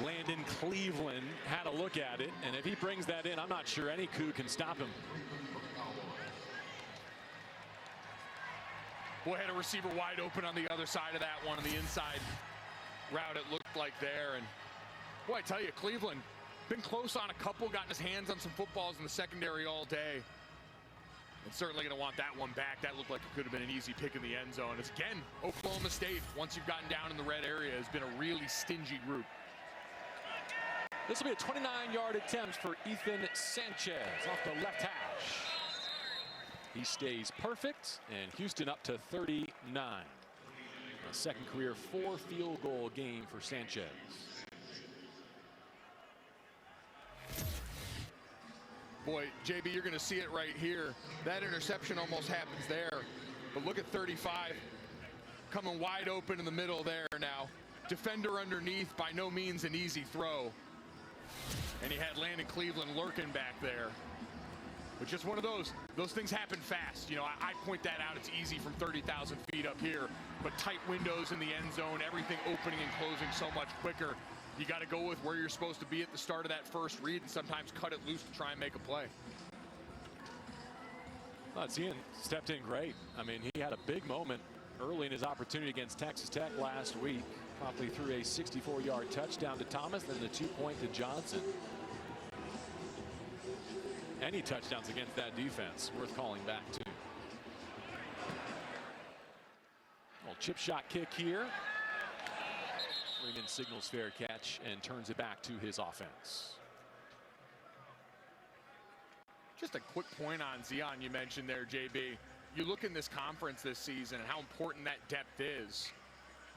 Landon Cleveland had a look at it, and if he brings that in, I'm not sure any coup can stop him. Boy, had a receiver wide open on the other side of that one, on the inside route it looked like there. And boy, I tell you, Cleveland been close on a couple, gotten his hands on some footballs in the secondary all day. And certainly going to want that one back. That looked like it could have been an easy pick in the end zone. It's again, Oklahoma State, once you've gotten down in the red area, has been a really stingy group. This will be a 29-yard attempt for Ethan Sanchez off the left hash. He stays perfect, and Houston up to 39. A second career 4-field goal game for Sanchez. Boy, JB, you're going to see it right here. That interception almost happens there. But look at 35 coming wide open in the middle there now. Defender underneath, by no means an easy throw. And he had Landon Cleveland lurking back there. But just one of those things happen fast. You know, I point that out. It's easy from 30,000 feet up here. But tight windows in the end zone, everything opening and closing so much quicker. You got to go with where you're supposed to be at the start of that first read and sometimes cut it loose to try and make a play. Well, Zion stepped in great. I mean, he had a big moment early in his opportunity against Texas Tech last week. Promptly threw a 64-yard touchdown to Thomas, then the 2-point to Johnson. Any touchdowns against that defense worth calling back to. Little chip shot kick here. Freeman signals fair catch and turns it back to his offense. Just a quick point on Zion you mentioned there, JB. You look in this conference this season and how important that depth is.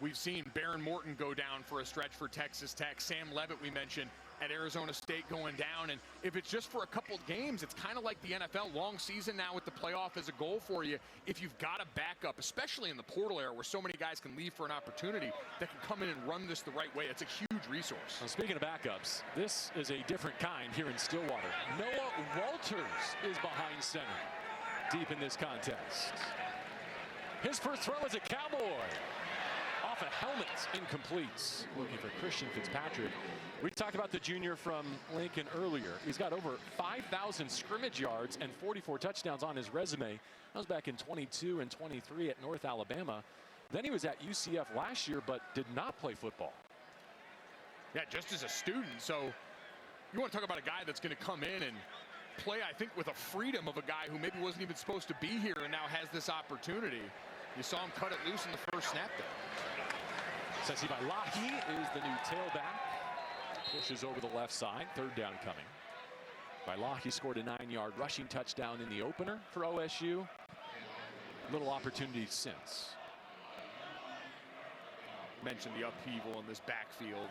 We've seen Baron Morton go down for a stretch for Texas Tech. Sam Levitt, we mentioned, at Arizona State going down. And if it's just for a couple of games, it's kind of like the NFL. Long season now with the playoff as a goal for you. If you've got a backup, especially in the portal era where so many guys can leave for an opportunity that can come in and run this the right way, it's a huge resource. Well, speaking of backups, this is a different kind here in Stillwater. Noah Walters is behind center deep in this contest. His first throw is a Cowboy. Off a helmet, incomplete. Looking for Christian Fitzpatrick. We talked about the junior from Lincoln earlier. He's got over 5,000 scrimmage yards and 44 touchdowns on his resume. That was back in 22 and 23 at North Alabama. Then he was at UCF last year, but did not play football. Yeah, just as a student. So you want to talk about a guy that's going to come in and play, I think, with a freedom of a guy who maybe wasn't even supposed to be here and now has this opportunity. You saw him cut it loose in the first snap there. Sesi Bailahi is the new tailback. Pushes over the left side. Third down coming. Bailahi scored a 9-yard rushing touchdown in the opener for OSU. Little opportunity since. Mentioned the upheaval in this backfield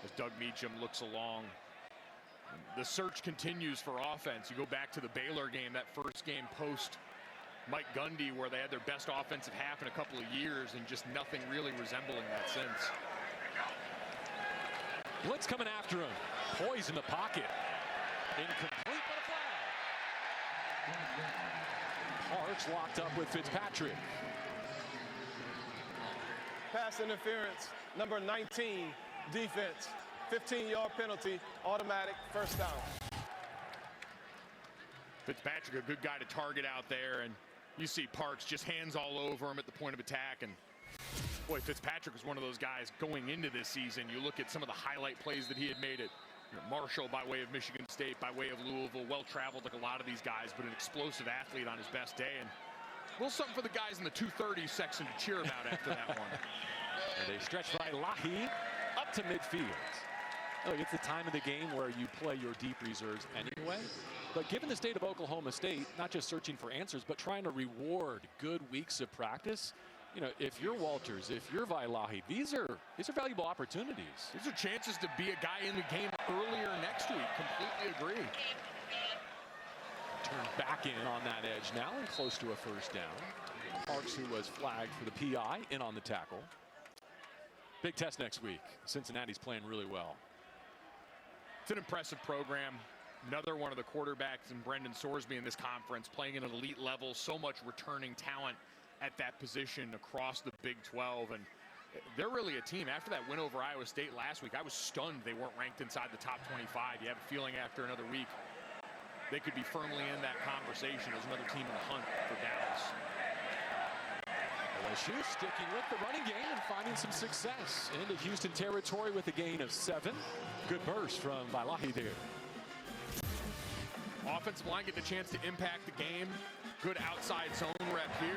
as Doug Meacham looks along. The search continues for offense. You go back to the Baylor game, that first game post Mike Gundy, where they had their best offensive half in a couple of years and just nothing really resembling that since. Blitz coming after him. Poise in the pocket. Incomplete, but a flag. Parks locked up with Fitzpatrick. Pass interference, number 19, defense. 15-yard penalty, automatic, first down. Fitzpatrick, a good guy to target out there, and you see Parks just hands all over him at the point of attack. And boy, Fitzpatrick was one of those guys going into this season. You look at some of the highlight plays that he had made at Marshall by way of Michigan State, by way of Louisville, well-traveled like a lot of these guys, but an explosive athlete on his best day. And little something for the guys in the 230 section to cheer about after that one. And they stretch Vailahi up to midfield. Look, it's the time of the game where you play your deep reserves anyway. But given the state of Oklahoma State, not just searching for answers, but trying to reward good weeks of practice, you know, if you're Walters, if you're Vailahi, these are valuable opportunities. These are chances to be a guy in the game earlier next week. Completely agree. Turn back in on that edge now and close to a first down. Parks, who was flagged for the PI, in on the tackle. Big test next week. Cincinnati's playing really well. It's an impressive program. Another one of the quarterbacks in Brendan Sorsby in this conference, playing at an elite level. So much returning talent at that position across the Big 12. And they're really a team. After that win over Iowa State last week, I was stunned they weren't ranked inside the top 25. You have a feeling after another week they could be firmly in that conversation as another team in the hunt for Dallas. LSU sticking with the running game and finding some success into Houston territory with a gain of 7. Good burst from Vailahi there. Offensive line getting a chance to impact the game. Good outside zone rep here.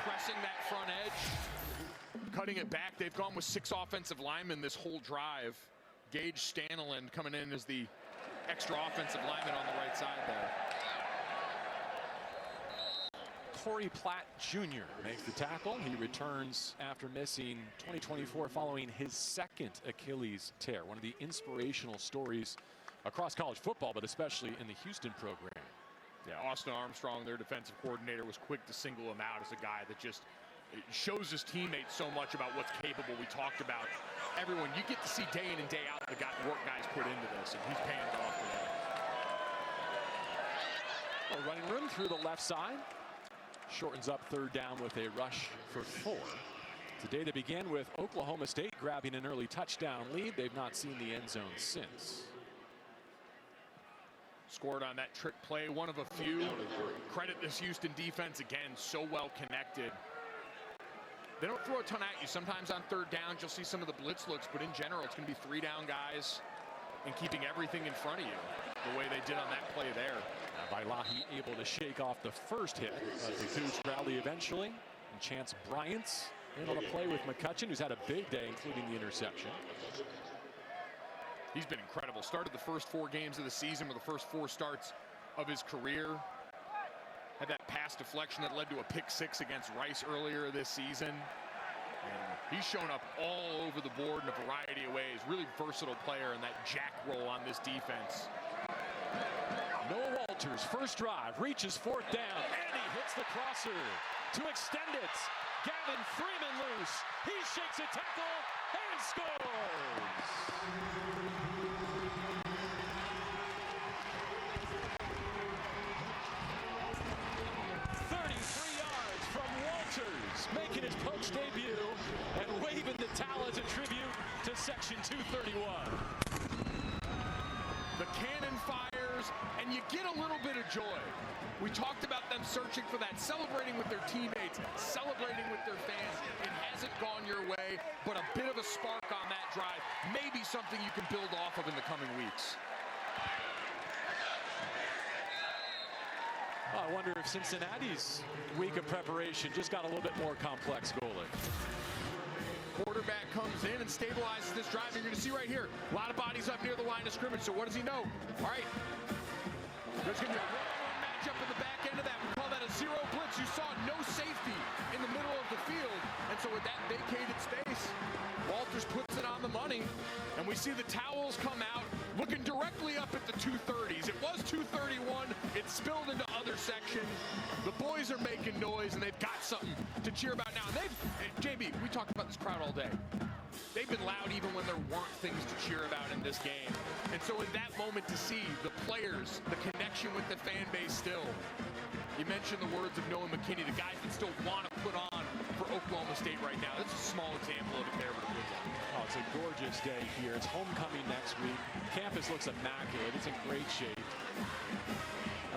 Pressing that front edge. Cutting it back. They've gone with 6 offensive linemen this whole drive. Gage Stanlin coming in as the extra offensive lineman on the right side there. Corey Platt Jr. makes the tackle. He returns after missing 2024 following his second Achilles tear. One of the inspirational stories across college football, but especially in the Houston program. Yeah, Austin Armstrong, their defensive coordinator, was quick to single him out as a guy that just shows his teammates so much about what's capable. We talked about everyone. You get to see day in and day out the work guys put into this, and he's paying it off today. Well, running room through the left side. Shortens up third down with a rush for 4. Today to begin with Oklahoma State grabbing an early touchdown lead. They've not seen the end zone since. Scored on that trick play, one of a few. Credit this Houston defense again, so well connected. They don't throw a ton at you. Sometimes on third downs you'll see some of the blitz looks, but in general it's going to be 3 down guys and keeping everything in front of you the way they did on that play there. Vailahi able to shake off the first hit of the Cougs rally eventually. And Chance Bryant's able to play with McCutcheon, who's had a big day, including the interception. He's been incredible. Started the first 4 games of the season with the first 4 starts of his career. Had that pass deflection that led to a pick-6 against Rice earlier this season. And he's shown up all over the board in a variety of ways. Really versatile player in that jack role on this defense. Noah Walters, first drive, reaches 4th down, and he hits the crosser to extend it. Gavin Freeman loose. He shakes a tackle and scores. 33 yards from Walters, making his post debut and waving the towel as a tribute to Section 231. The cannon fires, and you get a little bit of joy. We talked about them searching for that, celebrating with their teammates, celebrating with their fans. It hasn't gone your way, but a bit of a spark on that drive. Maybe something you can build off of in the coming weeks. I wonder if Cincinnati's week of preparation just got a little bit more complex goalie. Quarterback comes in and stabilizes this drive. You're going to see right here, a lot of bodies up near the line of scrimmage. So what does he know? All right, there's going to be a one-on-one matchup in the back end of that. We call that a zero blitz. You saw no safety in the middle of the field. And so with that vacated space, Walters puts it on the money. And we see the towels come out, looking directly up at the 230s. It was 231. It spilled into other sections. The boys are making noise, and they've got something to cheer about now. And JB, we talked about this crowd all day. They've been loud even when there weren't things to cheer about in this game. And so in that moment to see the players, the connection with the fan base still. You mentioned the words of Noah McKinney, the guys that still want to put on for Oklahoma State right now. That's a small example of it there, but a good one. Oh, it's a gorgeous day here. It's homecoming next week. Campus looks immaculate. It's in great shape.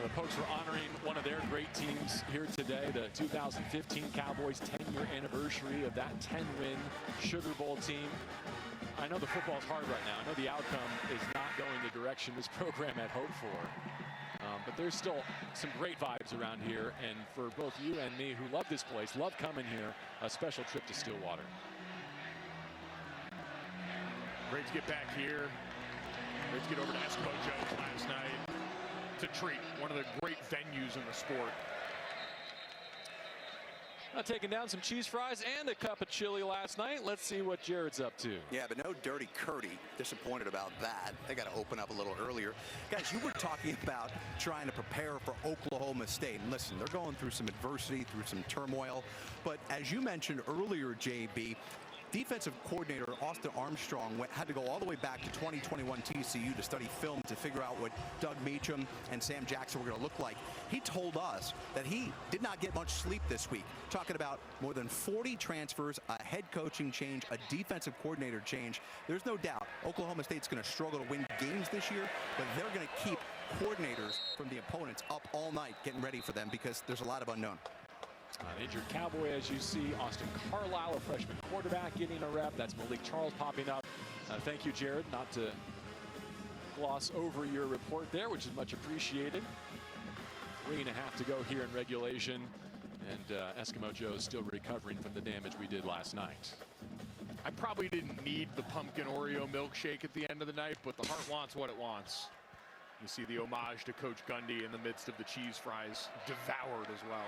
The Pokes were honoring one of their great teams here today, the 2015 Cowboys 10-year anniversary of that 10-win Sugar Bowl team. I know the football's hard right now. I know the outcome is not going the direction this program had hoped for. But but there's still some great vibes around here. And for both you and me who love this place, love coming here, a special trip to Stillwater. Great to get back here. Great to get over to Eskimo Joe's last night. It's a treat. One of the great venues in the sport. Taking down some cheese fries and a cup of chili last night. Let's see what Jared's up to. Yeah, but no Dirty Curdy. Disappointed about that. They got to open up a little earlier. Guys, you were talking about trying to prepare for Oklahoma State. And listen, they're going through some adversity, through some turmoil. But as you mentioned earlier, JB, defensive coordinator Austin Armstrong had to go all the way back to 2021 TCU to study film to figure out what Doug Meacham and Sam Jackson were going to look like. He told us that he did not get much sleep this week, talking about more than 40 transfers, a head coaching change, a defensive coordinator change. There's no doubt Oklahoma State's going to struggle to win games this year, but they're going to keep coordinators from the opponents up all night getting ready for them because there's a lot of unknown. An injured Cowboy, as you see. Austin Carlisle, a freshman quarterback, getting a rep. That's Malik Charles popping up. Thank you, Jared, not to gloss over your report there, which is much appreciated. 3.5 to go here in regulation, and Eskimo Joe's still recovering from the damage we did last night. I probably didn't need the pumpkin Oreo milkshake at the end of the night, but the heart wants what it wants. You see the homage to Coach Gundy in the midst of the cheese fries, devoured as well.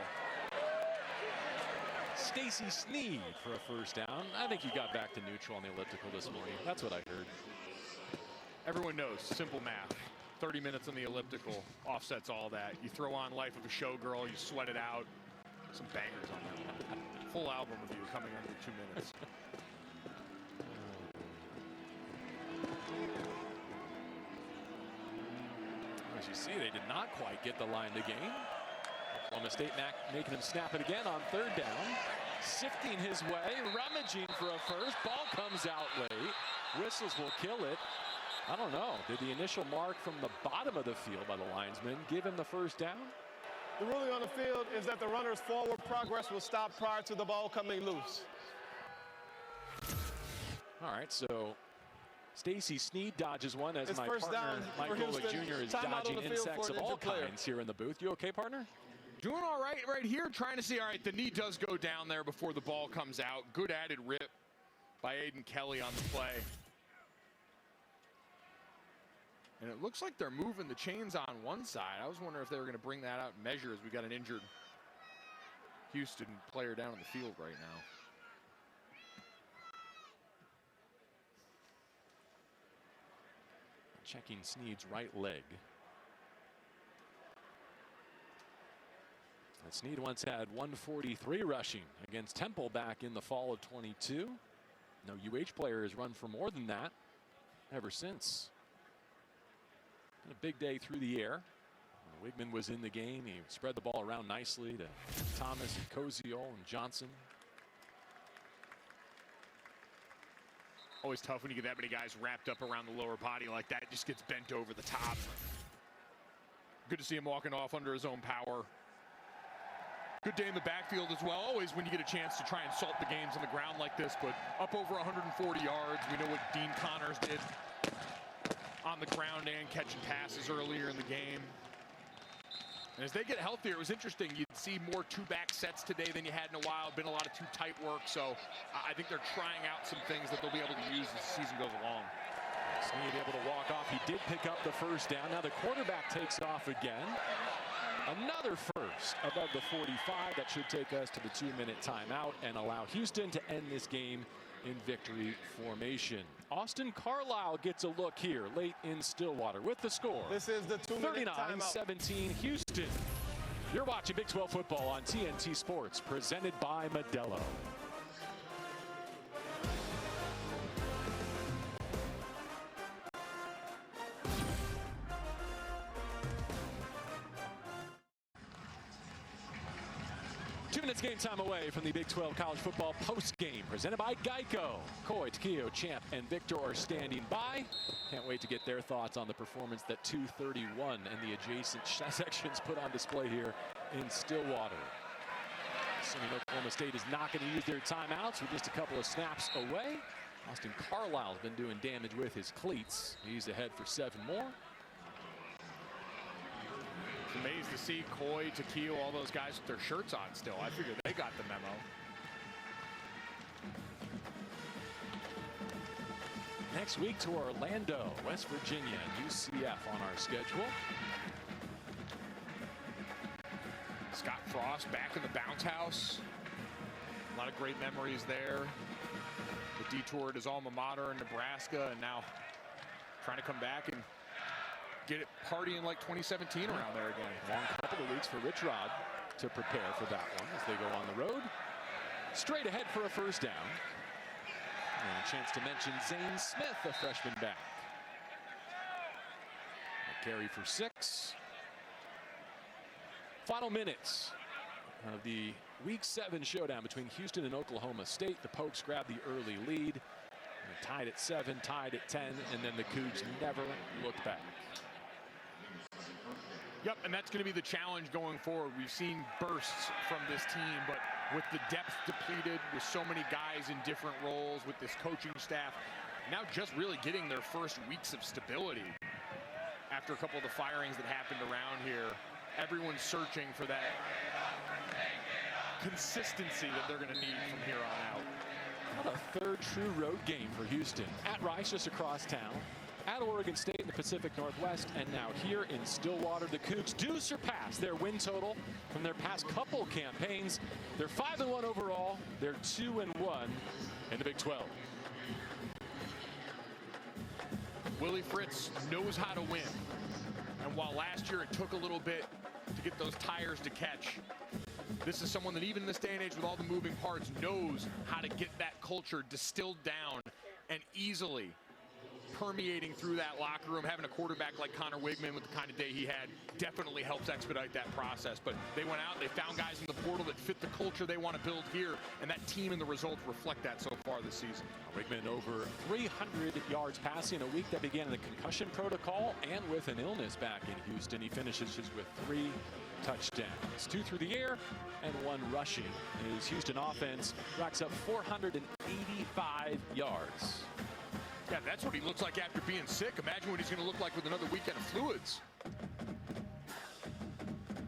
Stacy Sneed for a first down. I think you got back to neutral on the elliptical this morning. That's what I heard. Everyone knows, simple math. 30 minutes on the elliptical offsets all that. You throw on Life of a Showgirl, you sweat it out. Some bangers on that one. Full album review coming under 2 minutes. As you see, they did not quite get the line to gain. Oklahoma State making him snap it again on third down. Sifting his way, rummaging for a first. Ball comes out late. Whistles will kill it. I don't know. Did the initial mark from the bottom of the field by the linesman give him the first down? The ruling on the field is that the runner's forward progress will stop prior to the ball coming loose. All right, so Stacy Sneed dodges one as It's my first partner, down Mike for Golick Houston. Jr. is Time out on dodging the field insects for an of all injured player. kinds here in the booth. You okay, partner? Doing all right here, trying to see, all right, the knee does go down there before the ball comes out. Good added rip by Aiden Kelly on the play. And it looks like they're moving the chains on one side. I was wondering if they were going to bring that out and measure as we got an injured Houston player down on the field right now. Checking Sneed's right leg. And Sneed once had 143 rushing against Temple back in the fall of 22. No UH player has run for more than that ever since. And a big day through the air. Wigman was in the game. He spread the ball around nicely to Thomas and Koziol and Johnson. Always tough when you get that many guys wrapped up around the lower body like that. It just gets bent over the top. Good to see him walking off under his own power. Good day in the backfield as well. Always when you get a chance to try and salt the games on the ground like this, but up over 140 yards. We know what Dean Connors did on the ground and catching passes earlier in the game. And as they get healthier, it was interesting. You'd see more two-back sets today than you had in a while. Been a lot of two-tight work, so I think they're trying out some things that they'll be able to use as the season goes along. Sneed able to walk off. He did pick up the first down. Now the quarterback takes off again. Another first above the 45. That should take us to the 2-minute timeout and allow Houston to end this game in victory formation. Austin Carlisle gets a look here late in Stillwater with the score. This is the 2-minute timeout. 39-17 Houston. You're watching Big 12 football on TNT Sports, presented by Modelo. Game time away from the Big 12 college football post game presented by Geico. Coy, Takeo, Champ, and Victor are standing by. Can't wait to get their thoughts on the performance that 231 and the adjacent sections put on display here in Stillwater. Assuming Oklahoma State is not going to use their timeouts, with just a couple of snaps away. Austin Carlisle's been doing damage with his cleats. He's ahead for 7 more. Amazed to see Coy, Tequil, all those guys with their shirts on still. I figured they got the memo. Next week to Orlando, West Virginia, UCF on our schedule. Scott Frost back in the bounce house. A lot of great memories there. The detour to his alma mater in Nebraska, and now trying to come back and get it partying like 2017 around there again. Long couple of weeks for Rich Rod to prepare for that one as they go on the road. Straight ahead for a first down. And a chance to mention Zane Smith, a freshman back. A carry for 6. Final minutes of the Week 7 showdown between Houston and Oklahoma State. The Pokes grabbed the early lead. They're tied at 7, tied at 10, and then the Cougs never looked back. Yep, and that's going to be the challenge going forward. We've seen bursts from this team, but with the depth depleted, with so many guys in different roles, with this coaching staff, now just really getting their first weeks of stability after a couple of the firings that happened around here. Everyone's searching for that consistency that they're going to need from here on out. What a third true road game for Houston. At Rice, just across town. At Oregon State in the Pacific Northwest, and now here in Stillwater. The Cougs do surpass their win total from their past couple campaigns. They're 5-1 overall. They're 2-1 in the Big 12. Willie Fritz knows how to win. And while last year it took a little bit to get those tires to catch, this is someone that even in this day and age with all the moving parts knows how to get that culture distilled down and easily permeating through that locker room. Having a quarterback like Connor Wigman with the kind of day he had definitely helps expedite that process. But they went out, they found guys in the portal that fit the culture they want to build here, and that team and the results reflect that so far this season. Wigman over 300 yards passing, a week that began in the concussion protocol and with an illness back in Houston. He finishes with 3 touchdowns, 2 through the air and 1 rushing. His Houston offense racks up 485 yards. Yeah, that's what he looks like after being sick. Imagine what he's going to look like with another weekend of fluids.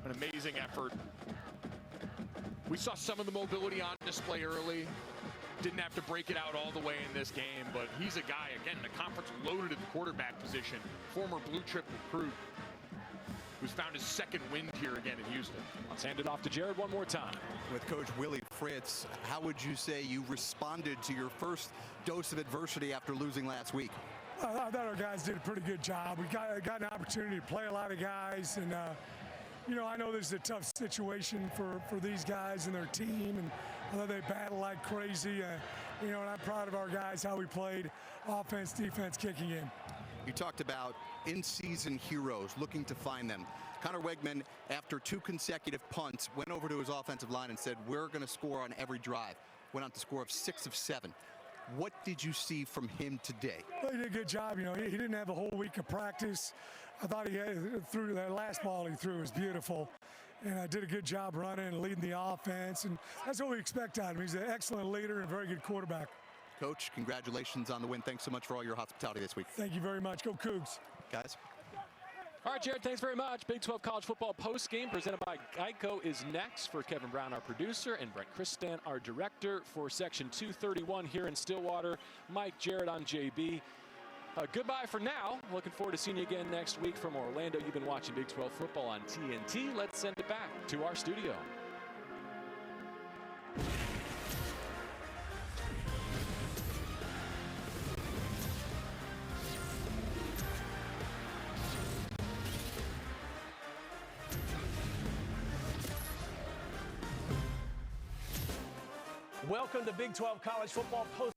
An amazing effort. We saw some of the mobility on display early. Didn't have to break it out all the way in this game, but he's a guy, again, in the conference loaded at the quarterback position. Former blue chip recruit who's found his second wind here again in Houston. Let's hand it off to Jared one more time. With Coach Willie Fritz, how would you say you responded to your first dose of adversity after losing last week? I thought our guys did a pretty good job. We got an opportunity to play a lot of guys, and you know, I know this is a tough situation for these guys and their team, and I thought they battled like crazy. You know, and I'm proud of our guys, how we played, offense, defense, kicking in. You talked about in-season heroes, looking to find them. Connor Wigman, after 2 consecutive punts, went over to his offensive line and said, we're going to score on every drive. Went on to score of 6 of 7. What did you see from him today? Well, he did a good job. You know, he didn't have a whole week of practice. I thought he had, through that last ball he threw was beautiful. And I did a good job running and leading the offense. And that's what we expect out of him. He's an excellent leader and a very good quarterback. Coach, congratulations on the win. Thanks so much for all your hospitality this week. Thank you very much. Go Cougs. Guys. All right, Jared, thanks very much. Big 12 college football postgame presented by Geico is next for Kevin Brown, our producer, and Brent Christan, our director, for Section 231 here in Stillwater. Mike, Jared, I'm JB. Goodbye for now. Looking forward to seeing you again next week from Orlando. You've been watching Big 12 football on TNT. Let's send it back to our studio. Welcome to Big 12 College Football Post